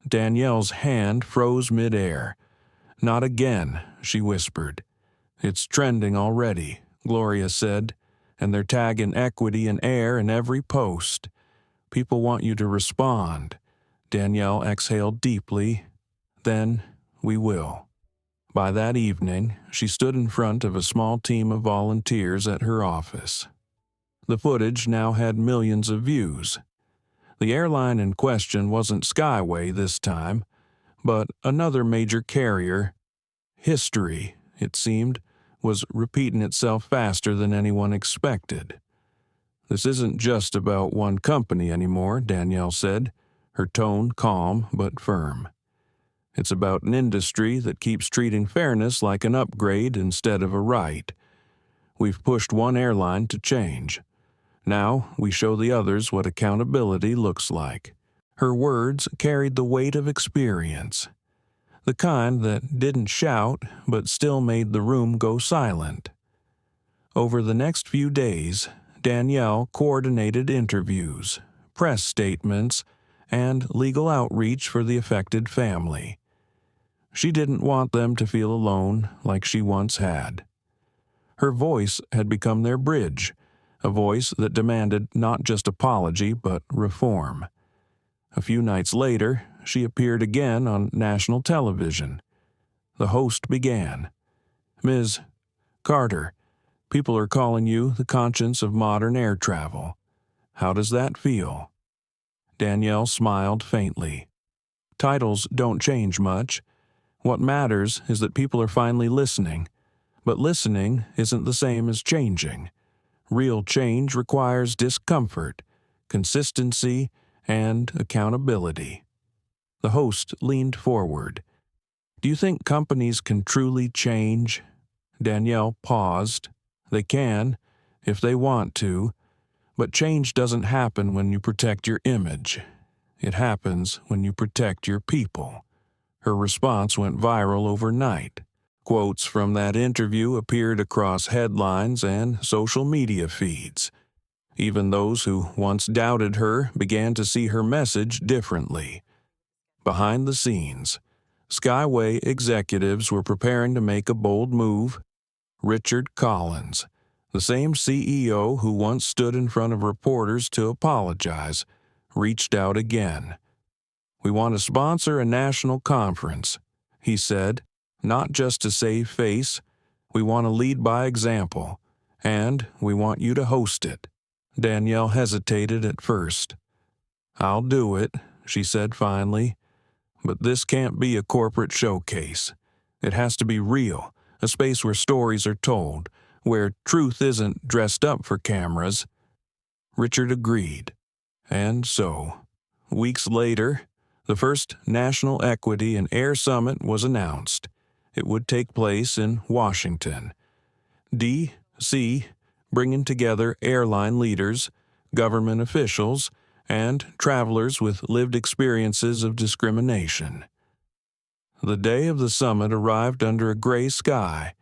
Danielle's hand froze midair. "Not again," she whispered. "It's trending already," Gloria said, "and they're tagging equity and air in every post. People want you to respond." Danielle exhaled deeply. "Then we will." By that evening, she stood in front of a small team of volunteers at her office. The footage now had millions of views. The airline in question wasn't Skyway this time, but another major carrier. History, it seemed, was repeating itself faster than anyone expected. "This isn't just about one company anymore," Danielle said, her tone calm but firm. "It's about an industry that keeps treating fairness like an upgrade instead of a right. We've pushed one airline to change. Now we show the others what accountability looks like." Her words carried the weight of experience, the kind that didn't shout but still made the room go silent. Over the next few days, Danielle coordinated interviews, press statements, and legal outreach for the affected family. She didn't want them to feel alone like she once had. Her voice had become their bridge, a voice that demanded not just apology but reform. A few nights later, she appeared again on national television. The host began. "Ms. Carter, people are calling you the conscience of modern air travel. How does that feel?" Danielle smiled faintly. "Titles don't change much. What matters is that people are finally listening. But listening isn't the same as changing. Real change requires discomfort, consistency, and accountability." The host leaned forward. "Do you think companies can truly change?" Danielle paused. "They can, if they want to, but change doesn't happen when you protect your image. It happens when you protect your people." Her response went viral overnight. Quotes from that interview appeared across headlines and social media feeds. Even those who once doubted her began to see her message differently. Behind the scenes, Skyway executives were preparing to make a bold move. Richard Collins, the same CEO who once stood in front of reporters to apologize, reached out again. "We want to sponsor a national conference," he said, "not just to save face. We want to lead by example, and we want you to host it." Danielle hesitated at first. "I'll do it," she said finally, "but this can't be a corporate showcase. It has to be real, a space where stories are told, where truth isn't dressed up for cameras." Richard agreed. And so, weeks later, The first National Equity and Air Summit was announced. It would take place in Washington, D.C., bringing together airline leaders, government officials, and travelers with lived experiences of discrimination. The day of the summit arrived under a gray sky.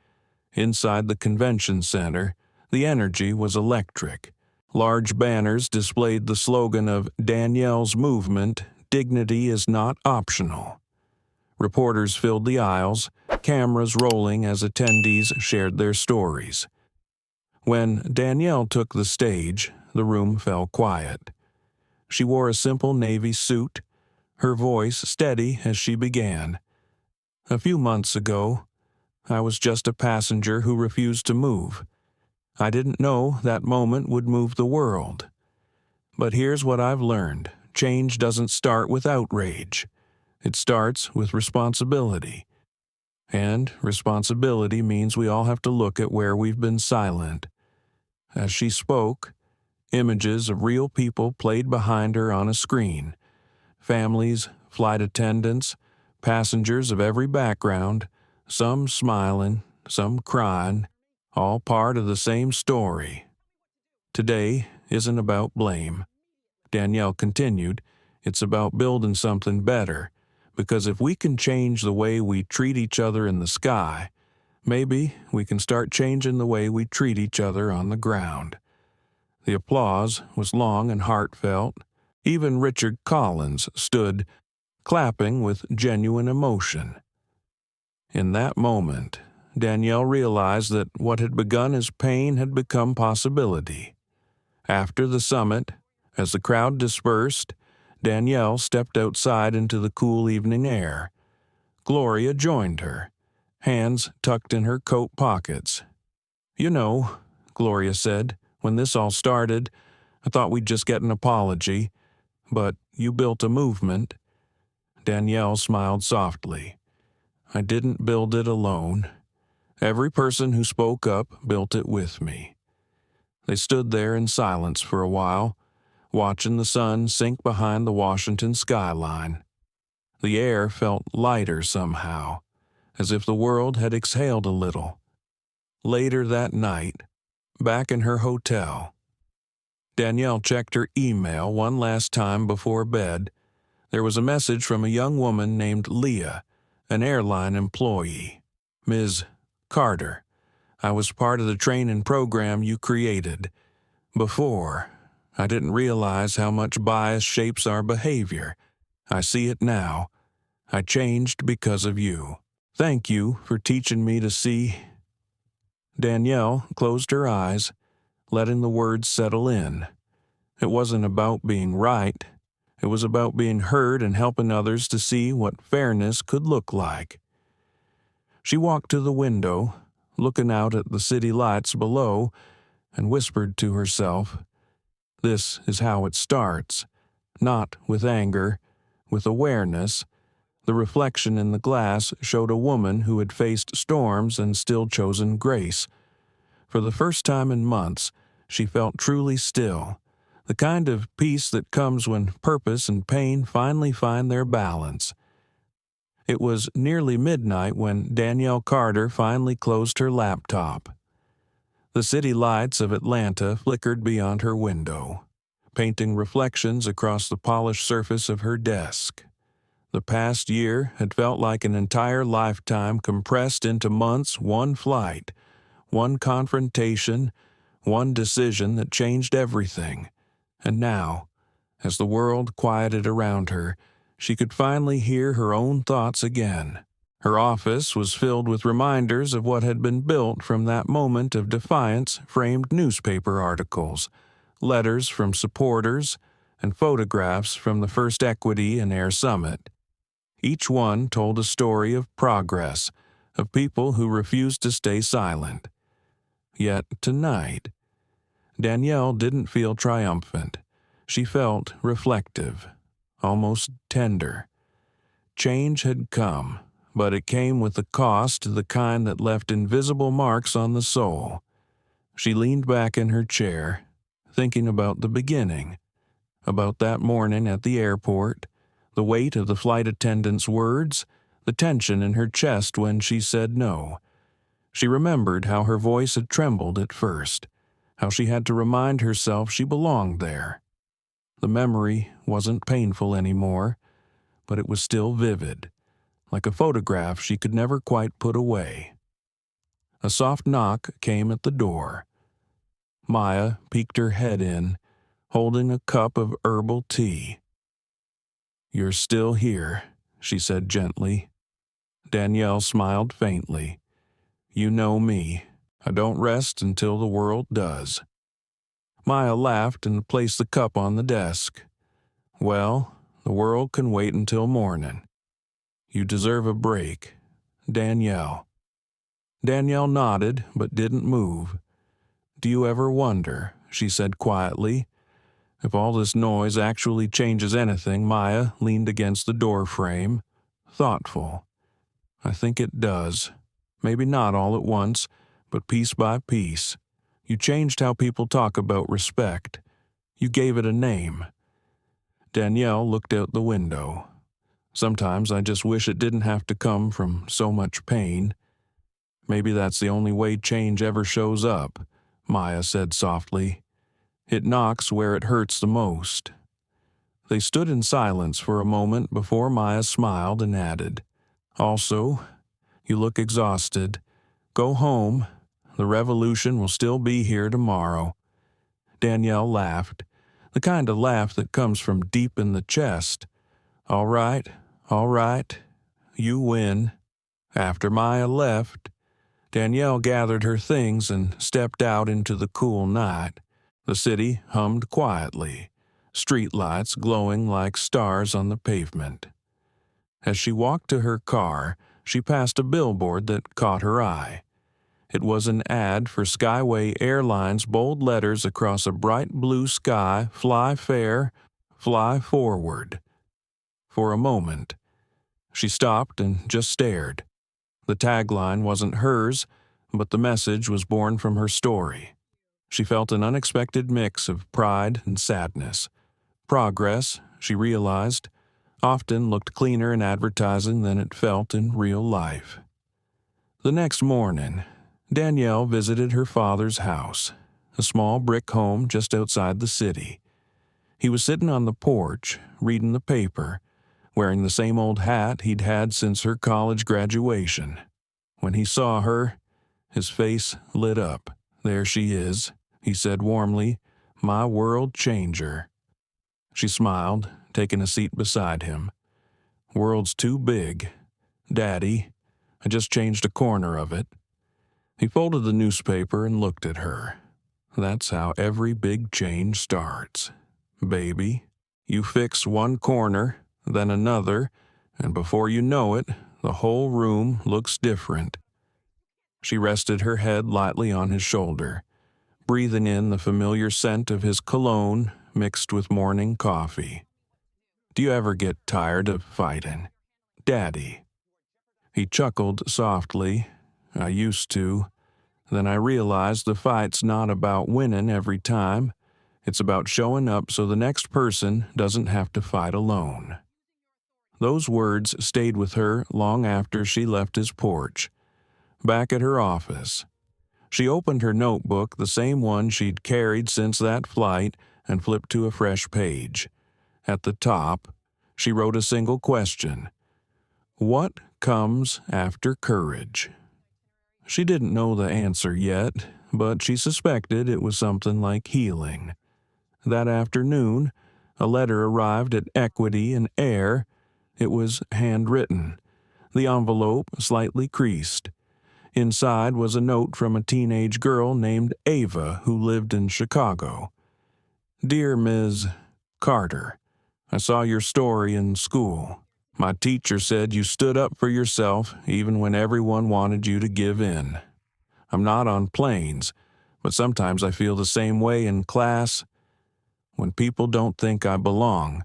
Inside the convention center, the energy was electric. Large banners displayed the slogan of Danielle's movement, "Dignity is not optional." Reporters filled the aisles, cameras rolling as attendees shared their stories. When Danielle took the stage, the room fell quiet. She wore a simple navy suit, her voice steady as she began. "A few months ago, I was just a passenger who refused to move. I didn't know that moment would move the world. But here's what I've learned. Change doesn't start with outrage. It starts with responsibility. And responsibility means we all have to look at where we've been silent." As she spoke, images of real people played behind her on a screen. Families, flight attendants, passengers of every background, some smiling, some crying, all part of the same story. Today isn't about blame. Danielle continued, it's about building something better, because if we can change the way we treat each other in the sky, maybe we can start changing the way we treat each other on the ground. The applause was long and heartfelt. Even Richard Collins stood, clapping with genuine emotion. In that moment, Danielle realized that what had begun as pain had become possibility. After the summit, as the crowd dispersed, Danielle stepped outside into the cool evening air. Gloria joined her, hands tucked in her coat pockets. "You know," Gloria said, "when this all started, I thought we'd just get an apology. But you built a movement." Danielle smiled softly. "I didn't build it alone. Every person who spoke up built it with me." They stood there in silence for a while, watching the sun sink behind the Washington skyline. The air felt lighter somehow, as if the world had exhaled a little. Later that night, back in her hotel, Danielle checked her email one last time before bed. There was a message from a young woman named Leah, an airline employee. "Ms. Carter, I was part of the training program you created. Before, I didn't realize how much bias shapes our behavior. I see it now. I changed because of you. Thank you for teaching me to see." Danielle closed her eyes, letting the words settle in. It wasn't about being right. It was about being heard and helping others to see what fairness could look like. She walked to the window, looking out at the city lights below, and whispered to herself, "This is how it starts. Not with anger, with awareness." The reflection in the glass showed a woman who had faced storms and still chosen grace. For the first time in months, she felt truly still, the kind of peace that comes when purpose and pain finally find their balance. It was nearly midnight when Danielle Carter finally closed her laptop. The city lights of Atlanta flickered beyond her window, painting reflections across the polished surface of her desk. The past year had felt like an entire lifetime compressed into months, one flight, one confrontation, one decision that changed everything. And now, as the world quieted around her, she could finally hear her own thoughts again. Her office was filled with reminders of what had been built from that moment of defiance, framed newspaper articles, letters from supporters, and photographs from the first Equity and Air Summit. Each one told a story of progress, of people who refused to stay silent. Yet tonight, Danielle didn't feel triumphant. She felt reflective, almost tender. Change had come, but it came with a cost, the kind that left invisible marks on the soul. She leaned back in her chair, thinking about the beginning, about that morning at the airport, The weight of the flight attendant's words, the tension in her chest when she said no. She remembered how her voice had trembled at first, how she had to remind herself she belonged there. The memory wasn't painful anymore, but it was still vivid, like a photograph she could never quite put away. A soft knock came at the door. Maya peeked her head in, holding a cup of herbal tea. "You're still here," she said gently. Danielle smiled faintly. "You know me. I don't rest until the world does." Maya laughed and placed the cup on the desk. "Well, the world can wait until morning. You deserve a break. Danielle." Danielle nodded but didn't move. "Do you ever wonder," she said quietly, "if all this noise actually changes anything?" Maya leaned against the door frame, thoughtful. "I think it does. Maybe not all at once, but piece by piece. You changed how people talk about respect. You gave it a name." Danielle looked out the window. "Sometimes I just wish it didn't have to come from so much pain. Maybe that's the only way change ever shows up," Maya said softly. "It knocks where it hurts the most." They stood in silence for a moment before Maya smiled and added, "Also, you look exhausted. Go home. The revolution will still be here tomorrow." Danielle laughed, the kind of laugh that comes from deep in the chest. All right, you win." After Maya left, Danielle gathered her things and stepped out into the cool night. The city hummed quietly, streetlights glowing like stars on the pavement. As she walked to her car, she passed a billboard that caught her eye. It was an ad for Skyway Airlines' bold letters across a bright blue sky: "Fly fair, fly forward." For a moment, she stopped and just stared. The tagline wasn't hers, but the message was born from her story. She felt an unexpected mix of pride and sadness. Progress, she realized, often looked cleaner in advertising than it felt in real life. The next morning, Danielle visited her father's house, a small brick home just outside the city. He was sitting on the porch, reading the paper, wearing the same old hat he'd had since her college graduation. When he saw her, his face lit up. "There she is," he said warmly, "my world changer." She smiled, taking a seat beside him. "World's too big. Daddy, I just changed a corner of it." He folded the newspaper and looked at her. "That's how every big change starts. Baby, you fix one corner, then another, and before you know it, the whole room looks different." She rested her head lightly on his shoulder, breathing in the familiar scent of his cologne mixed with morning coffee. "Do you ever get tired of fighting, Daddy?" He chuckled softly. "I used to. Then I realized the fight's not about winning every time. It's about showing up so the next person doesn't have to fight alone." Those words stayed with her long after she left his porch. Back at her office, she opened her notebook, the same one she'd carried since that flight, and flipped to a fresh page. At the top, she wrote a single question: "What comes after courage?" She didn't know the answer yet, but she suspected it was something like healing. That afternoon, a letter arrived at Equity and Air. It was handwritten, the envelope slightly creased. Inside was a note from a teenage girl named Ava who lived in Chicago. "Dear Ms. Carter, I saw your story in school. My teacher said you stood up for yourself even when everyone wanted you to give in. I'm not on planes, but sometimes I feel the same way in class. When people don't think I belong,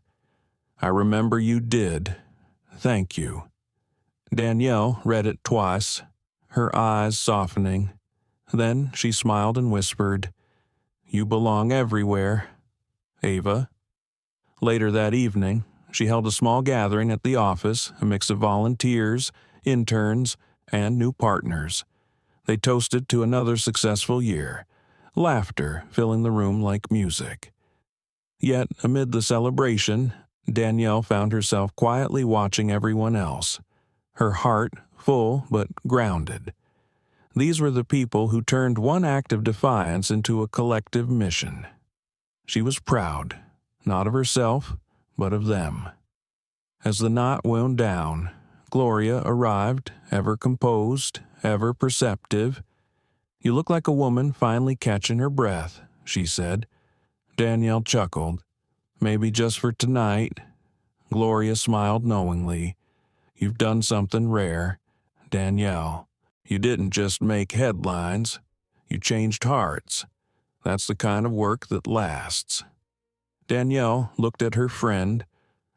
I remember you did. Thank you." Danielle read it twice, her eyes softening. Then she smiled and whispered, "You belong everywhere, Ava." Later that evening, she held a small gathering at the office, a mix of volunteers, interns, and new partners. They toasted to another successful year, laughter filling the room like music. Yet, amid the celebration, Danielle found herself quietly watching everyone else, her heart full but grounded. These were the people who turned one act of defiance into a collective mission. She was proud, not of herself, but of them. As the knot wound down, Gloria arrived, ever composed, ever perceptive. "You look like a woman finally catching her breath," she said. Danielle chuckled. "Maybe just for tonight." Gloria smiled knowingly. "You've done something rare, Danielle. You didn't just make headlines. You changed hearts. That's the kind of work that lasts." Danielle looked at her friend,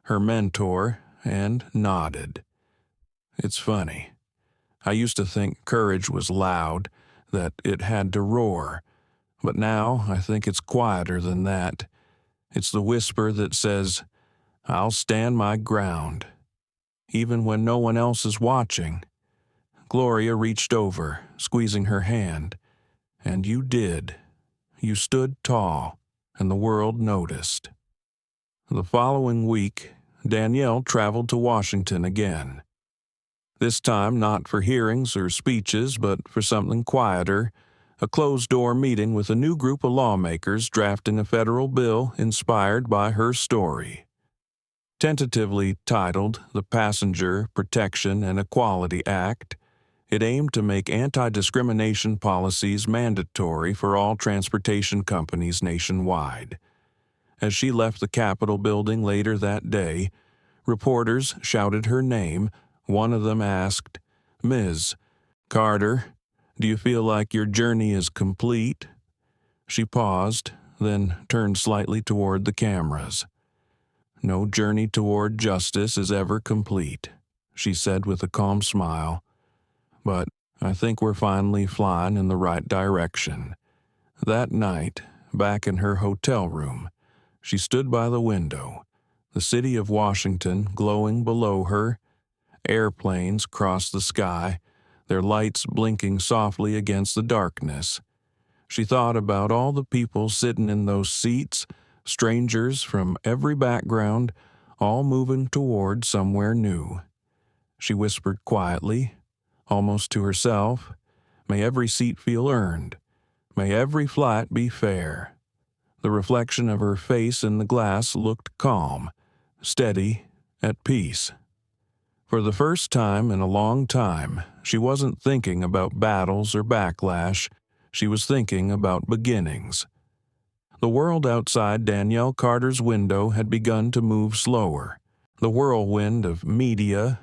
her mentor, and nodded. "It's funny. I used to think courage was loud, that it had to roar. But now I think it's quieter than that. It's the whisper that says, 'I'll stand my ground,' even when no one else is watching." Gloria reached over, squeezing her hand. "And you did. You stood tall, and the world noticed." The following week, Danielle traveled to Washington again. This time not for hearings or speeches, but for something quieter, a closed-door meeting with a new group of lawmakers drafting a federal bill inspired by her story. Tentatively titled the Passenger Protection and Equality Act, it aimed to make anti-discrimination policies mandatory for all transportation companies nationwide. As she left the Capitol building later that day, reporters shouted her name. One of them asked, "Ms. Carter, do you feel like your journey is complete?" She paused, then turned slightly toward the cameras. "No journey toward justice is ever complete," she said with a calm smile. "But I think we're finally flying in the right direction." That night, back in her hotel room, she stood by the window, the city of Washington glowing below her. Airplanes crossed the sky, their lights blinking softly against the darkness. She thought about all the people sitting in those seats, strangers from every background, all moving toward somewhere new. She whispered quietly, almost to herself, "May every seat feel earned. May every flight be fair." The reflection of her face in the glass looked calm, steady, at peace. For the first time in a long time, she wasn't thinking about battles or backlash. She was thinking about beginnings. The world outside Danielle Carter's window had begun to move slower. The whirlwind of media,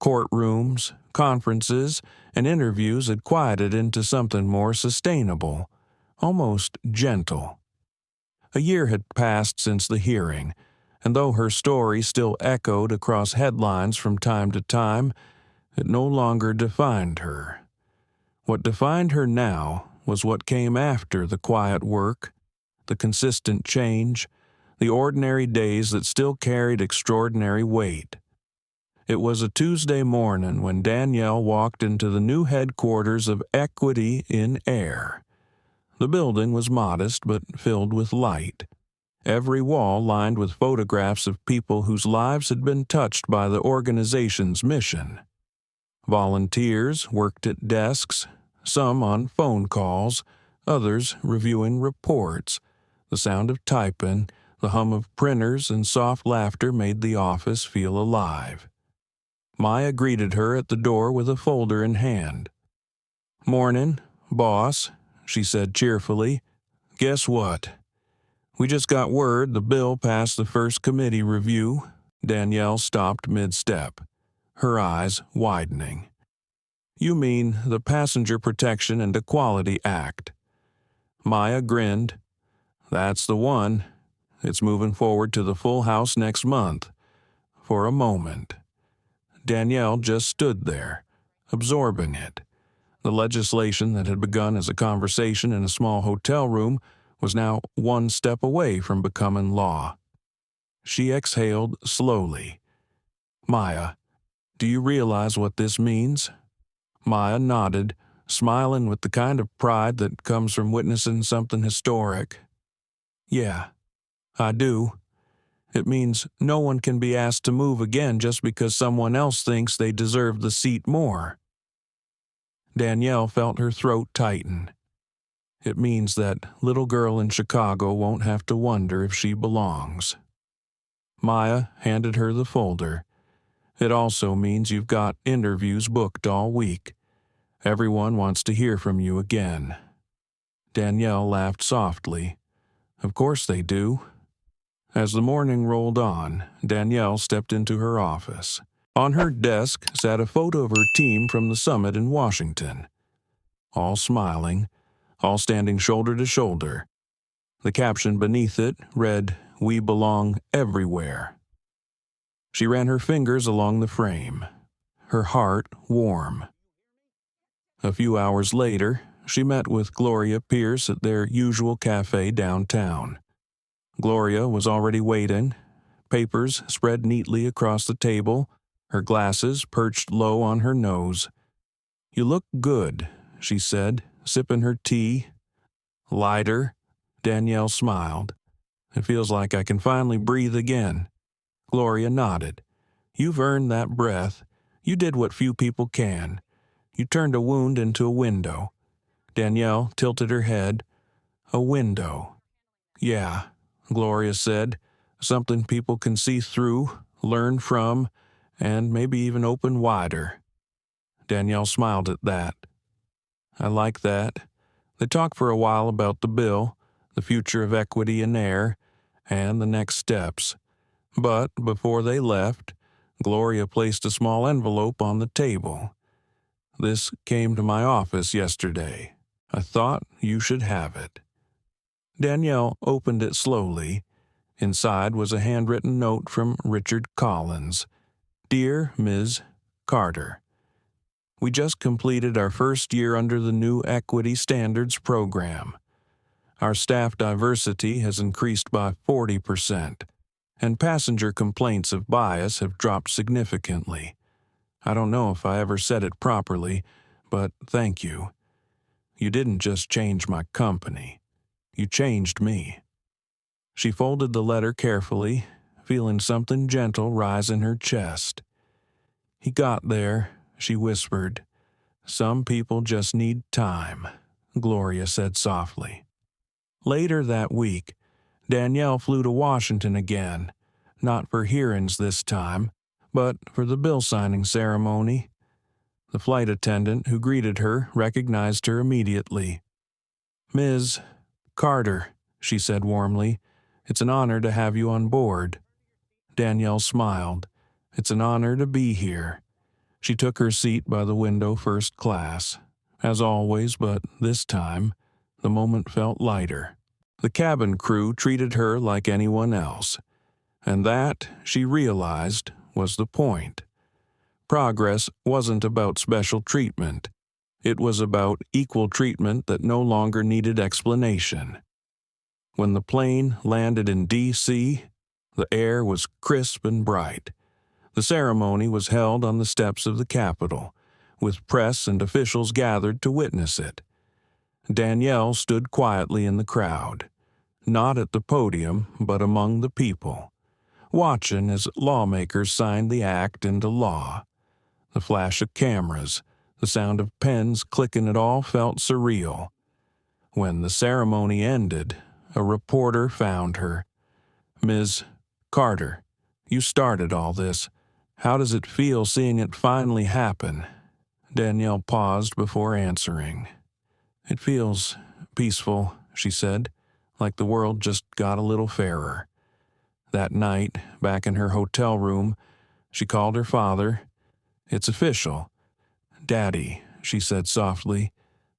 courtrooms, conferences, and interviews had quieted into something more sustainable, almost gentle. A year had passed since the hearing, and though her story still echoed across headlines from time to time, it no longer defined her. What defined her now was what came after the quiet work, the consistent change, the ordinary days that still carried extraordinary weight. It was a Tuesday morning when Danielle walked into the new headquarters of Equity in Air. The building was modest but filled with light, every wall lined with photographs of people whose lives had been touched by the organization's mission. Volunteers worked at desks, some on phone calls, others reviewing reports. The sound of typing, the hum of printers, and soft laughter made the office feel alive. Maya greeted her at the door with a folder in hand. "Morning, boss," she said cheerfully. "Guess what? We just got word the bill passed the first committee review." Danielle stopped mid-step, her eyes widening. "You mean the Passenger Protection and Equality Act?" Maya grinned. "That's the one. It's moving forward to the full House next month." For a moment, Danielle just stood there, absorbing it. The legislation that had begun as a conversation in a small hotel room was now one step away from becoming law. She exhaled slowly. "Maya, do you realize what this means?" Maya nodded, smiling with the kind of pride that comes from witnessing something historic. "Yeah, I do. It means no one can be asked to move again just because someone else thinks they deserve the seat more." Danielle felt her throat tighten. It means that little girl in Chicago won't have to wonder if she belongs. Maya handed her the folder. "It also means you've got interviews booked all week. Everyone wants to hear from you again." Danielle laughed softly. "Of course they do." As the morning rolled on, Danielle stepped into her office. On her desk sat a photo of her team from the summit in Washington. All smiling, all standing shoulder to shoulder. The caption beneath it read, "We belong everywhere." She ran her fingers along the frame, her heart warm. A few hours later, she met with Gloria Pierce at their usual cafe downtown. Gloria was already waiting, papers spread neatly across the table, her glasses perched low on her nose. "You look good," she said, sipping her tea. "Lighter?" Danielle smiled. "It feels like I can finally breathe again." Gloria nodded. "You've earned that breath. You did what few people can. You turned a wound into a window." Danielle tilted her head. "A window." "Yeah," Gloria said. "Something people can see through, learn from, and maybe even open wider." Danielle smiled at that. "I like that." They talked for a while about the bill, the future of equity in air, and the next steps. But before they left, Gloria placed a small envelope on the table. "This came to my office yesterday. I thought you should have it." Danielle opened it slowly. Inside was a handwritten note from Richard Collins. "Dear Ms. Carter, we just completed our first year under the new Equity Standards program. Our staff diversity has increased by 40%, and passenger complaints of bias have dropped significantly. I don't know if I ever said it properly, but thank you. You didn't just change my company. You changed me." She folded the letter carefully, feeling something gentle rise in her chest. "He got there," she whispered. "Some people just need time," Gloria said softly. Later that week, Danielle flew to Washington again, not for hearings this time, but for the bill signing ceremony. The flight attendant who greeted her recognized her immediately. "Ms. Carter," she said warmly, "it's an honor to have you on board." Danielle smiled. "It's an honor to be here." She took her seat by the window first class. As always, but this time, the moment felt lighter. The cabin crew treated her like anyone else, and that, she realized, was the point. Progress wasn't about special treatment. It was about equal treatment that no longer needed explanation. When the plane landed in D.C., the air was crisp and bright. The ceremony was held on the steps of the Capitol, with press and officials gathered to witness it. Danielle stood quietly in the crowd, not at the podium, but among the people, watching as lawmakers signed the act into law. The flash of cameras, the sound of pens clicking, it all felt surreal. When the ceremony ended, a reporter found her. "Ms. Carter, you started all this. How does it feel seeing it finally happen?" Danielle paused before answering. "It feels peaceful," she said, "like the world just got a little fairer." That night, back in her hotel room, she called her father. "It's official." "Daddy," she said softly,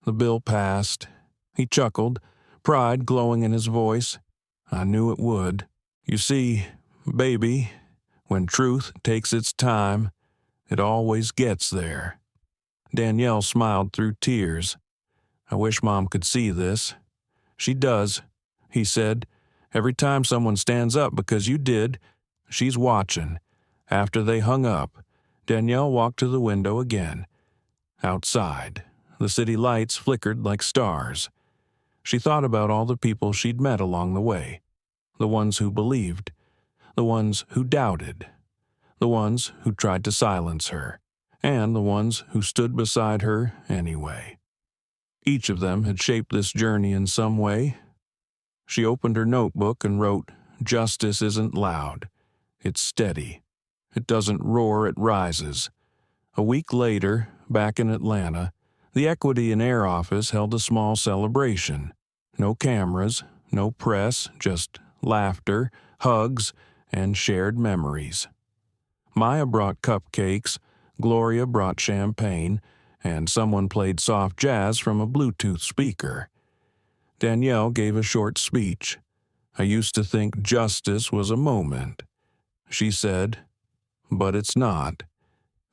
"the bill passed." He chuckled, pride glowing in his voice. "I knew it would. You see, baby, when truth takes its time, it always gets there." Danielle smiled through tears. "I wish Mom could see this." "She does," he said. "Every time someone stands up because you did, She's watching." After they hung up, Danielle walked to the window again. Outside, the city lights flickered like stars. She thought about all the people she'd met along the way. The ones who believed, the ones who doubted, the ones who tried to silence her, and the ones who stood beside her anyway. Each of them had shaped this journey in some way. She opened her notebook and wrote, "Justice isn't loud. It's steady. It doesn't roar, it rises." A week later, back in Atlanta, the Equity and Air office held a small celebration. No cameras, no press, just laughter, hugs, and shared memories. Maya brought cupcakes, Gloria brought champagne, and someone played soft jazz from a Bluetooth speaker. Danielle gave a short speech. "I used to think justice was a moment," she said, "but it's not.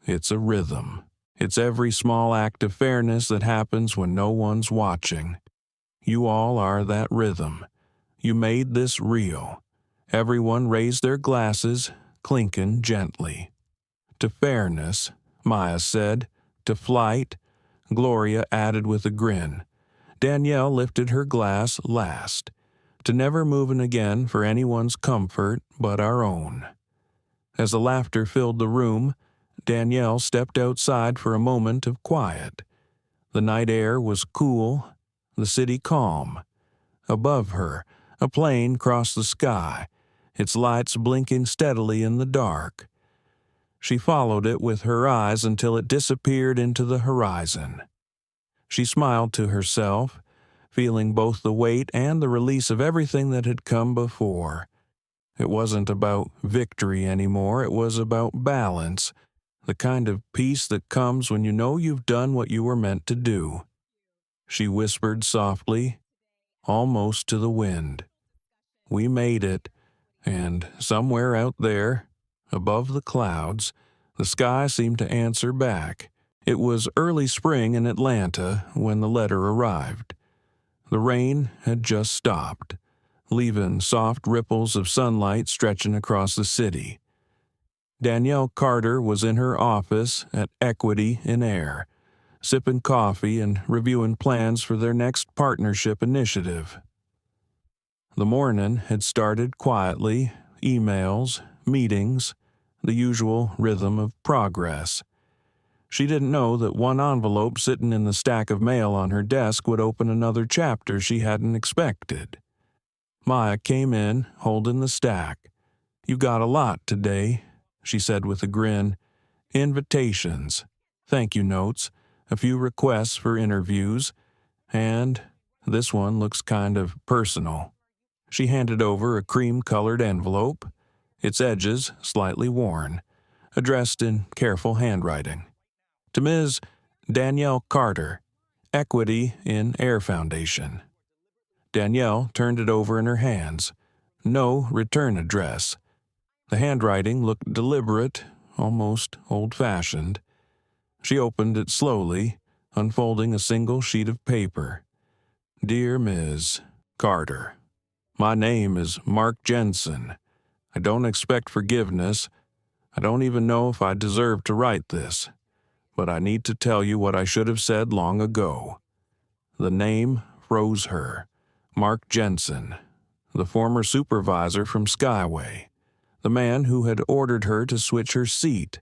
It's a rhythm. It's every small act of fairness that happens when no one's watching. You all are that rhythm. You made this real." Everyone raised their glasses, clinking gently. "To fairness," Maya said. "To flight," Gloria added with a grin. Danielle lifted her glass last. "To never moving again for anyone's comfort but our own." As the laughter filled the room, Danielle stepped outside for a moment of quiet. The night air was cool, the city calm. Above her, a plane crossed the sky, its lights blinking steadily in the dark. She followed it with her eyes until it disappeared into the horizon. She smiled to herself, feeling both the weight and the release of everything that had come before. It wasn't about victory anymore, it was about balance, the kind of peace that comes when you know you've done what you were meant to do. She whispered softly, almost to the wind, "We made it," and somewhere out there, above the clouds, the sky seemed to answer back. It was early spring in Atlanta when the letter arrived. The rain had just stopped, leaving soft ripples of sunlight stretching across the city. Danielle Carter was in her office at Equity in Air, sipping coffee and reviewing plans for their next partnership initiative. The morning had started quietly, emails, meetings, the usual rhythm of progress. She didn't know that one envelope sitting in the stack of mail on her desk would open another chapter she hadn't expected. Maya came in, holding the stack. "You got a lot today," she said with a grin. "Invitations, thank you notes, a few requests for interviews, and this one looks kind of personal." She handed over a cream-colored envelope, its edges slightly worn, addressed in careful handwriting. "To Ms. Danielle Carter, Equity in Air Foundation." Danielle turned it over in her hands. No return address. The handwriting looked deliberate, almost old-fashioned. She opened it slowly, unfolding a single sheet of paper. "Dear Ms. Carter, my name is Mark Jensen. I don't expect forgiveness. I don't even know if I deserve to write this, but I need to tell you what I should have said long ago." The name froze her. Mark Jensen, the former supervisor from Skyway, the man who had ordered her to switch her seat,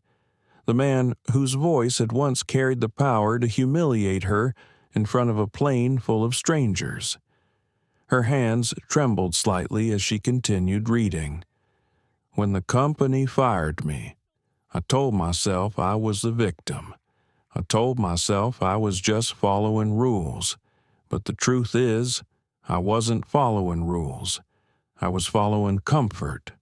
the man whose voice had once carried the power to humiliate her in front of a plane full of strangers. Her hands trembled slightly as she continued reading. "When the company fired me, I told myself I was the victim. I told myself I was just following rules. But the truth is, I wasn't following rules. I was following comfort.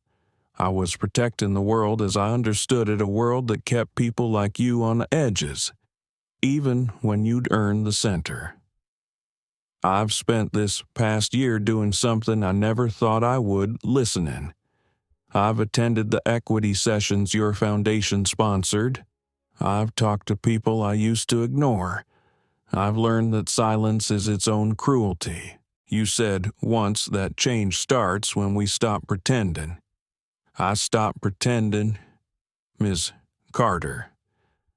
I was protecting the world as I understood it, a world that kept people like you on the edges, even when you'd earned the center. I've spent this past year doing something I never thought I would, listening. I've attended the equity sessions your foundation sponsored. I've talked to people I used to ignore. I've learned that silence is its own cruelty. You said once that change starts when we stop pretending. I stopped pretending. Miss Carter,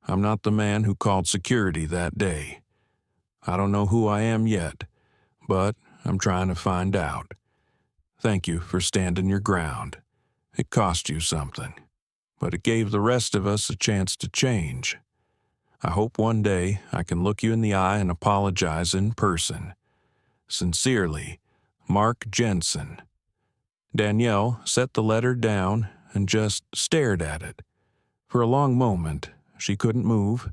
I'm not the man who called security that day. I don't know who I am yet, but I'm trying to find out. Thank you for standing your ground. It cost you something, but it gave the rest of us a chance to change. I hope one day I can look you in the eye and apologize in person. Sincerely, Mark Jensen. Danielle set the letter down and just stared at it. For a long moment, she couldn't move.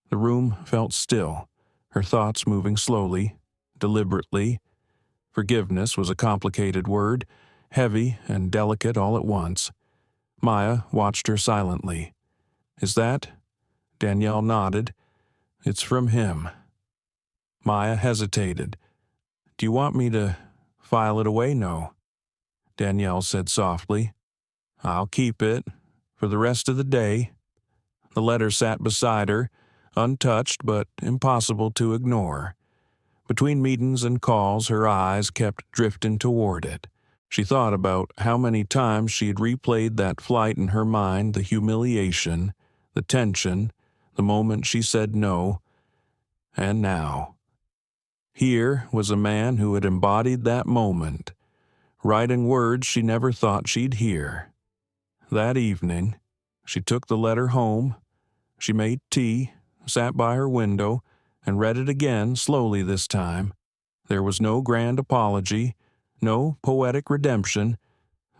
The room felt still, her thoughts moving slowly, deliberately. Forgiveness was a complicated word, heavy and delicate all at once. Maya watched her silently. Is that? Danielle nodded. It's from him. Maya hesitated. Do you want me to file it away? No. Danielle said softly. I'll keep it for the rest of the day. The letter sat beside her, untouched but impossible to ignore. Between meetings and calls, her eyes kept drifting toward it. She thought about how many times she had replayed that flight in her mind, the humiliation, the tension, the moment she said no. And now, here was a man who had embodied that moment, writing words she never thought she'd hear. That evening, she took the letter home. She made tea, sat by her window, and read it again, slowly this time. There was no grand apology, no poetic redemption,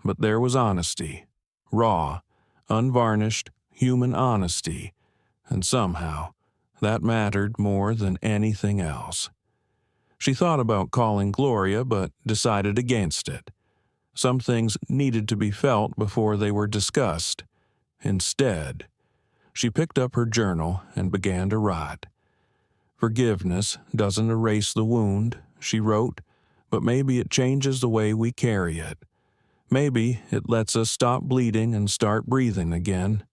but there was honesty, raw, unvarnished, human honesty, and somehow that mattered more than anything else. She thought about calling Gloria, but decided against it. Some things needed to be felt before they were discussed. Instead, she picked up her journal and began to write. Forgiveness doesn't erase the wound, she wrote, but maybe it changes the way we carry it. Maybe it lets us stop bleeding and start breathing again.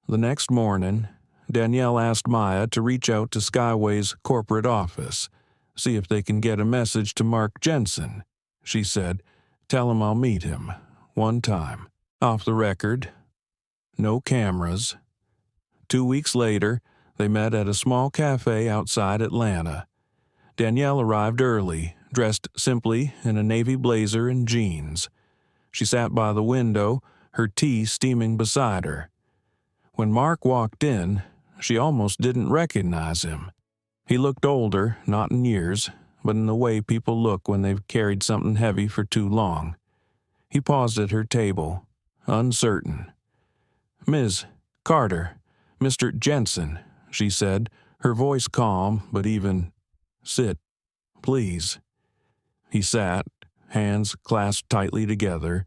The next morning, Danielle asked Maya to reach out to Skyway's corporate office, see if they can get a message to Mark Jensen. She said, tell him I'll meet him, one time, off the record. No cameras. 2 weeks later, they met at a small cafe outside Atlanta. Danielle arrived early, dressed simply in a navy blazer and jeans. She sat by the window, her tea steaming beside her. When Mark walked in, she almost didn't recognize him. He looked older, not in years, but in the way people look when they've carried something heavy for too long. He paused at her table, uncertain. Ms. Carter, Mr. Jensen, she said, her voice calm but even. Sit, please. He sat, hands clasped tightly together.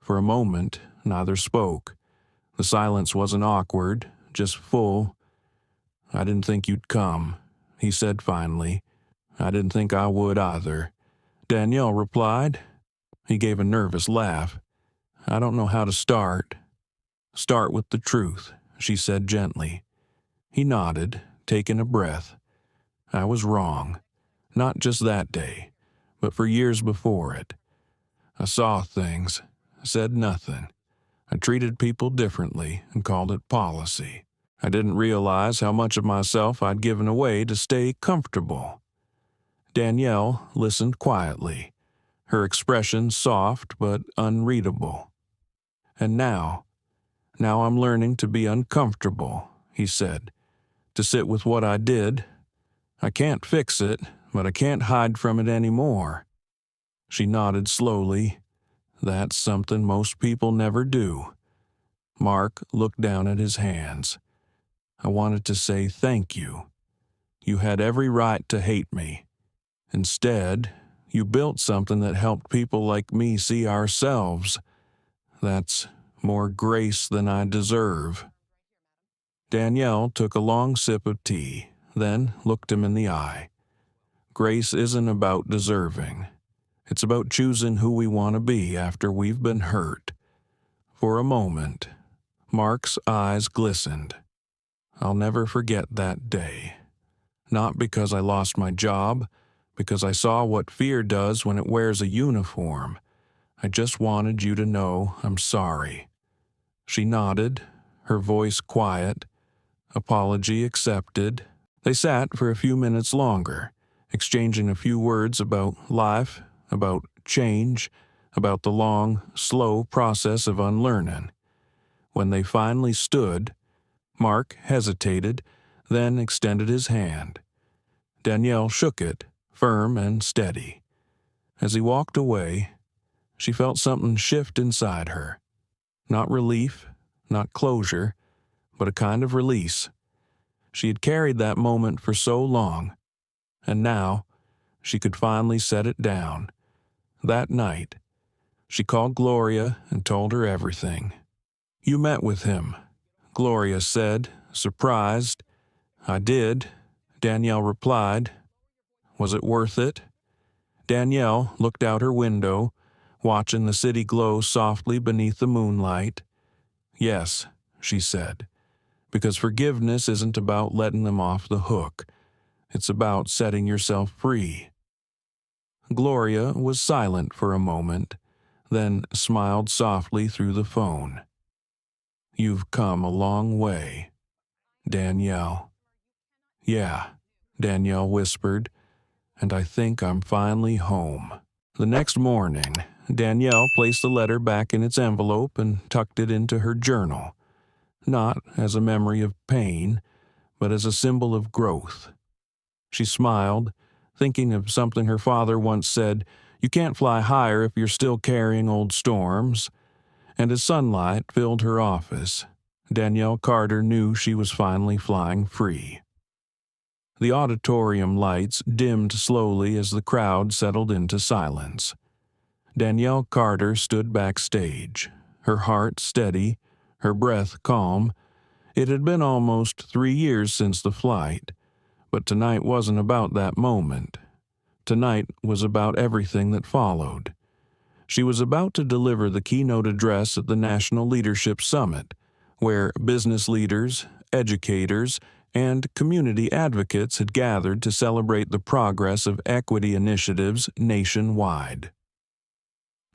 For a moment, neither spoke. The silence wasn't awkward, just full. I didn't think you'd come, he said finally. I didn't think I would either. Danielle replied. He gave a nervous laugh. I don't know how to start. Start with the truth, she said gently. He nodded, taking a breath. I was wrong. Not just that day, but for years before it. I saw things, said nothing. I treated people differently and called it policy. I didn't realize how much of myself I'd given away to stay comfortable. Danielle listened quietly, her expression soft but unreadable. And now I'm learning to be uncomfortable, he said, to sit with what I did. I can't fix it, but I can't hide from it anymore. She nodded slowly. That's something most people never do. Mark looked down at his hands. I wanted to say thank you. You had every right to hate me. Instead, you built something that helped people like me see ourselves. That's more grace than I deserve. Danielle took a long sip of tea, then looked him in the eye. Grace isn't about deserving. It's about choosing who we want to be after we've been hurt. For a moment, Mark's eyes glistened. I'll never forget that day. Not because I lost my job, because I saw what fear does when it wears a uniform. I just wanted you to know I'm sorry." She nodded, her voice quiet, apology accepted. They sat for a few minutes longer, exchanging a few words about life, about change, about the long, slow process of unlearning. When they finally stood, Mark hesitated, then extended his hand. Danielle shook it, firm and steady. As he walked away, she felt something shift inside her. Not relief, not closure, but a kind of release. She had carried that moment for so long, and now she could finally set it down. That night, she called Gloria and told her everything. "You met with him," Gloria said, surprised. "I did," Danielle replied. "Was it worth it?" Danielle looked out her window, watching the city glow softly beneath the moonlight. "Yes," she said, "because forgiveness isn't about letting them off the hook. It's about setting yourself free." Gloria was silent for a moment, then smiled softly through the phone. "You've come a long way, Danielle." "Yeah," Danielle whispered, "and I think I'm finally home." The next morning, Danielle placed the letter back in its envelope and tucked it into her journal, not as a memory of pain, but as a symbol of growth. She smiled, thinking of something her father once said, "You can't fly higher if you're still carrying old storms." And as sunlight filled her office, Danielle Carter knew she was finally flying free. The auditorium lights dimmed slowly as the crowd settled into silence. Danielle Carter stood backstage, her heart steady, her breath calm. It had been almost 3 years since the flight, but tonight wasn't about that moment. Tonight was about everything that followed. She was about to deliver the keynote address at the National Leadership Summit, where business leaders, educators, and community advocates had gathered to celebrate the progress of equity initiatives nationwide.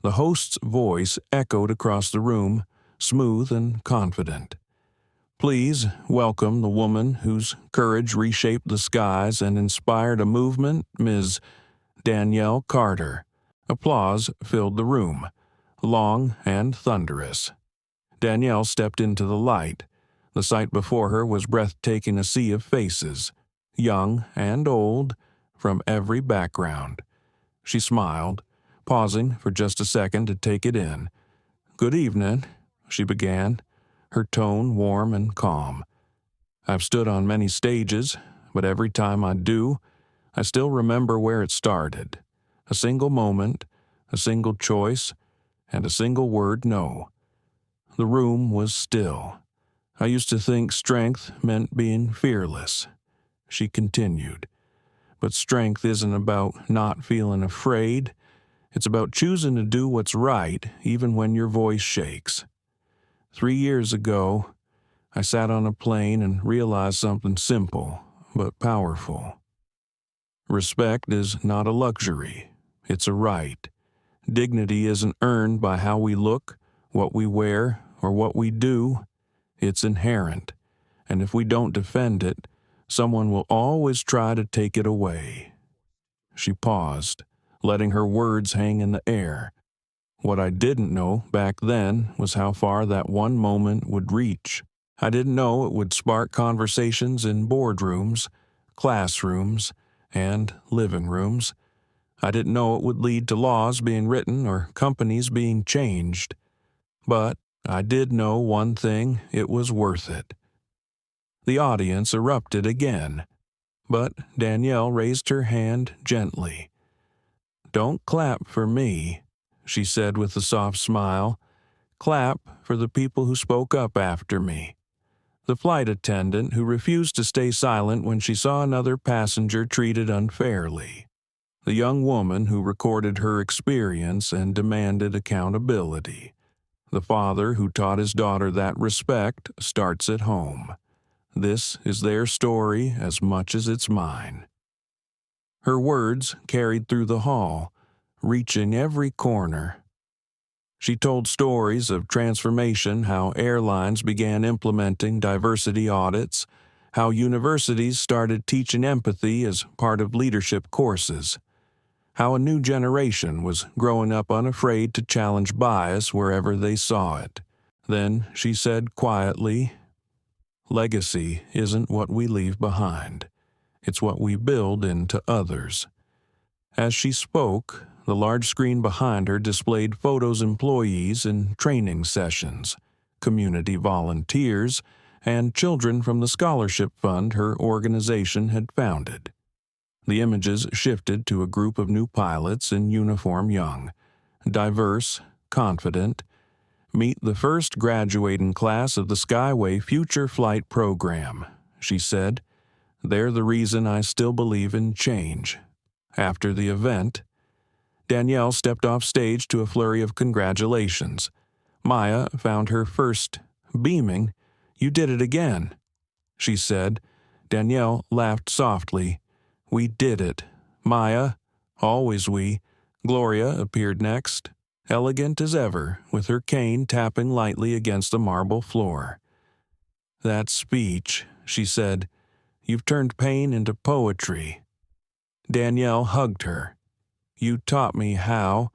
The host's voice echoed across the room, smooth and confident. "Please welcome the woman whose courage reshaped the skies and inspired a movement, Ms. Danielle Carter." Applause filled the room, long and thunderous. Danielle stepped into the light. The sight before her was breathtaking, a sea of faces, young and old, from every background. She smiled, pausing for just a second to take it in. "Good evening," she began, her tone warm and calm. "I've stood on many stages, but every time I do, I still remember where it started. A single moment, a single choice, and a single word no." The room was still. "I used to think strength meant being fearless," she continued. "But strength isn't about not feeling afraid. It's about choosing to do what's right even when your voice shakes. 3 years ago, I sat on a plane and realized something simple but powerful. Respect is not a luxury, it's a right. Dignity isn't earned by how we look, what we wear, or what we do. It's inherent, and if we don't defend it, someone will always try to take it away." She paused, letting her words hang in the air. What I didn't know back then was how far that one moment would reach. I didn't know it would spark conversations in boardrooms, classrooms, and living rooms. I didn't know it would lead to laws being written or companies being changed. But I did know one thing: it was worth it. The audience erupted again, but Danielle raised her hand gently. "Don't clap for me," she said with a soft smile. "Clap for the people who spoke up after me." The flight attendant who refused to stay silent when she saw another passenger treated unfairly. The young woman who recorded her experience and demanded accountability. The father who taught his daughter that respect starts at home. This is their story as much as it's mine. Her words carried through the hall, reaching every corner. She told stories of transformation, how airlines began implementing diversity audits, how universities started teaching empathy as part of leadership courses, how a new generation was growing up unafraid to challenge bias wherever they saw it. Then she said quietly, "Legacy isn't what we leave behind. It's what we build into others." As she spoke, the large screen behind her displayed photos of employees in training sessions, community volunteers, and children from the scholarship fund her organization had founded. The images shifted to a group of new pilots in uniform young, diverse, confident. "Meet the first graduating class of the Skyway Future Flight Program," she said. "They're the reason I still believe in change." After the event, Danielle stepped off stage to a flurry of congratulations. Maya found her first, beaming. "You did it again," she said. Danielle laughed softly. "We did it. Maya, always we." Gloria appeared next, elegant as ever, with her cane tapping lightly against the marble floor. "That speech," she said, "you've turned pain into poetry." Danielle hugged her. "You taught me how."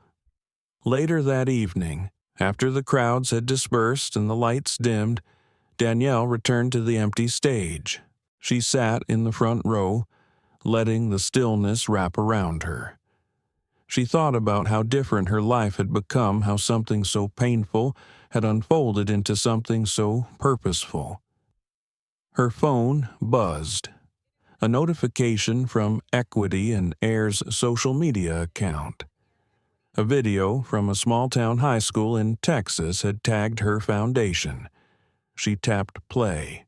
Later that evening, after the crowds had dispersed and the lights dimmed, Danielle returned to the empty stage. She sat in the front row, letting the stillness wrap around her. She thought about how different her life had become, how something so painful had unfolded into something so purposeful. Her phone buzzed. A notification from Equity and Air's social media account. A video from a small-town high school in Texas had tagged her foundation. She tapped play.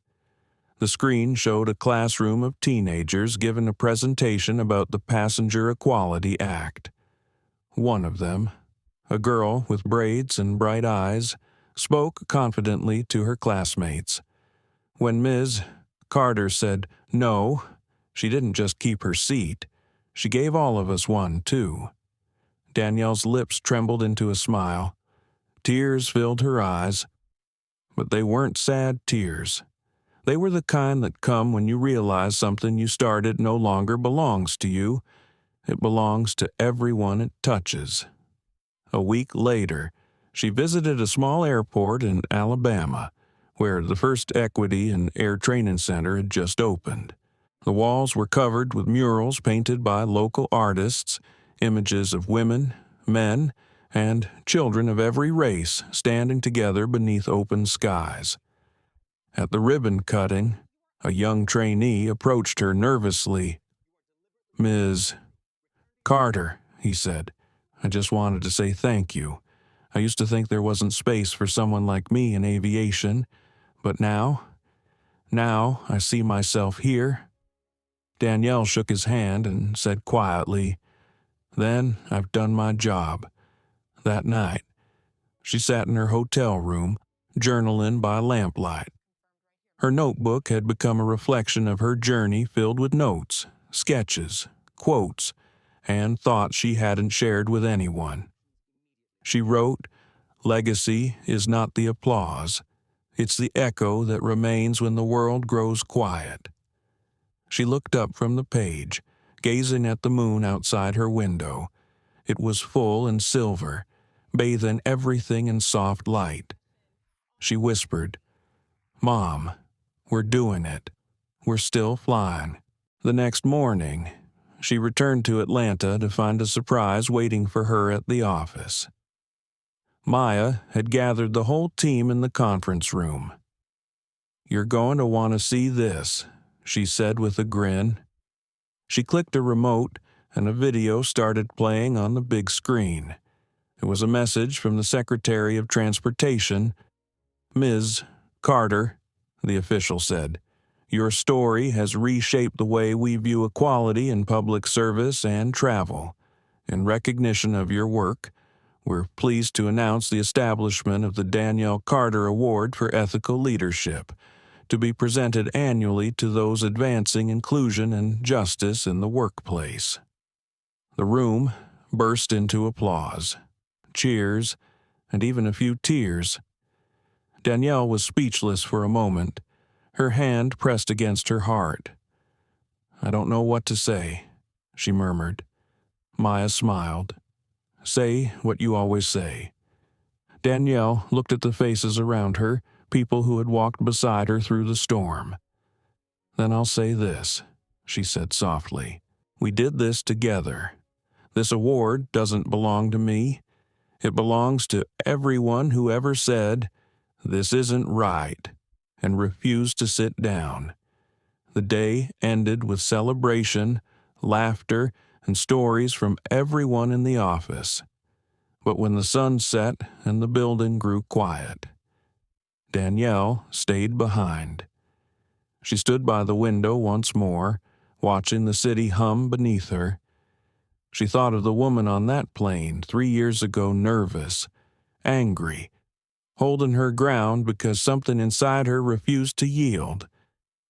The screen showed a classroom of teenagers giving a presentation about the Passenger Equality Act. One of them, a girl with braids and bright eyes, spoke confidently to her classmates. When Ms. Carter said no, she didn't just keep her seat. She gave all of us one, too. Danielle's lips trembled into a smile. Tears filled her eyes. But they weren't sad tears. They were the kind that come when you realize something you started no longer belongs to you. It belongs to everyone it touches. A week later, she visited a small airport in Alabama, where the first Equity and Air Training Center had just opened. The walls were covered with murals painted by local artists, images of women, men, and children of every race standing together beneath open skies. At the ribbon cutting, a young trainee approached her nervously. "Ms. Carter," he said, "I just wanted to say thank you. I used to think there wasn't space for someone like me in aviation, but now I see myself here." Danielle shook his hand and said quietly, "Then I've done my job." That night, she sat in her hotel room, journaling by lamplight. Her notebook had become a reflection of her journey filled with notes, sketches, quotes, and thoughts she hadn't shared with anyone. She wrote, "Legacy is not the applause. It's the echo that remains when the world grows quiet." She looked up from the page, gazing at the moon outside her window. It was full and silver, bathing everything in soft light. She whispered, "Mom, we're doing it. We're still flying." The next morning, she returned to Atlanta to find a surprise waiting for her at the office. Maya had gathered the whole team in the conference room. "You're going to want to see this," she said with a grin. She clicked a remote, and a video started playing on the big screen. It was a message from the Secretary of Transportation. "Ms. Carter," the official said, "your story has reshaped the way we view equality in public service and travel. In recognition of your work, we're pleased to announce the establishment of the Danielle Carter Award for Ethical Leadership, to be presented annually to those advancing inclusion and justice in the workplace." The room burst into applause, cheers, and even a few tears. Danielle was speechless for a moment, her hand pressed against her heart. "I don't know what to say," she murmured. Maya smiled. "Say what you always say." Danielle looked at the faces around her, people who had walked beside her through the storm. "Then I'll say this," she said softly. "We did this together. This award doesn't belong to me. It belongs to everyone who ever said, 'This isn't right,' and refused to sit down." The day ended with celebration, laughter, and stories from everyone in the office. But when the sun set and the building grew quiet, Danielle stayed behind. She stood by the window once more, watching the city hum beneath her. She thought of the woman on that plane 3 years ago, nervous, angry, holding her ground because something inside her refused to yield.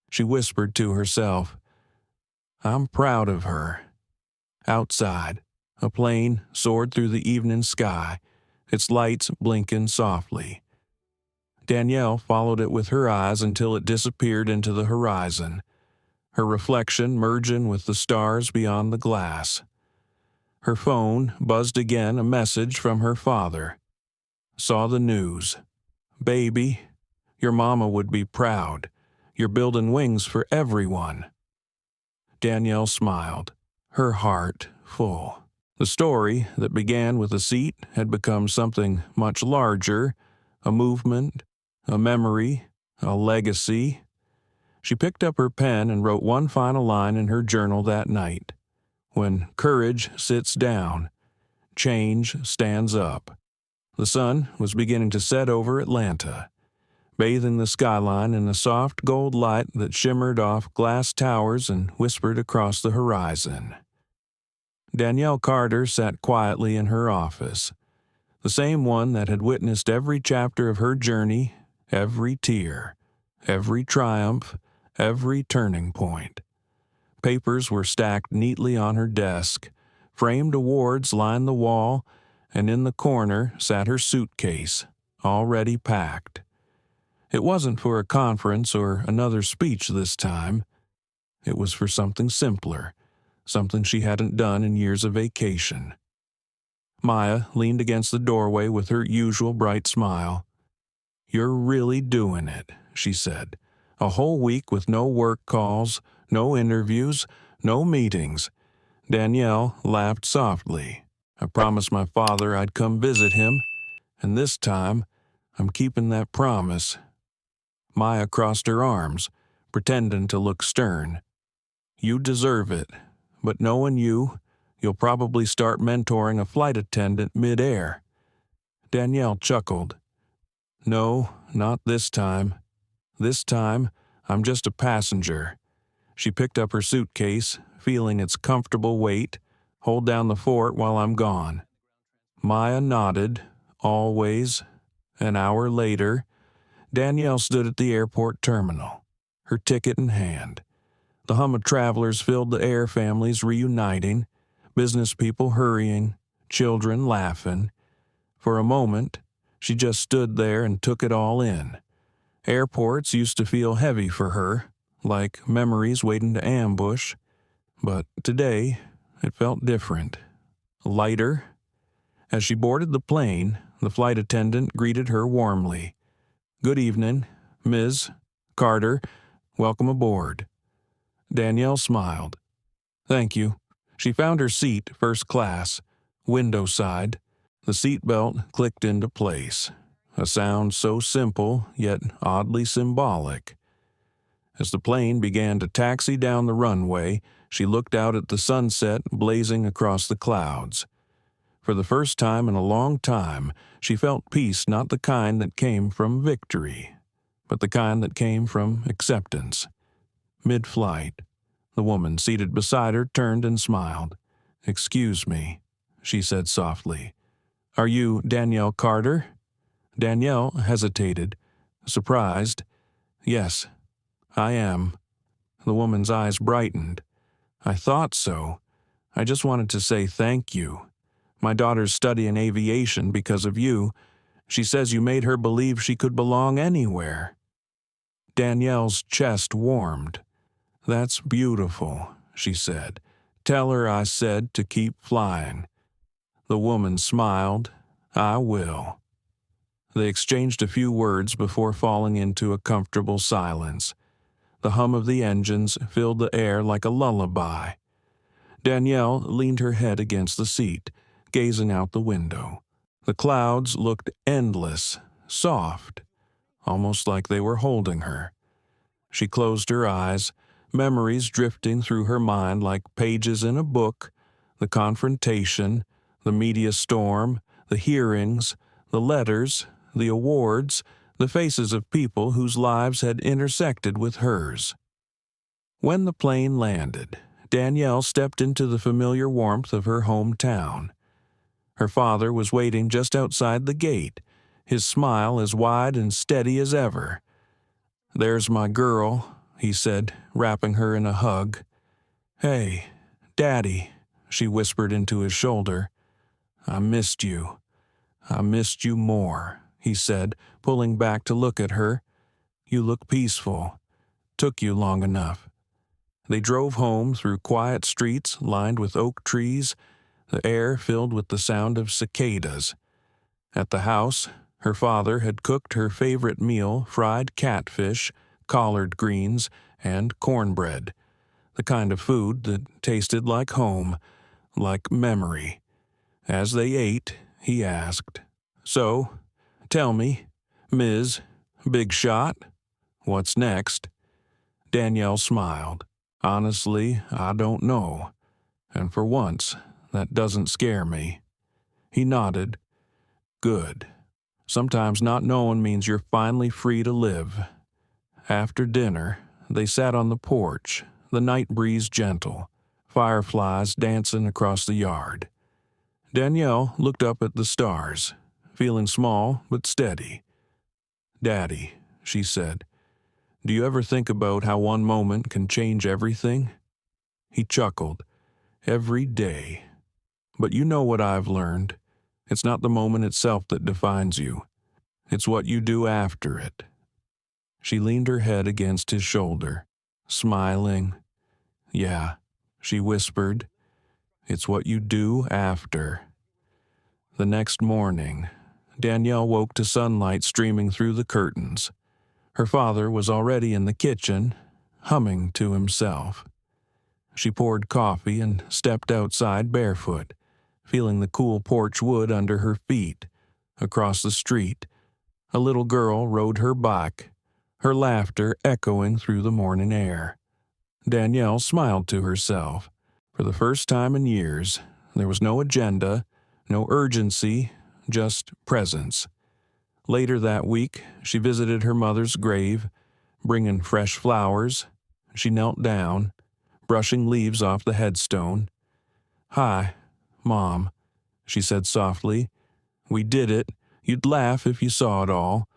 She whispered to herself, "I'm proud of her." Outside, a plane soared through the evening sky, its lights blinking softly. Danielle followed it with her eyes until it disappeared into the horizon, her reflection merging with the stars beyond the glass. Her phone buzzed again, a message from her father. "Saw the news. Baby, your mama would be proud. You're building wings for everyone." Danielle smiled, her heart full. The story that began with a seat had become something much larger, a movement, a memory, a legacy. She picked up her pen and wrote one final line in her journal that night. "When courage sits down, change stands up." The sun was beginning to set over Atlanta, bathing the skyline in a soft gold light that shimmered off glass towers and whispered across the horizon. Danielle Carter sat quietly in her office, the same one that had witnessed every chapter of her journey, every tear, every triumph, every turning point. Papers were stacked neatly on her desk, framed awards lined the wall, and in the corner sat her suitcase, already packed. It wasn't for a conference or another speech this time. It was for something simpler, something she hadn't done in years of vacation. Maya leaned against the doorway with her usual bright smile. "You're really doing it," she said. "A whole week with no work calls, no interviews, no meetings." Danielle laughed softly. "I promised my father I'd come visit him, and this time I'm keeping that promise." Maya crossed her arms, pretending to look stern. "You deserve it, but knowing you, you'll probably start mentoring a flight attendant mid-air." Danielle chuckled. "No, not this time. This time, I'm just a passenger." She picked up her suitcase, feeling its comfortable weight. "Hold down the fort while I'm gone." Maya nodded. Always. An hour later, Danielle stood at the airport terminal, her ticket in hand. The hum of travelers filled the air, families reuniting, business people hurrying, children laughing. For a moment, she just stood there and took it all in. Airports used to feel heavy for her, like memories waiting to ambush. But today, it felt different. Lighter. As she boarded the plane, the flight attendant greeted her warmly. "Good evening, Ms. Carter. Welcome aboard." Danielle smiled. "Thank you." She found her seat first class, window side. The seatbelt clicked into place, a sound so simple yet oddly symbolic. As the plane began to taxi down the runway, she looked out at the sunset blazing across the clouds. For the first time in a long time, she felt peace, not the kind that came from victory, but the kind that came from acceptance. Mid-flight, the woman seated beside her turned and smiled. "Excuse me," she said softly. "Are you Danielle Carter?" Danielle hesitated, surprised. "Yes, I am." The woman's eyes brightened. "I thought so. I just wanted to say thank you. My daughter's studying aviation because of you, She says you made her believe she could belong anywhere." Danielle's chest warmed. "That's beautiful," she said. "Tell her I said to keep flying." The woman smiled. "I will." They exchanged a few words before falling into a comfortable silence. The hum of the engines filled the air like a lullaby. Danielle leaned her head against the seat, gazing out the window. The clouds looked endless, soft, almost like they were holding her. She closed her eyes, memories drifting through her mind like pages in a book, the confrontation, the media storm, the hearings, the letters, the awards, the faces of people whose lives had intersected with hers. When the plane landed, Danielle stepped into the familiar warmth of her hometown. Her father was waiting just outside the gate, his smile as wide and steady as ever. "There's my girl," he said, wrapping her in a hug. "Hey, Daddy," she whispered into his shoulder. "I missed you. I missed you more," he said, pulling back to look at her. "You look peaceful. Took you long enough." They drove home through quiet streets lined with oak trees, the air filled with the sound of cicadas. At the house, her father had cooked her favorite meal, fried catfish, collard greens, and cornbread, the kind of food that tasted like home, like memory. As they ate, he asked, "So, tell me, Ms. Big Shot, what's next?" Danielle smiled. "Honestly, I don't know. And for once, that doesn't scare me." He nodded. "Good. Sometimes not knowing means you're finally free to live." After dinner, they sat on the porch, the night breeze gentle, fireflies dancing across the yard. Danielle looked up at the stars, feeling small but steady. "Daddy," she said, "do you ever think about how one moment can change everything?" He chuckled. "Every day. But you know what I've learned. It's not the moment itself that defines you. It's what you do after it." She leaned her head against his shoulder, smiling. "Yeah," she whispered, "it's what you do after." The next morning, Danielle woke to sunlight streaming through the curtains. Her father was already in the kitchen, humming to himself. She poured coffee and stepped outside barefoot, feeling the cool porch wood under her feet. Across the street, a little girl rode her bike, her laughter echoing through the morning air. Danielle smiled to herself. For the first time in years, there was no agenda, no urgency, just presence. Later that week, she visited her mother's grave, bringing fresh flowers. She knelt down, brushing leaves off the headstone. "Hi, Mom," she said softly. "We did it. You'd laugh if you saw it all.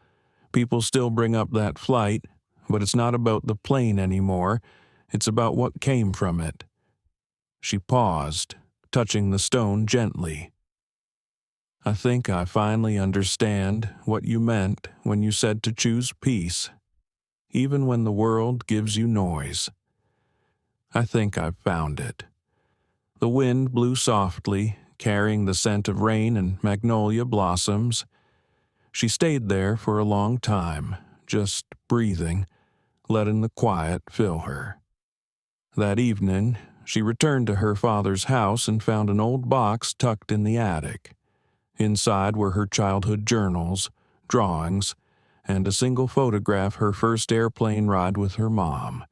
People still bring up that flight, but it's not about the plane anymore. It's about what came from it." She paused, touching the stone gently. "I think I finally understand what you meant when you said to choose peace, even when the world gives you noise. I think I've found it." The wind blew softly, carrying the scent of rain and magnolia blossoms. She stayed there for a long time, just breathing, letting the quiet fill her. That evening, she returned to her father's house and found an old box tucked in the attic. Inside were her childhood journals, drawings, and a single photograph her first airplane ride with her mom.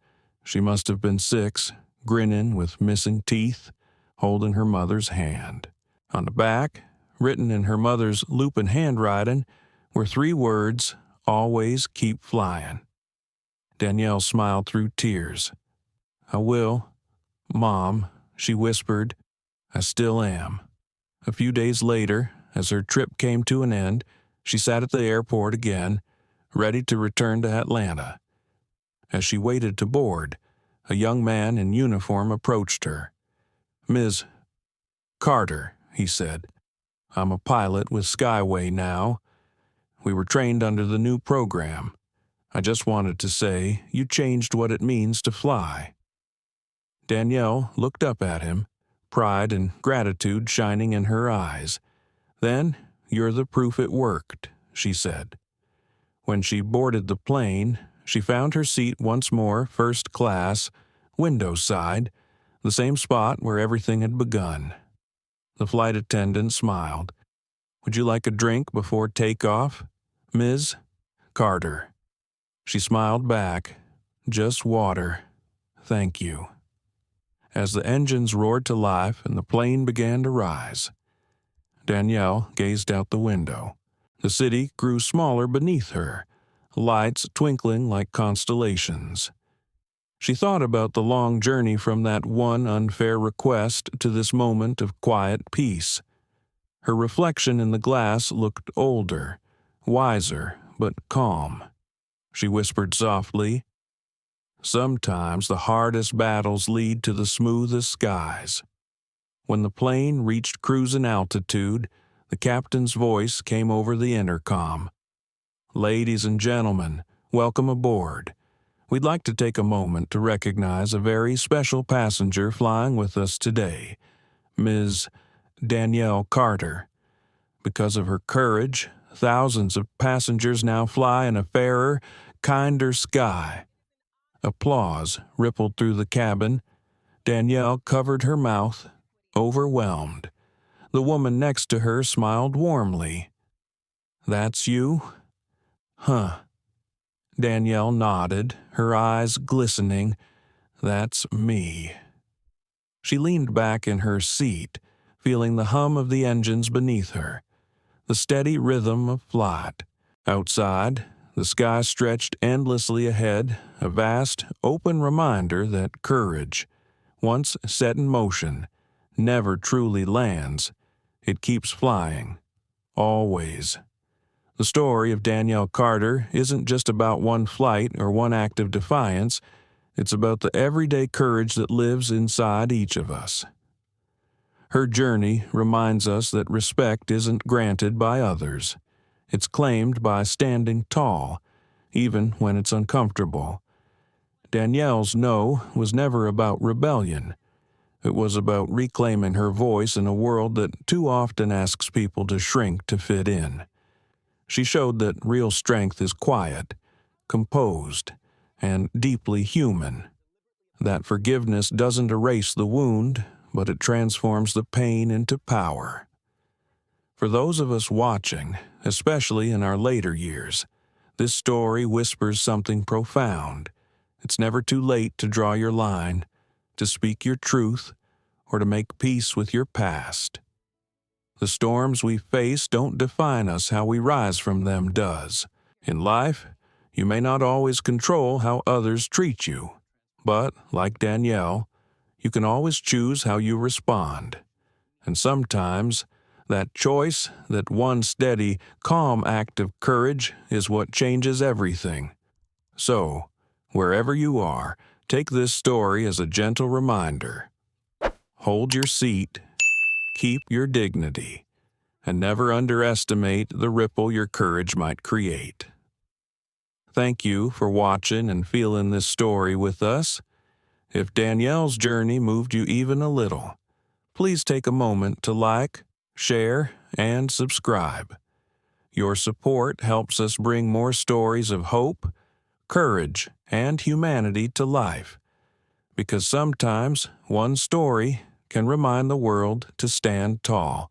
She must have been 6, grinning with missing teeth, holding her mother's hand. On the back, written in her mother's lupin handwriting, were 3 words, "Always keep flying." Danielle smiled through tears. "I will, Mom," she whispered. "I still am." A few days later, as her trip came to an end, she sat at the airport again, ready to return to Atlanta. As she waited to board, a young man in uniform approached her. "Ms. Carter," he said. "I'm a pilot with Skyway now. We were trained under the new program. I just wanted to say you changed what it means to fly." Danielle looked up at him, pride and gratitude shining in her eyes. "Then, you're the proof it worked," she said. When she boarded the plane, she found her seat once more first class, window side, the same spot where everything had begun. The flight attendant smiled. "Would you like a drink before takeoff, Ms. Carter?" She smiled back. "Just water. Thank you." As the engines roared to life and the plane began to rise, Danielle gazed out the window. The city grew smaller beneath her, lights twinkling like constellations. She thought about the long journey from that one unfair request to this moment of quiet peace. Her reflection in the glass looked older, wiser, but calm. She whispered softly, "Sometimes the hardest battles lead to the smoothest skies." When the plane reached cruising altitude, the captain's voice came over the intercom. "Ladies and gentlemen, welcome aboard. We'd like to take a moment to recognize a very special passenger flying with us today, Ms. Danielle Carter. Because of her courage, thousands of passengers now fly in a fairer, kinder sky." Applause rippled through the cabin. Danielle covered her mouth, overwhelmed. The woman next to her smiled warmly. "That's you?" "Huh." Danielle nodded, her eyes glistening. "That's me." She leaned back in her seat, feeling the hum of the engines beneath her, the steady rhythm of flight. Outside, the sky stretched endlessly ahead, a vast, open reminder that courage, once set in motion, never truly lands. It keeps flying. Always. The story of Danielle Carter isn't just about one flight or one act of defiance. It's about the everyday courage that lives inside each of us. Her journey reminds us that respect isn't granted by others. It's claimed by standing tall, even when it's uncomfortable. Danielle's no was never about rebellion. It was about reclaiming her voice in a world that too often asks people to shrink to fit in. She showed that real strength is quiet, composed, and deeply human. That forgiveness doesn't erase the wound, but it transforms the pain into power. For those of us watching, especially in our later years, this story whispers something profound. It's never too late to draw your line, to speak your truth, or to make peace with your past. The storms we face don't define us. How we rise from them does. In life, you may not always control how others treat you, but, like Danielle, you can always choose how you respond. And sometimes, that choice, that one steady, calm act of courage, is what changes everything. So, wherever you are, take this story as a gentle reminder. Hold your seat, keep your dignity, and never underestimate the ripple your courage might create. Thank you for watching and feeling this story with us. If Danielle's journey moved you even a little, please take a moment to like, share, and subscribe. Your support helps us bring more stories of hope, courage, and humanity to life. Because sometimes one story can remind the world to stand tall.